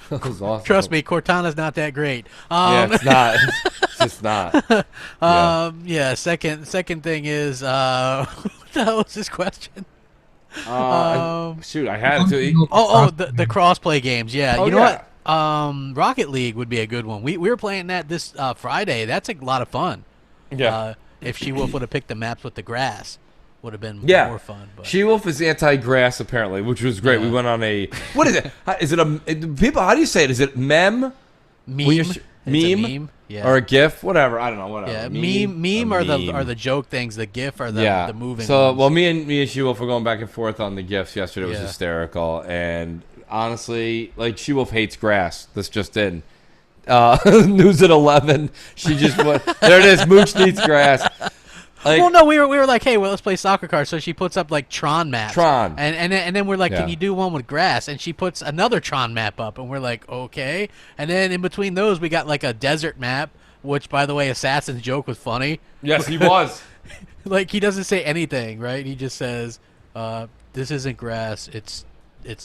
That was awesome. Trust me, Cortana's not that great. Yeah, it's not. It's just not. Yeah. Second thing is, what the hell was this question? Shoot, I had to. The crossplay games. Yeah, you know what? Rocket League would be a good one. We were playing that this Friday. That's a lot of fun. Yeah. If She-Wolf would have picked the maps with the grass, would have been more fun. But. She-Wolf is anti-grass apparently, which was great. We went on a what is it? Is it a people? How do you say it? Is it meme? Meme? Yeah. Or a GIF? Whatever. I don't know. Whatever. Yeah. Meme are the joke things. The GIF are the moving. So ones. well, me and She-Wolf were going back and forth on the GIFs yesterday. It was hysterical. And honestly, like She-Wolf hates grass. This just in. News at 11. She just went. There it is. Mooch needs grass. Like, well, no, we were like, hey, well, let's play soccer cards. So she puts up like Tron maps. And then we're like, can you do one with grass? And she puts another Tron map up, and we're like, okay. And then in between those, we got like a desert map, which, by the way, Assassin's joke was funny. Yes, he was. Like, he doesn't say anything, right? He just says, this isn't grass, it's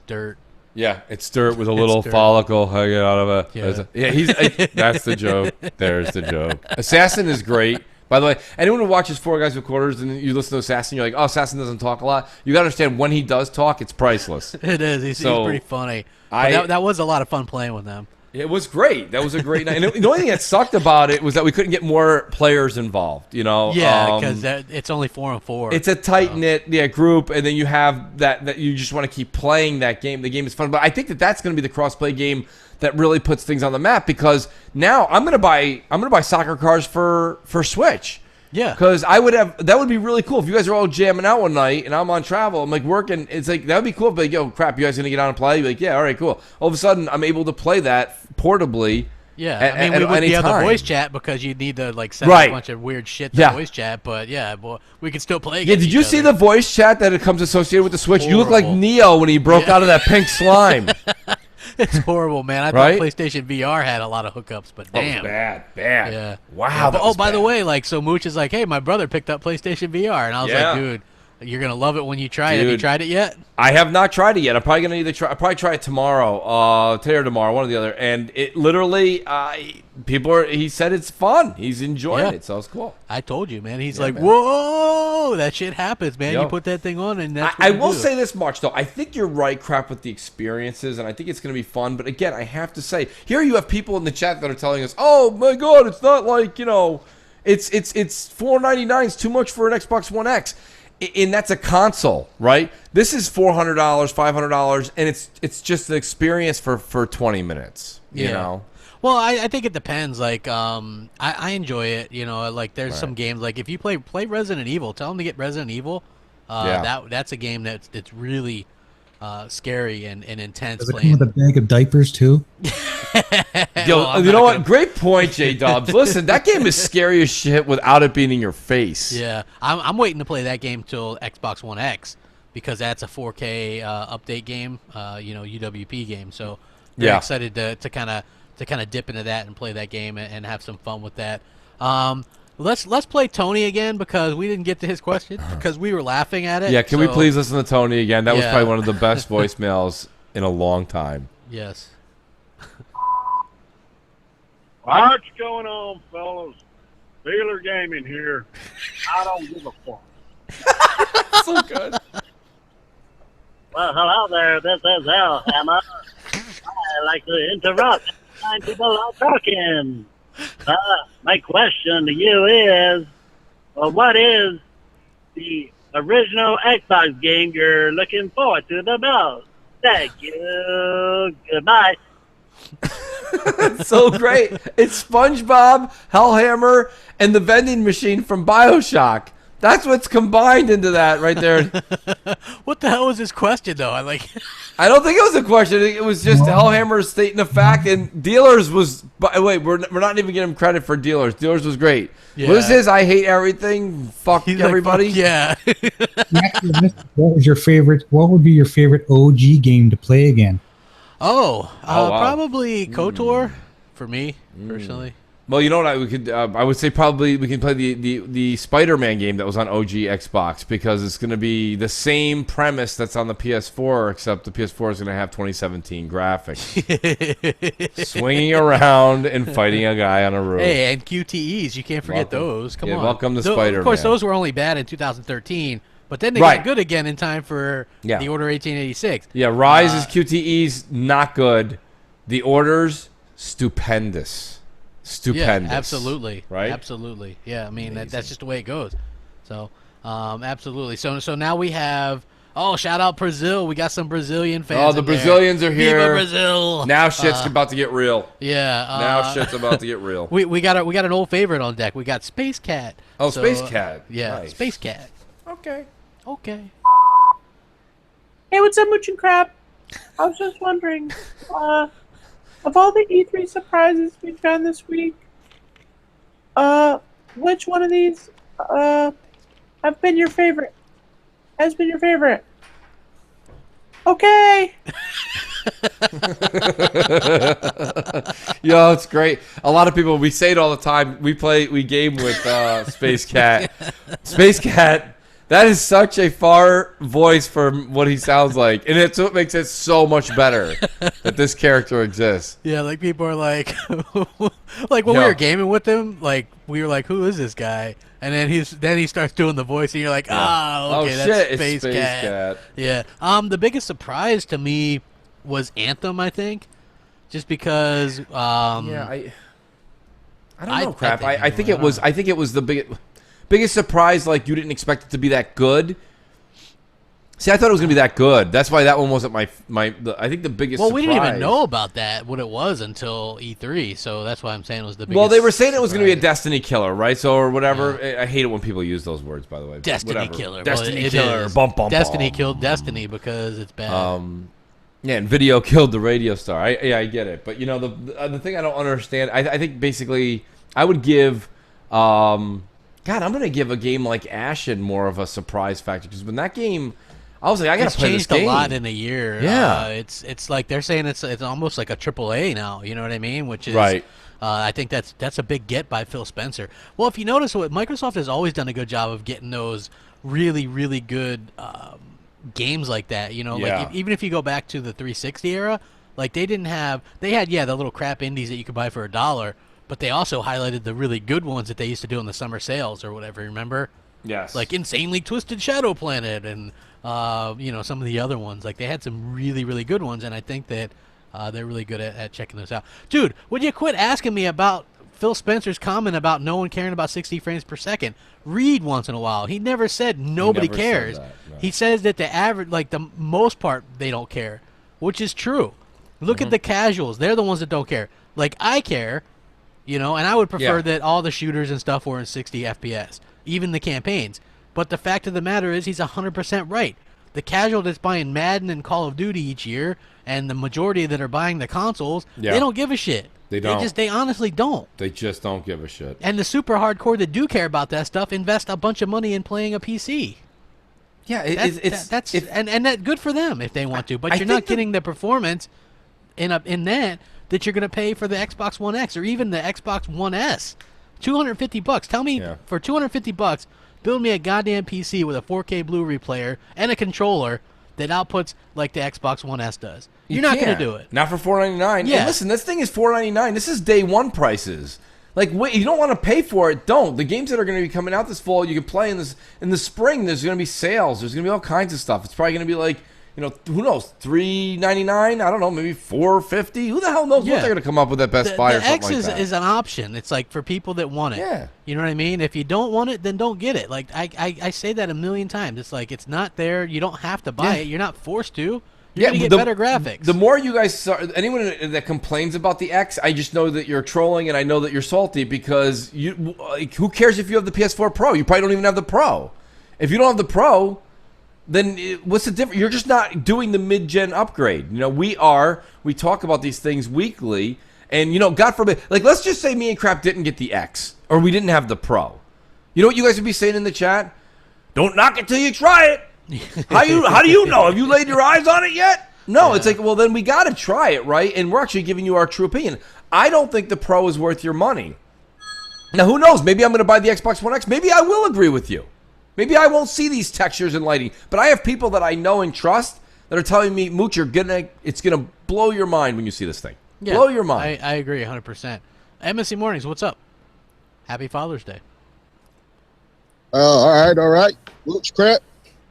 dirt. Yeah, it's dirt with a little follicle hanging out of it. Yeah, that's the joke. There's the joke. Assassin is great. By the way, anyone who watches Four Guys with Quarters and you listen to Assassin, you're like, oh, Assassin doesn't talk a lot. You got to understand, when he does talk, it's priceless. It is. He's pretty funny. That was a lot of fun playing with them. It was great. That was a great night. And the only thing that sucked about it was that we couldn't get more players involved. Yeah, because it's only 4-on-4. It's a tight knit group, and then you have that you just want to keep playing that game. The game is fun, but I think that's going to be the crossplay game that really puts things on the map, because now I'm gonna buy soccer cards for Switch. Yeah, because that would be really cool if you guys are all jamming out one night and I'm on travel. I'm like working. It's like that would be cool. But like, yo, crap, you guys gonna get on and play? You're like, yeah, all right, cool. All of a sudden, I'm able to play that portably. Yeah, I mean, we wouldn't be able to voice chat because you'd need to like set up a bunch of weird shit to voice chat. But yeah, we could still play. Yeah, did you see the voice chat that it comes associated with the Switch? Horrible. You look like Neo when he broke out of that pink slime. It's horrible, man. I thought PlayStation VR had a lot of hookups, but damn. Bad. Yeah. Wow. Yeah, by the way, like, so Mooch is like, hey, my brother picked up PlayStation VR. And I was like, dude, you're going to love it when you try it. Have you tried it yet? I have not tried it yet. I'm probably going to I'll probably try it tomorrow. Today or tomorrow, one or the other. And it literally, he said it's fun. He's enjoying it, so it's cool. I told you, man. He's like, man. Whoa, that shit happens, man. You put that thing on, and that's what I will say this much, though. I think you're right, Crap, with the experiences, and I think it's going to be fun. But again, I have to say, here you have people in the chat that are telling us, oh, my God, it's not like, it's $4.99. It's too much for an Xbox One X. And that's a console, right? This is $400, $500, and it's just an experience for 20 minutes, you know? Well, I think it depends. Like, I enjoy it, like, there's some games, like, if you play Resident Evil, tell them to get Resident Evil. That's a game that's really scary and intense. Does it come with a bag of diapers too? Yo, you know what? Great point, J-Dubs. Listen, that game is scary as shit without it being in your face. Yeah, I'm waiting to play that game till Xbox One X because that's a 4K update game, UWP game. So very excited to kind of dip into that and play that game and have some fun with that. Let's play Tony again because we didn't get to his question because we were laughing at it. Yeah, can we please listen to Tony again? That was probably one of the best voicemails in a long time. Yes. What's going on, fellas? Dealer Gaming here. I don't give a fuck. So good. Well, hello there. This is Hellhammer. I like to interrupt when people are talking. My question to you is, what is the original Xbox game you're looking forward to the most? Thank you. Goodbye. It's so great. It's SpongeBob, Hellhammer, and the vending machine from BioShock. That's what's combined into that right there. What the hell was his question, though? I don't think it was a question. It was just Hellhammer stating a fact, and Dealers was. By the way, we're not even giving him credit for Dealers. Dealers was great. Yeah. What is his? I hate everything. Fuck everybody. Yeah. What was your favorite? What would be your favorite OG game to play again? Wow. Probably KOTOR for me personally. Well, you know what? We could. I would say probably we can play the Spider-Man game that was on OG Xbox because it's going to be the same premise that's on the PS4, except the PS4 is going to have 2017 graphics, swinging around and fighting a guy on a roof. Hey, and QTEs, you can't forget those. Come on. Welcome to Spider-Man. Of course, those were only bad in 2013, but then they got good again in time for the Order 1886. Yeah, Rise's QTEs not good. The Orders stupendous. Stupendous. Yeah, absolutely. Right? Absolutely. Yeah, I mean, that's just the way it goes. So, absolutely. So now we have, shout out Brazil. We got some Brazilian fans. Oh, the Brazilians are here. Viva Brazil. Now shit's about to get real. Yeah. Now shit's about to get real. We got an old favorite on deck. We got Space Cat. Oh, Space Cat. Yeah, nice. Space Cat. Okay. Hey, what's up, Mooch and Crap? I was just wondering, of all the E3 surprises we've done this week, which one of these have been your favorite? Has been your favorite? Okay. Yo, it's great. A lot of people, we say it all the time. We game with Space Cat. Space Cat. That is such a far voice for what he sounds like, and it's what makes it so much better that this character exists. Yeah, like people are like, like when we were gaming with him, like we were like, "Who is this guy?" And then he starts doing the voice, and you're like, okay, that's Space Cat. Yeah. The biggest surprise to me was Anthem, I think, just because. I don't know, Crap. I think it was the biggest surprise, like you didn't expect it to be that good. See, I thought it was gonna be that good. That's why that one wasn't I think the biggest. Well, surprise. we didn't even know about that what it was until E3, so that's why I'm saying it was the biggest. Well, they were saying it was gonna be a Destiny killer, right? So or whatever. Yeah. I hate it when people use those words, by the way. Destiny killer. Destiny killer. Bum, bum, Destiny bum. killed Destiny because it's bad. Yeah, and video killed the radio star. I get it, but you know the thing I don't understand. I think basically I would give. God, I'm gonna give a game like Ashen more of a surprise factor because when that game, I was like, I gotta play this game. It's changed a lot in a year. Yeah, it's like they're saying it's almost like a AAA now. You know what I mean? Which is right. I think that's a big get by Phil Spencer. Well, if you notice, what Microsoft has always done a good job of getting those really really good games like that. You know, like even if you go back to the 360 era, like they had the little crap indies that you could buy for $1. But they also highlighted the really good ones that they used to do in the summer sales or whatever. Remember? Yes. Like Insanely Twisted Shadow Planet and some of the other ones. Like they had some really really good ones, and I think that they're really good at checking those out. Dude, would you quit asking me about Phil Spencer's comment about no one caring about 60 frames per second? Read once in a while. He never said nobody cares. Said that, no. He says that the average, like the most part, they don't care, which is true. Look at the casuals. They're the ones that don't care. Like I care. And I would prefer that all the shooters and stuff were in 60 FPS, even the campaigns. But the fact of the matter is, he's 100% right. The casual that's buying Madden and Call of Duty each year, and the majority that are buying the consoles, they don't give a shit. They don't. They honestly don't. They just don't give a shit. And the super hardcore that do care about that stuff invest a bunch of money in playing a PC. Yeah, that's good for them if they want to. But you're not getting the performance in that you're going to pay for the Xbox One X or even the Xbox One S. $250. Tell me for $250, build me a goddamn PC with a 4K Blu-ray player and a controller that outputs like the Xbox One S does. You're not going to do it. Not for $499. Yeah. And listen, this thing is $499. This is day one prices. Like, wait, you don't want to pay for it, don't. The games that are going to be coming out this fall, you can play in the spring. There's going to be sales. There's going to be all kinds of stuff. It's probably going to be like, who knows, $399? I don't know, maybe $450. Who the hell knows what they're going to come up with at Best Buy or something like that. The X is an option. It's like for people that want it. Yeah. You know what I mean? If you don't want it, then don't get it. Like I say that a million times. It's like it's not there. You don't have to buy it. You're not forced to. You're going to get better graphics. The more you guys, anyone that complains about the X, I just know that you're trolling and I know that you're salty because who cares if you have the PS4 Pro? You probably don't even have the Pro. If you don't have the Pro, then what's the difference? You're just not doing the mid-gen upgrade. We talk about these things weekly, and God forbid, like let's just say me and Crap didn't get the X or we didn't have the Pro. You know what you guys would be saying in the chat? Don't knock it till you try it. How do you know? Have you laid your eyes on it yet? No, it's like, well, then we got to try it, right? And we're actually giving you our true opinion. I don't think the Pro is worth your money. Now, who knows? Maybe I'm going to buy the Xbox One X. Maybe I will agree with you. Maybe I won't see these textures and lighting. But I have people that I know and trust that are telling me, Mooch, it's going to blow your mind when you see this thing. Yeah, blow your mind. I agree 100%. MSC Mornings, what's up? Happy Father's Day. All right. Mooch Crap.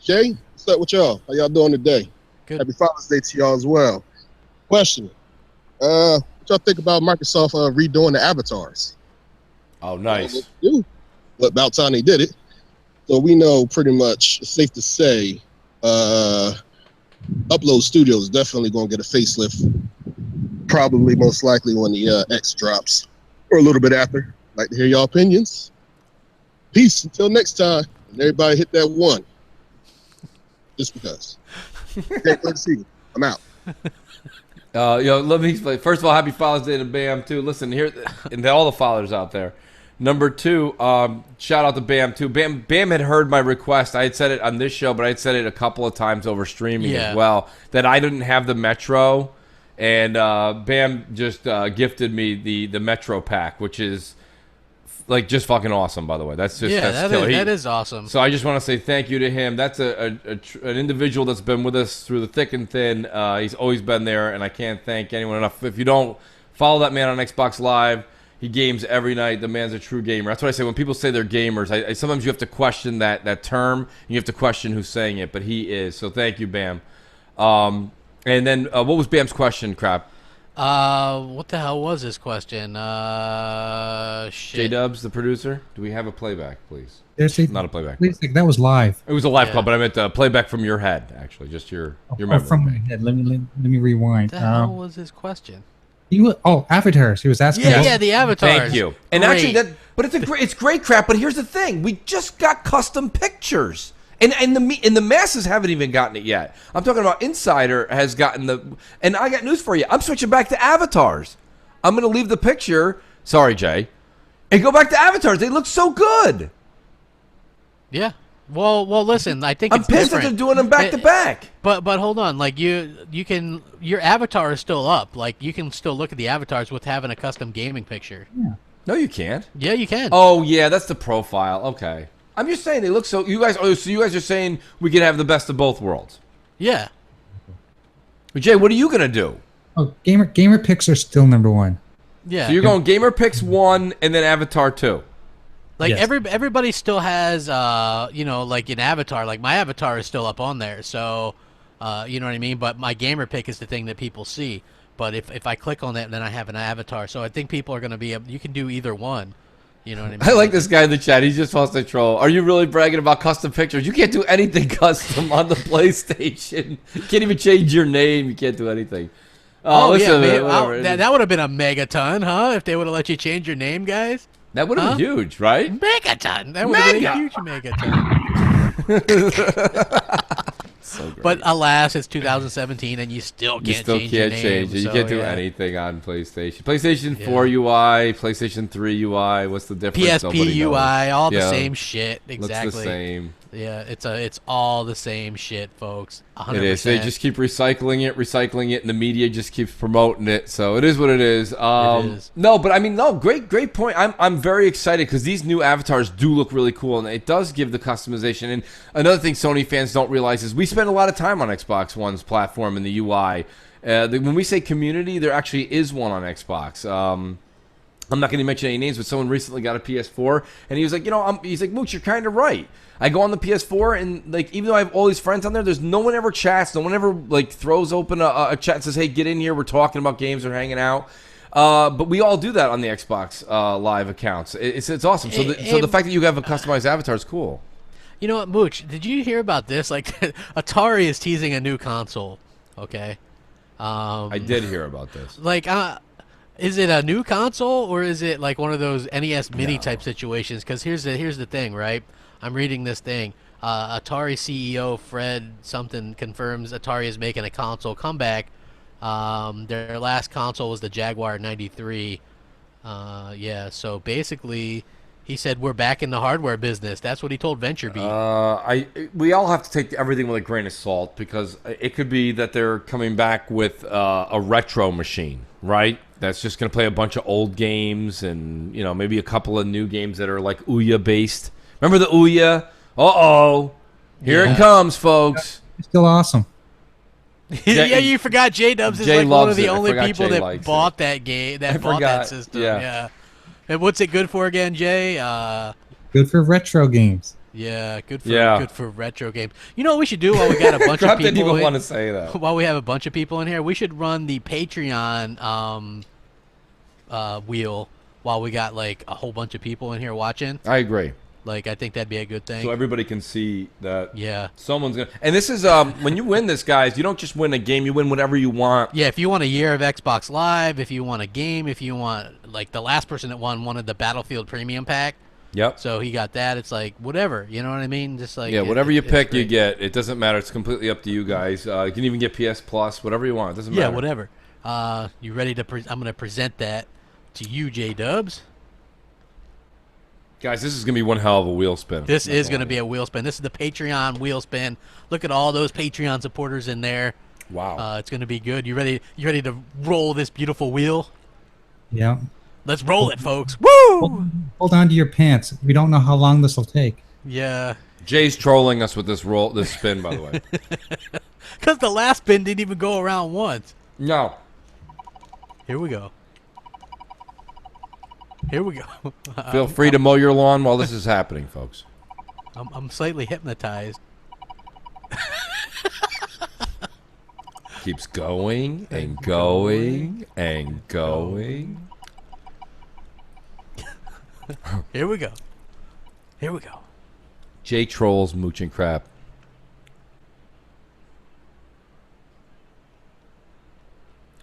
Jay, what's up with y'all? How y'all doing today? Good. Happy Father's Day to y'all as well. Question. What y'all think about Microsoft redoing the avatars? Oh, nice. But about time they did it. So we know pretty much, it's safe to say, Upload Studio is definitely going to get a facelift. Probably most likely when the X drops. Or a little bit after. Like to hear y'all opinions. Peace until next time. And everybody hit that one. Just because. Okay, let's see. I'm out. Let me explain. First of all, happy Father's Day to Bam too. Listen here, and to all the fathers out there. Number two, shout out to Bam too. Bam had heard my request. I had said it on this show, but I had said it a couple of times over streaming as well. That I didn't have the Metro, and Bam just gifted me the Metro pack, which is like just fucking awesome, by the way. That's just that is awesome. So I just want to say thank you to him. That's an individual that's been with us through the thick and thin. He's always been there, and I can't thank anyone enough. If you don't follow that man on Xbox Live, he games every night. The man's a true gamer. That's what I say when people say they're gamers. I sometimes you have to question that term. And you have to question who's saying it, but he is. So thank you, Bam. And then what was Bam's question, Crap? What the hell was his question? Shit. J-Dubs, the producer. Do we have a playback, please? Not a playback. Please, that was live. It was a live call, but I meant playback from your head, actually, just your memory. From my head. Let me rewind. What the hell was his question? Avatars. He was asking. Yeah, the avatars. Thank you. And actually, but it's great crap. But here's the thing: we just got custom pictures. And the masses haven't even gotten it yet. I'm talking about Insider has gotten and I got news for you. I'm switching back to avatars. I'm going to leave the picture. Sorry, Jay. And go back to avatars. They look so good. Yeah. Well, listen. I think I'm pissed that they're doing them back to back. But hold on. Like your avatar is still up. Like you can still look at the avatars with having a custom gaming picture. Yeah. No, you can't. Yeah, you can. Oh yeah, that's the profile. Okay. I'm just saying they look so. You guys are saying we can have the best of both worlds. Yeah. Jay, what are you gonna do? Oh, gamer picks are still number one. Yeah. So you're going gamer picks 1 and then avatar 2. Like everybody still has like an avatar. Like my avatar is still up on there. So you know what I mean. But my gamer pick is the thing that people see. But if I click on that, then I have an avatar. So I think people are gonna be. You can do either one. You know what I mean? I like this guy in the chat. He just wants to troll. Are you really bragging about custom pictures? You can't do anything custom on the PlayStation. You can't even change your name. You can't do anything. Listen, that would have been a megaton, huh? If they would have let you change your name, guys. That would have been huge, right? Megaton. That would have been a huge megaton. So great. But alas, it's 2017, and you still can't change your name. You so, can't do yeah. anything on PlayStation. PlayStation 4 UI, PlayStation 3 UI. What's the difference? PSP UI, all the Yeah. same shit. Exactly. Looks the same. Yeah, it's all the same shit, folks. 100%. It is. They just keep recycling it, and the media just keeps promoting it. So it is what it is. It is. No, but I mean, no, great point. I'm very excited because these new avatars do look really cool, and it does give the customization. And another thing Sony fans don't realize is we spend a lot of time on Xbox One's platform and the UI. When we say community, there actually is one on Xbox. I'm not going to mention any names, but someone recently got a PS4, and he was like, he's like, Mooch, you're kind of right. I go on the PS4, and like, even though I have all these friends on there's no one ever chats, no one ever like throws open a chat and says, hey, get in here, we're talking about games or hanging out. But we all do that on the Xbox Live accounts. It's awesome. So the fact that you have a customized avatar is cool. You know what, Mooch? Did you hear about this? Like, Atari is teasing a new console. Okay. I did hear about this. Like, is it a new console or is it like one of those NES Mini type situations? Because here's the thing, right? I'm reading this thing. Atari CEO Fred something confirms Atari is making a console comeback. Their last console was the Jaguar 93. Yeah, so basically, he said we're back in the hardware business. That's what he told VentureBeat. We all have to take everything with a grain of salt because it could be that they're coming back with a retro machine, right? That's just going to play a bunch of old games and maybe a couple of new games that are like Ouya based. Remember the Ouya? Here it comes, folks. It's still awesome. Yeah, you forgot J-Dubs is Jay like one of the loves it. I only forgot people Jay that likes bought it. that game, I that bought forgot. that system. Yeah. Yeah. And what's it good for again, Jay? Good for retro games. Yeah, good for retro games. You know what we should do while we got a bunch of Crap people didn't even in- want to say that. While we have a bunch of people in here, we should run the Patreon wheel while we got like a whole bunch of people in here watching. I agree. Like, I think that'd be a good thing. So everybody can see that someone's going to... And this is... when you win this, guys, you don't just win a game. You win whatever you want. Yeah, if you want a year of Xbox Live, if you want a game, if you want... Like, the last person that wanted the Battlefield Premium Pack. Yep. So he got that. It's like, whatever. You know what I mean? Just like... Yeah, whatever you pick, you get. It doesn't matter. It's completely up to you guys. You can even get PS Plus, whatever you want. It doesn't matter. Yeah, whatever. You ready to... I'm going to present that to you, J-Dubs. Guys, this is going to be one hell of a wheel spin. This is going to be a wheel spin. This is the Patreon wheel spin. Look at all those Patreon supporters in there. Wow. It's going to be good. You ready to roll this beautiful wheel? Yeah. Let's roll it, folks. Woo! Hold on to your pants. We don't know how long this will take. Yeah. Jay's trolling us with this spin, by the way. Because the last spin didn't even go around once. No. Here we go. Here we go. Feel free to mow your lawn while this is happening, folks. I'm slightly hypnotized. Keeps going and going and going. Here we go. Here we go. Jay trolls Mooch and Crap.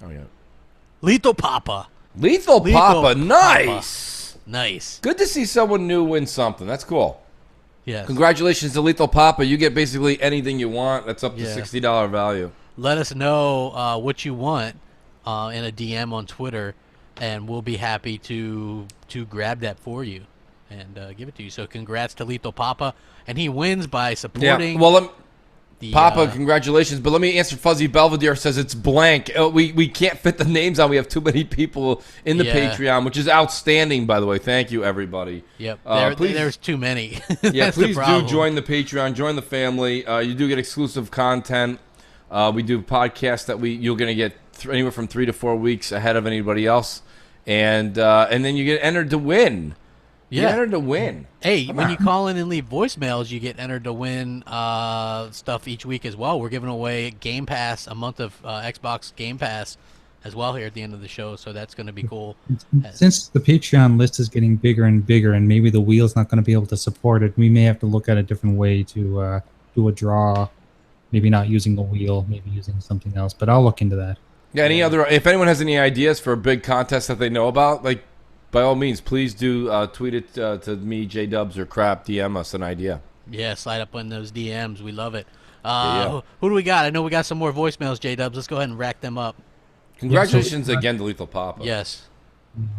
Oh, yeah. Lethal Papa. Lethal Papa, nice. Nice. Good to see someone new win something. That's cool. Yes. Congratulations to Lethal Papa. You get basically anything you want. That's up to Yeah. $60 value. Let us know what you want in a DM on Twitter, and we'll be happy to grab that for you and give it to you. So congrats to Lethal Papa, and he wins by supporting. Yeah. Well, Papa, congratulations. But let me answer. Fuzzy Belvedere says it's blank. We can't fit the names on. We have too many people in the Patreon, which is outstanding, by the way. Thank you, everybody. Yep. Please, there's too many. Yeah, That's please the do problem. join the Patreon. Join the family. You do get exclusive content. We do podcasts that you're going to get anywhere from 3 to 4 weeks ahead of anybody else, and then you get entered to win. You get entered to win. Hey, when you call in and leave voicemails, you get entered to win stuff each week as well. We're giving away Game Pass, a month of Xbox Game Pass as well here at the end of the show, so that's going to be cool. Since the Patreon list is getting bigger and bigger, and maybe the wheel's not going to be able to support it, we may have to look at a different way to do a draw. Maybe not using a wheel, maybe using something else, but I'll look into that. Yeah. If anyone has any ideas for a big contest that they know about, by all means, please do tweet it to me, J-Dubs, or Crap. DM us an idea. Yeah, slide up on those DMs. We love it. Yeah. Who do we got? I know we got some more voicemails, J-Dubs. Let's go ahead and rack them up. Congratulations again to Lethal Papa. Yes.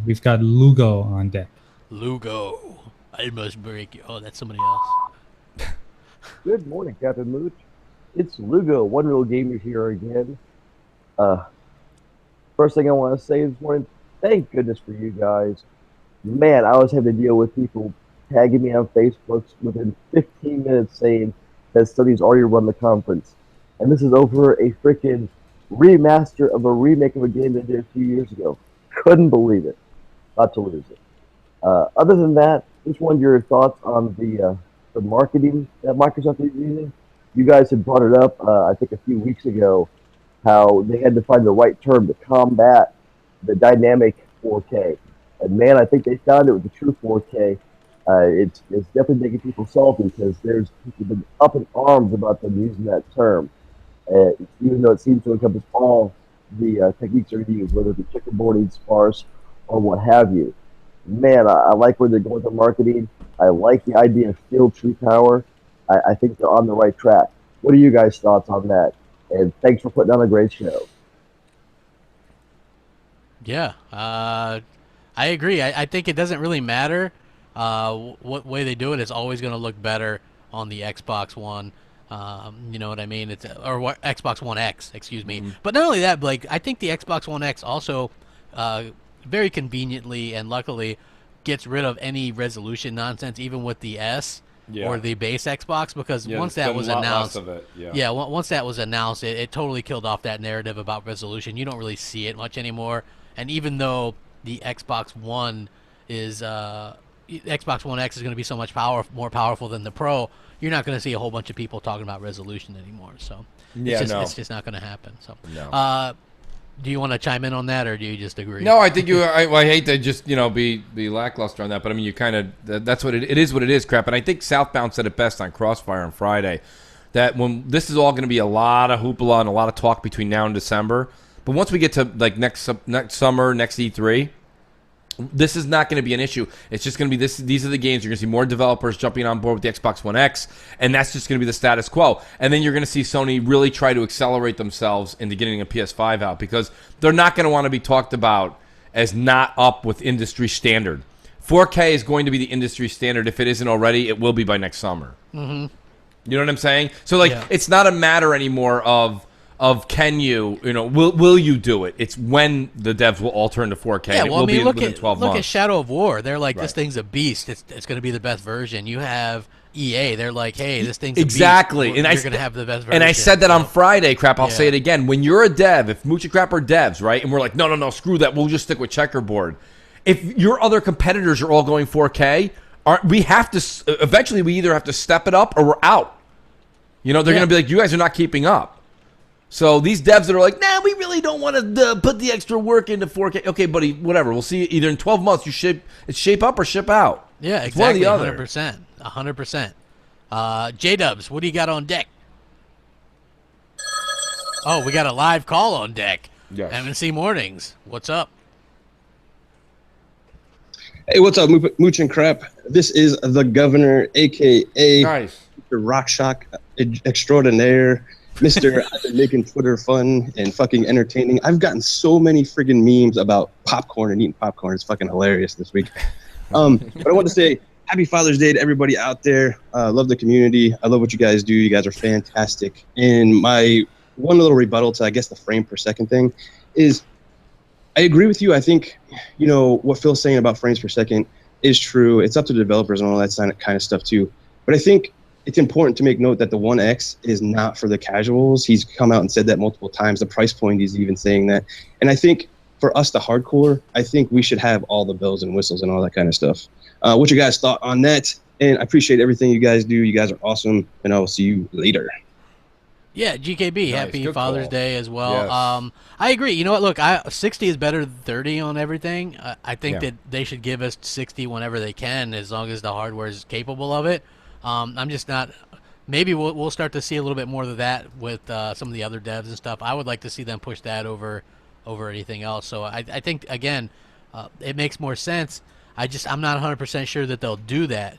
We've got Lugo on deck. Lugo. I must break you. Oh, that's somebody else. Good morning, Captain Mooch. It's Lugo, One Real Gamer here again. First thing I want to say this morning, thank goodness for you guys. Man, I was having to deal with people tagging me on Facebook within 15 minutes saying that Sony's already run the conference. And this is over a freaking remaster of a remake of a game they did a few years ago. Couldn't believe it. About to lose it. Other than that, just wanted your thoughts on the marketing that Microsoft is using. You guys had brought it up, I think, a few weeks ago, how they had to find the right term to combat the dynamic 4K. And man, I think they found it with the true 4K. It's definitely making people salty because there's people been up in arms about them using that term. Even though it seems to encompass all the techniques that are used, whether it be checkerboarding, sparse, or what have you. Man, I like where they're going with the marketing. I like the idea of field true power. I think they're on the right track. What are you guys' thoughts on that? And thanks for putting on a great show. Yeah, I agree. I think it doesn't really matter what way they do it. It's always going to look better on the Xbox One. You know what I mean? Xbox One X, excuse me. Mm-hmm. But not only that, Blake, I think the Xbox One X also very conveniently and luckily gets rid of any resolution nonsense, even with the S or the base Xbox, because once that was announced, once that was announced, it totally killed off that narrative about resolution. You don't really see it much anymore. And even though the Xbox One is Xbox One X is going to be so much more powerful than the Pro, you're not going to see a whole bunch of people talking about resolution anymore. So it's just not going to happen. So do you want to chime in on that, or do you just agree? No, I think I hate to just be lackluster on that, but I mean you kind of that's what it is. What it is, crap. And I think Southbound said it best on Crossfire on Friday, that when this is all going to be a lot of hoopla and a lot of talk between now and December, but once we get to like next summer, next E3. This is not going to be an issue. It's just going to be this. These are the games. You're going to see more developers jumping on board with the Xbox One X, and that's just going to be the status quo. And then you're going to see Sony really try to accelerate themselves into getting a PS5 out, because they're not going to want to be talked about as not up with industry standard. 4K is going to be the industry standard. If it isn't already, it will be by next summer. Mm-hmm. You know what I'm saying? So it's not a matter anymore of can you will you do it? It's when the devs will all turn to 4K. Yeah, and well, it will be within 12 months. Look at Shadow of War. They're like, this thing's a beast. It's going to be the best version. You have EA. They're like, hey, this thing's exactly. a beast. You're going to have the best version. And I said that on Friday, crap. I'll say it again. When you're a dev, if Mooch and Crap are devs, right, and we're like, no, screw that. We'll just stick with checkerboard. If your other competitors are all going 4K, we have to eventually. We either have to step it up or we're out. They're going to be like, you guys are not keeping up. So these devs that are like, nah, we really don't want to put the extra work into 4K. Okay, buddy, whatever. We'll see either in 12 months it's shape up or ship out. Yeah, it's exactly. One or the other. 100%. J-Dubs, what do you got on deck? Oh, we got a live call on deck. Yes. MNC Mornings. What's up? Hey, what's up, Mooch and Crap? This is the Governor, a.k.a. Nice. Mr. Rock Shock Extraordinaire. Mr. I've been making Twitter fun and fucking entertaining. I've gotten so many friggin' memes about popcorn and eating popcorn. It's fucking hilarious this week. But I want to say happy Father's Day to everybody out there. Love the community. I love what you guys do. You guys are fantastic. And my one little rebuttal to, I guess, the frame per second thing is I agree with you. I think, what Phil's saying about frames per second is true. It's up to the developers and all that kind of stuff too. But I think it's important to make note that the One X is not for the casuals. He's come out and said that multiple times. The price point, he's even saying that. And I think for us, the hardcore, I think we should have all the bells and whistles and all that kind of stuff. What you guys thought on that? And I appreciate everything you guys do. You guys are awesome. And I will see you later. Yeah, GKB, Nice. happy Good Father's call. Day as well. Yes. I agree. You know what? Look, 60 is better than 30 on everything. I think that they should give us 60 whenever they can, as long as the hardware is capable of it. I'm just not. Maybe we'll start to see a little bit more of that with some of the other devs and stuff. I would like to see them push that over anything else. So I think again, it makes more sense. I'm not 100% sure that they'll do that.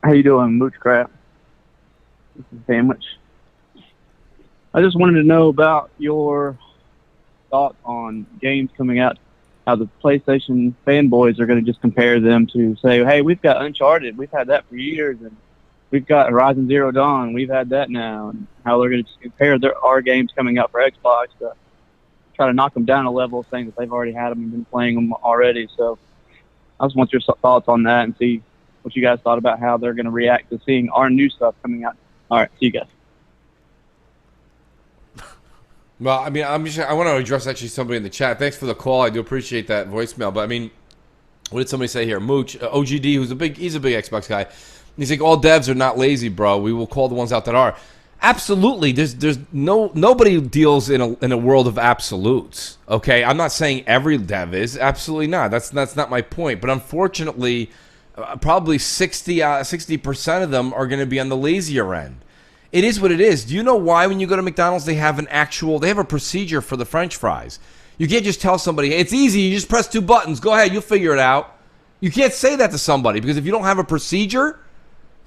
How you doing, Mooch Crap? This is Sandwich. I just wanted to know about your thoughts on games coming out. How the PlayStation fanboys are going to just compare them to say, hey, we've got Uncharted. We've had that for years. And we've got Horizon Zero Dawn. We've had that now. And how they're going to compare our games coming out for Xbox to try to knock them down a level, saying that they've already had them and been playing them already. So I just want your thoughts on that and see what you guys thought about how they're going to react to seeing our new stuff coming out. All right, see you guys. Well, I mean, I want to address actually somebody in the chat. Thanks for the call. I do appreciate that voicemail. But I mean, what did somebody say here? Mooch, OGD, he's a big Xbox guy. He's like, all devs are not lazy, bro. We will call the ones out that are. Absolutely. There's nobody deals in a world of absolutes. Okay, I'm not saying every dev is. Absolutely not. That's not my point. But unfortunately, probably 60% of them are going to be on the lazier end. It is what it is. Do you know why when you go to McDonald's they have a procedure for the French fries? You can't just tell somebody, hey, it's easy, you just press 2 buttons, go ahead, you'll figure it out. You can't say that to somebody because if you don't have a procedure,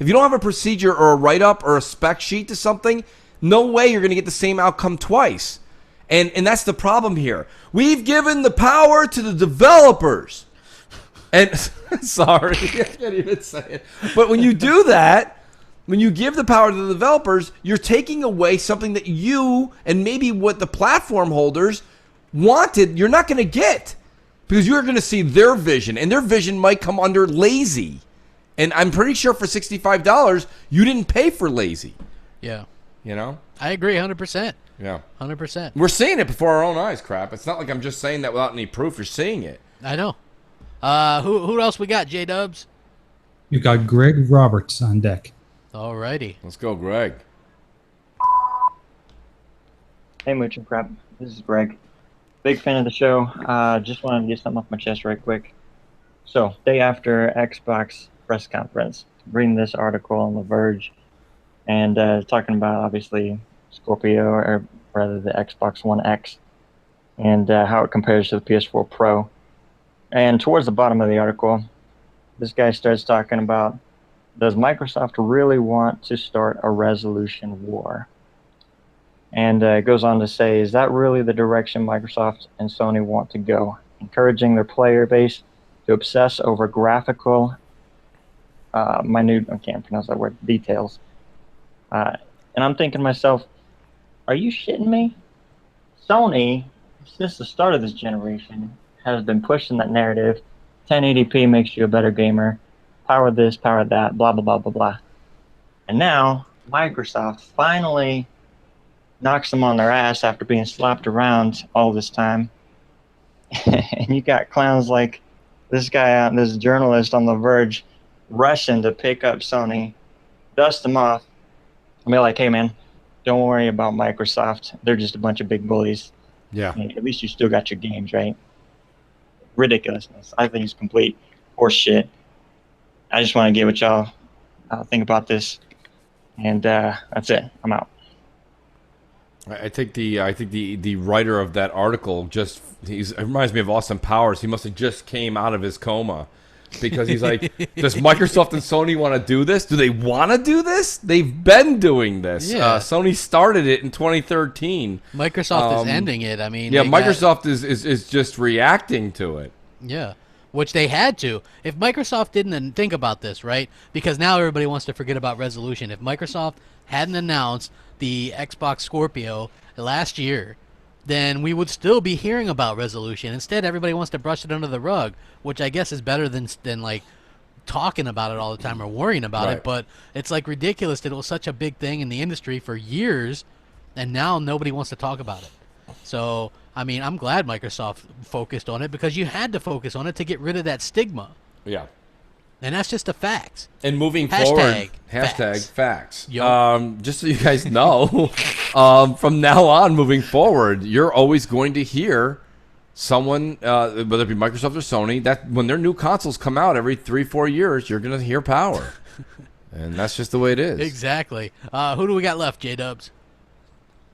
or a write-up or a spec sheet to something, no way you're going to get the same outcome twice. And that's the problem here. We've given the power to the developers. And sorry, I can't even say it. But when you do that, when you give the power to the developers, you're taking away something that you and maybe what the platform holders wanted, you're not going to get. Because you're going to see their vision, and their vision might come under lazy. And I'm pretty sure for $65, you didn't pay for lazy. Yeah. You know? I agree 100%. Yeah. 100%. We're seeing it before our own eyes, Crap. It's not like I'm just saying that without any proof. You're seeing it. I know. Who else we got, J-Dubs? You've got Greg Roberts on deck. Alrighty. Let's go, Greg. Hey, Mooch and Crap. This is Greg. Big fan of the show. Just wanted to get something off my chest right quick. So, day after Xbox press conference, reading this article on The Verge, and talking about, obviously, Scorpio, or rather the Xbox One X, and how it compares to the PS4 Pro. And towards the bottom of the article, this guy starts talking about, does Microsoft really want to start a resolution war? And it goes on to say, is that really the direction Microsoft and Sony want to go? Encouraging their player base to obsess over graphical, minute, I can't pronounce that word, details. And I'm thinking to myself, are you shitting me? Sony, since the start of this generation, has been pushing that narrative. 1080p makes you a better gamer. Power this, power that, blah, blah, blah, blah, blah. And now, Microsoft finally knocks them on their ass after being slapped around all this time. And you got clowns like this guy out, this journalist on The Verge, rushing to pick up Sony, dust them off, and be like, hey, man, don't worry about Microsoft. They're just a bunch of big bullies. Yeah. I mean, at least you still got your games, right? Ridiculousness. I think it's complete horse shit. I just want to get what y'all think about this, and that's it. I'm out. I think the writer of that article it reminds me of Austin Powers. He must have just came out of his coma, because he's like, does Microsoft and Sony want to do this? Do they want to do this? They've been doing this. Yeah. Sony started it in 2013. Microsoft is ending it. I mean, yeah, Microsoft is just reacting to it. Yeah, which they had to. If Microsoft didn't think about this, right? Because now everybody wants to forget about resolution. If Microsoft hadn't announced the Xbox Scorpio last year, then we would still be hearing about resolution. Instead, everybody wants to brush it under the rug, which I guess is better than like talking about it all the time or worrying about it. But it's like ridiculous that it was such a big thing in the industry for years, and now nobody wants to talk about it. So, I mean, I'm glad Microsoft focused on it, because you had to focus on it to get rid of that stigma. Yeah. And that's just a fact. And moving forward, facts. Just so you guys know, from now on, moving forward, you're always going to hear someone, whether it be Microsoft or Sony, that when their new consoles come out every 3-4 years, you're going to hear power. And that's just the way it is. Exactly. Who do we got left, J-Dubs?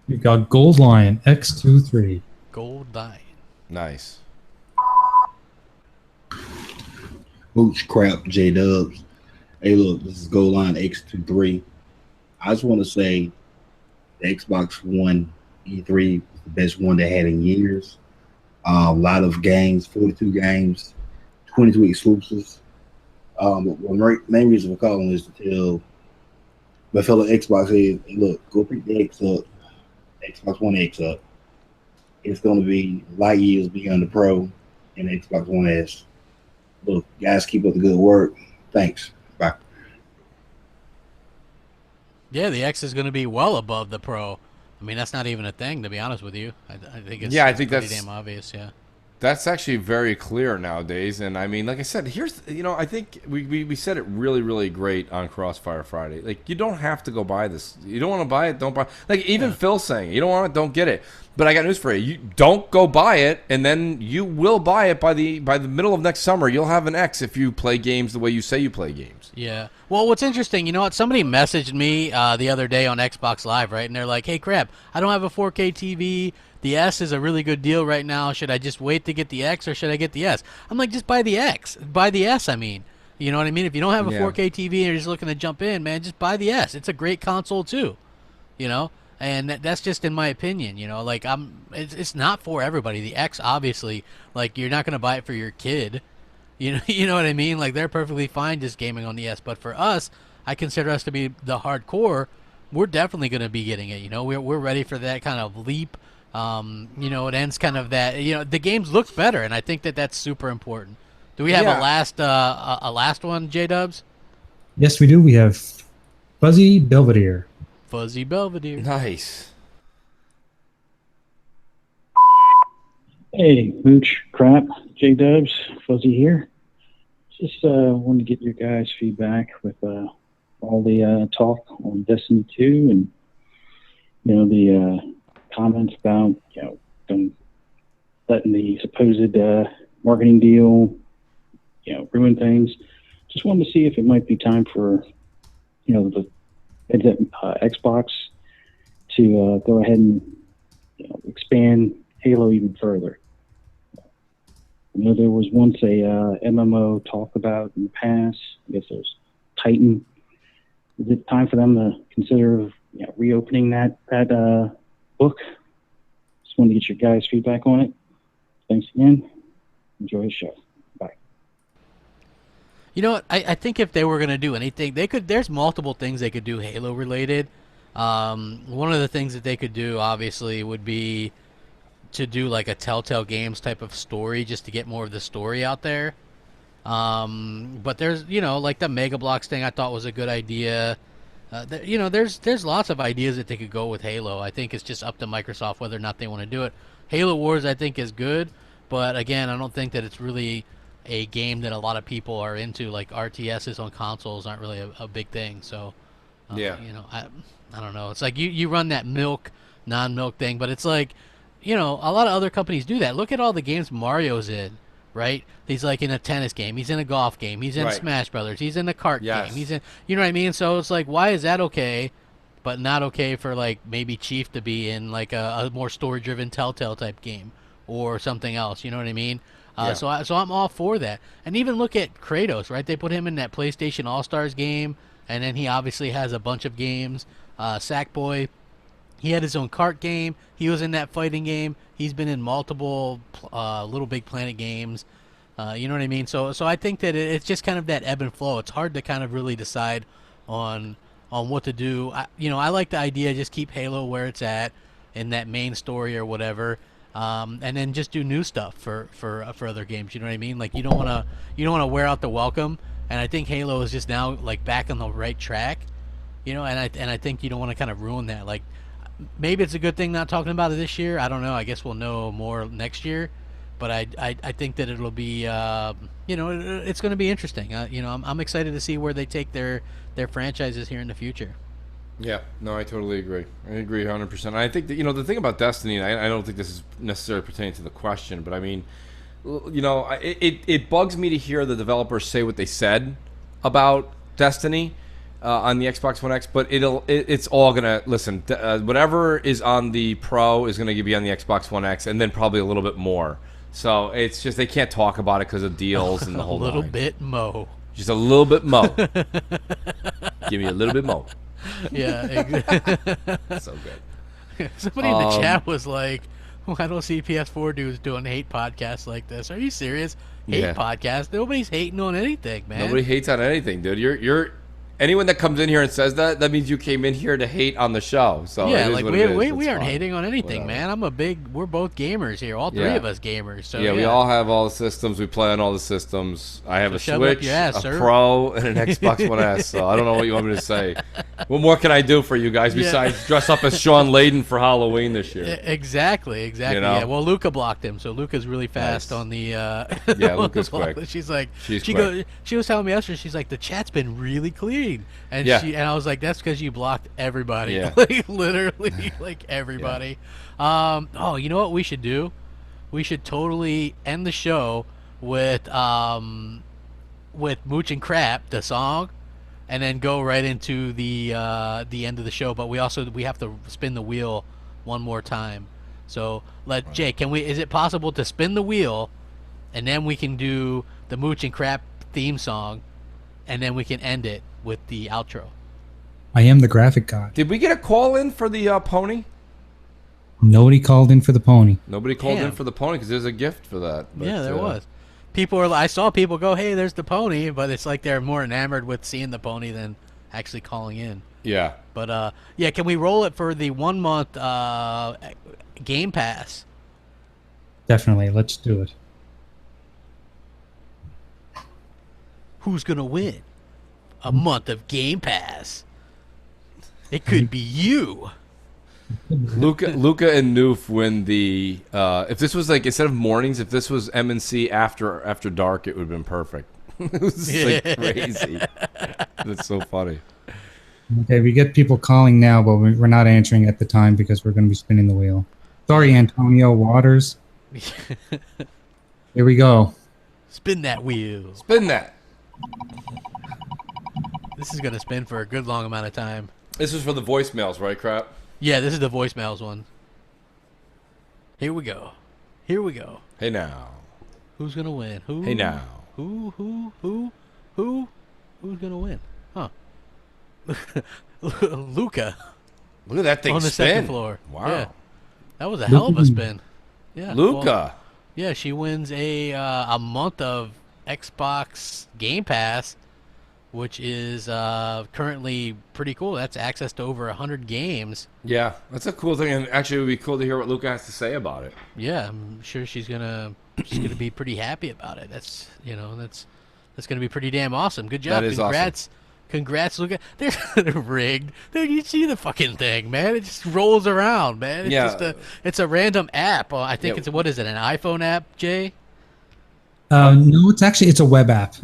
We've got Gold Lion X23. Gold Lion. Nice. Mooch Crap, J-Dubs. Hey, look, this is Goal Line X23. I just want to say the Xbox One E3 was the best one they had in years. A lot of games, 42 games, 22 exclusives. But the main reason for calling is to tell my fellow Xbox heads, hey, look, go pick the X up, Xbox One X up. It's going to be light years beyond the Pro and the Xbox One S. Look, guys, keep up the good work. Thanks. Bye. Yeah, the X is going to be well above the Pro. I mean, that's not even a thing, to be honest with you. I think it's, I think pretty that's damn obvious. Yeah. That's actually very clear nowadays, and I mean, like I said, here's I think we said it really, really great on Crossfire Friday. Like, you don't have to go buy this. You don't want to buy it, don't buy. Like, even Phil saying, you don't want it, don't get it. But I got news for you: you don't go buy it, and then you will buy it by the middle of next summer. You'll have an X if you play games the way you say you play games. Yeah. Well, what's interesting, you know what? Somebody messaged me the other day on Xbox Live, right? And they're like, "Hey, crap! I don't have a 4K TV. The S is a really good deal right now. Should I just wait to get the X or should I get the S?" I'm like, just buy the X. Buy the S, I mean. You know what I mean? If you don't have a 4K TV and you're just looking to jump in, man, just buy the S. It's a great console, too. You know? And that's just in my opinion, you know? Like, it's not for everybody. The X, obviously, like, you're not going to buy it for your kid. You know what I mean? Like, they're perfectly fine just gaming on the S. But for us, I consider us to be the hardcore. We're definitely going to be getting it, you know? We're ready for that kind of leap. You know, it ends kind of that, you know, the games look better, and I think that's super important. Do we have a last one, J-Dubs? Yes, we do. We have Fuzzy Belvedere. Fuzzy Belvedere. Nice. Hey, Mooch, Crap, J-Dubs, Fuzzy here. Just wanted to get your guys' feedback with all the talk on Destiny 2 and, you know, the comments about, you know, them letting the supposed marketing deal, you know, ruin things. Just wanted to see if it might be time for, you know, the Xbox to go ahead and, you know, expand Halo even further. I know there was once a MMO talked about in the past. I guess there's Titan. Is it time for them to consider, you know, reopening that book? Just wanted to get your guys' feedback on it. Thanks again. Enjoy the show. Bye. You know what? I think if they were going to do anything, they could. There's multiple things they could do Halo related. One of the things that they could do, obviously, would be to do like a Telltale Games type of story, just to get more of the story out there. But there's, you know, like the Mega Bloks thing, I thought was a good idea. You know, there's lots of ideas that they could go with Halo. I think it's just up to Microsoft whether or not they want to do it. Halo Wars, I think, is good, but again, I don't think that it's really a game that a lot of people are into. Like, RTSs on consoles aren't really a big thing. So, you know, I don't know. It's like you run that milk, non-milk thing, but it's like, you know, a lot of other companies do that. Look at all the games Mario's in. Right? He's like in a tennis game. He's in a golf game. He's in Smash Brothers. He's in a kart game. He's in, you know what I mean? So it's like, why is that okay, but not okay for like maybe Chief to be in like a more story-driven Telltale type game or something else? You know what I mean? So I'm all for that. And even look at Kratos, right? They put him in that PlayStation All-Stars game, and then he obviously has a bunch of games. Sackboy, he had his own kart game. He was in that fighting game. He's been in multiple Little Big Planet games. You know what I mean? So I think that it's just kind of that ebb and flow. It's hard to kind of really decide on what to do. I like the idea, just keep Halo where it's at in that main story or whatever, and then just do new stuff for other games. You know what I mean? Like, you don't want to wear out the welcome. And I think Halo is just now like back on the right track. You know, and I think you don't want to kind of ruin that. Like, maybe it's a good thing not talking about it this year. I don't know. I guess we'll know more next year. But I think that it'll be, you know, it's going to be interesting. You know, I'm excited to see where they take their franchises here in the future. Yeah, no, I totally agree. I agree 100%. I think that, you know, the thing about Destiny, and I don't think this is necessarily pertaining to the question, but I mean, you know, it bugs me to hear the developers say what they said about Destiny on the Xbox One X, but it's all gonna listen. Whatever is on the Pro is gonna be on the Xbox One X, and then probably a little bit more. So it's just they can't talk about it because of deals and the whole little nine. bit mo. Just a little bit more. Give me a little bit more. Yeah. So good. Somebody in the chat was like, well, I don't see PS4 dudes doing hate podcasts like this. Are you serious? Hate podcast? Nobody's hating on anything, man. Nobody hates on anything, dude. You're anyone that comes in here and says that means you came in here to hate on the show. So yeah, it is like what it is. we aren't fine. hating on anything, man. We're both gamers here. All three of us gamers. So yeah, we all have all the systems. We play on all the systems. I have a shove it up Switch, your ass, a sir. Pro, and an Xbox One S. So I don't know what you want me to say. What more can I do for you guys besides dress up as Sean Layden for Halloween this year? Exactly. You know? Yeah. Well, Luca blocked him, so Luca's really fast on the. Yeah, Luca's quick. She's like, She's she quick. She was telling me yesterday. She's like, the chat's been really clean, and and I was like, that's because you blocked everybody. Yeah. Like literally, like everybody. Oh, you know what we should do? We should totally end the show with Mooch and Crap, the song, and then go right into the end of the show. But we have to spin the wheel one more time. So Jay, is it possible to spin the wheel, and then we can do the Mooch and Crap theme song, and then we can end it with the outro. I am the graphic god. Did we get a call in for the pony? Nobody called in for the pony. Nobody called in for the pony because there's a gift for that. But, yeah, there was. I saw people go, "Hey, there's the pony," but it's like they're more enamored with seeing the pony than actually calling in. Yeah. But yeah, can we roll it for the 1 month Game Pass? Definitely, let's do it. Who's gonna win a month of Game Pass? It could be you. Luca and Noof win the. If this was like instead of mornings, if this was M&C after dark, it would have been perfect. It was like crazy. That's so funny. Okay, we get people calling now, but we're not answering at the time because we're going to be spinning the wheel. Sorry, Antonio Waters. Here we go. Spin that wheel. Spin that. This is gonna spin for a good long amount of time. This is for the voicemails, right, Crap? Yeah, this is the voicemails one. Here we go. Here we go. Hey now. Who's gonna win? Who? Hey now. Who's gonna win? Huh? Luca. Look at that thing on the spin. second floor. Wow. Yeah. That was a hell of a spin. Yeah. Luca. Well, yeah, she wins a month of Xbox Game Pass, which is currently pretty cool. That's access to over 100 games. Yeah, that's a cool thing, and actually, it would be cool to hear what Luca has to say about it. Yeah, I'm sure she's gonna be pretty happy about it. That's gonna be pretty damn awesome. Good job. That is Congrats. awesome. Congrats, Luca. They're rigged. Dude, you see the fucking thing, man. It just rolls around, man. It's it's a random app. I think it's, what is it, an iPhone app, Jay? No, it's a web app.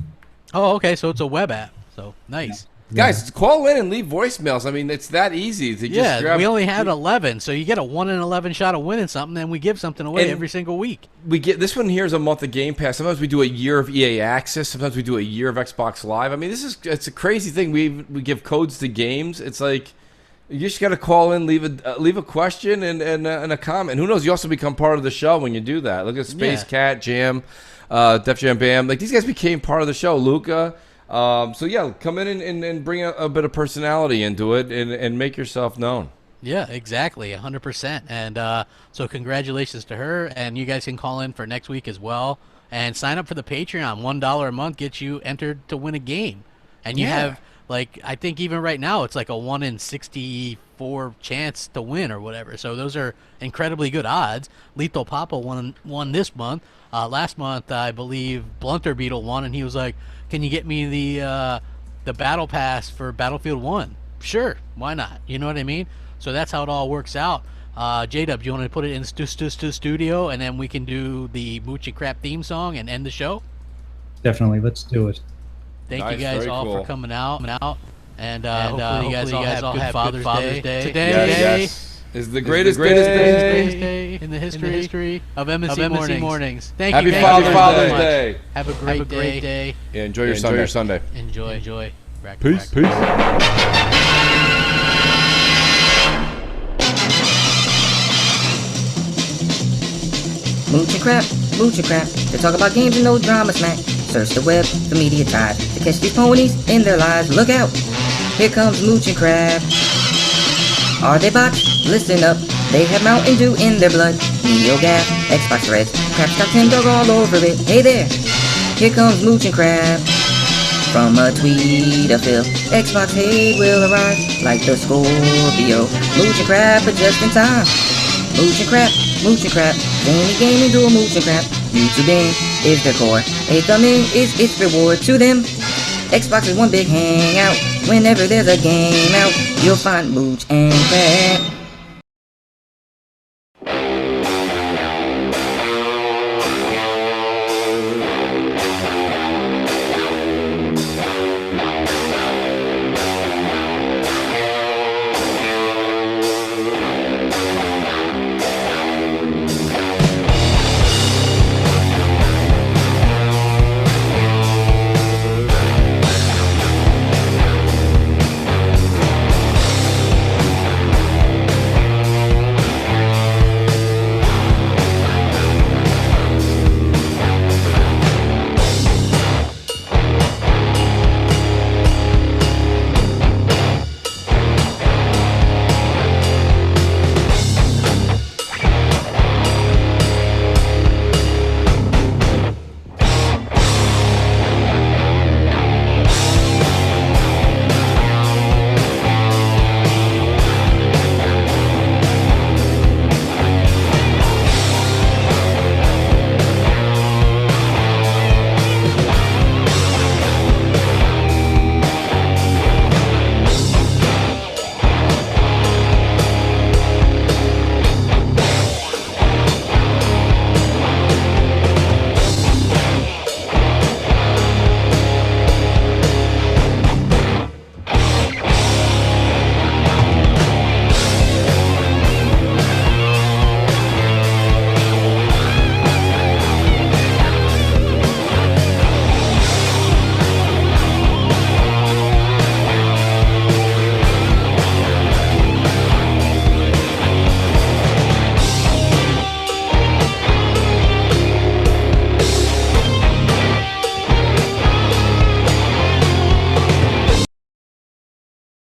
Oh, okay, so it's a web app. So, nice. Guys, call in and leave voicemails. I mean, it's that easy to just grab. We only had 11, so you get a 1 in 11 shot of winning something, and we give something away every single week. We get this one here is a month of Game Pass. Sometimes we do a year of EA Access. Sometimes we do a year of Xbox Live. I mean, it's a crazy thing. We give codes to games. It's like you just got to call in, leave a question and a comment. Who knows? You also become part of the show when you do that. Look at Space Cat, Jam, Def Jam Bam. Like these guys became part of the show. Luca. So yeah, come in and bring a bit of personality into it and make yourself known. Yeah, exactly, 100%. And so congratulations to her, and you guys can call in for next week as well. And sign up for the Patreon. $1 a month gets you entered to win a game. And you have, like, I think even right now it's like a 1 in 64 chance to win or whatever. So those are incredibly good odds. Lethal Papa won this month. Last month, I believe Blunter Beetle won, and he was like, "Can you get me the battle pass for Battlefield 1? Sure, why not? You know what I mean? So that's how it all works out. J-Dub, you want to put it in studio, and then we can do the Mooch and Crap theme song and end the show? Definitely, let's do it. Thank you guys all for coming out. And hopefully you guys all have Father's Day. Today is the greatest day in the history of M&C mornings. Thank you. Happy Father's Day. Have a great day. Yeah, enjoy your Sunday. Enjoy. Peace. Mooch and Crap. They talk about games and no drama smack. Search the web for media ties to catch these ponies in their lies. Look out! Here comes Mooch and Crab. Are they bots? Listen up. They have Mountain Dew in their blood. NeoGaf, Xbox Reds, Crap's got Tim Dog all over it. Hey there! Here comes Mooch and Crab. From a tweet of Phil, Xbox hate will arrive like the Scorpio. Mooch and Crab, but just in time. Mooch and Crab, Mooch and Crab. Zany gaming duel, Mooch and Crab. YouTube game is their core. A thumb in is its reward to them. Xbox is one big hangout. Whenever there's a game out, you'll find Mooch and Crab.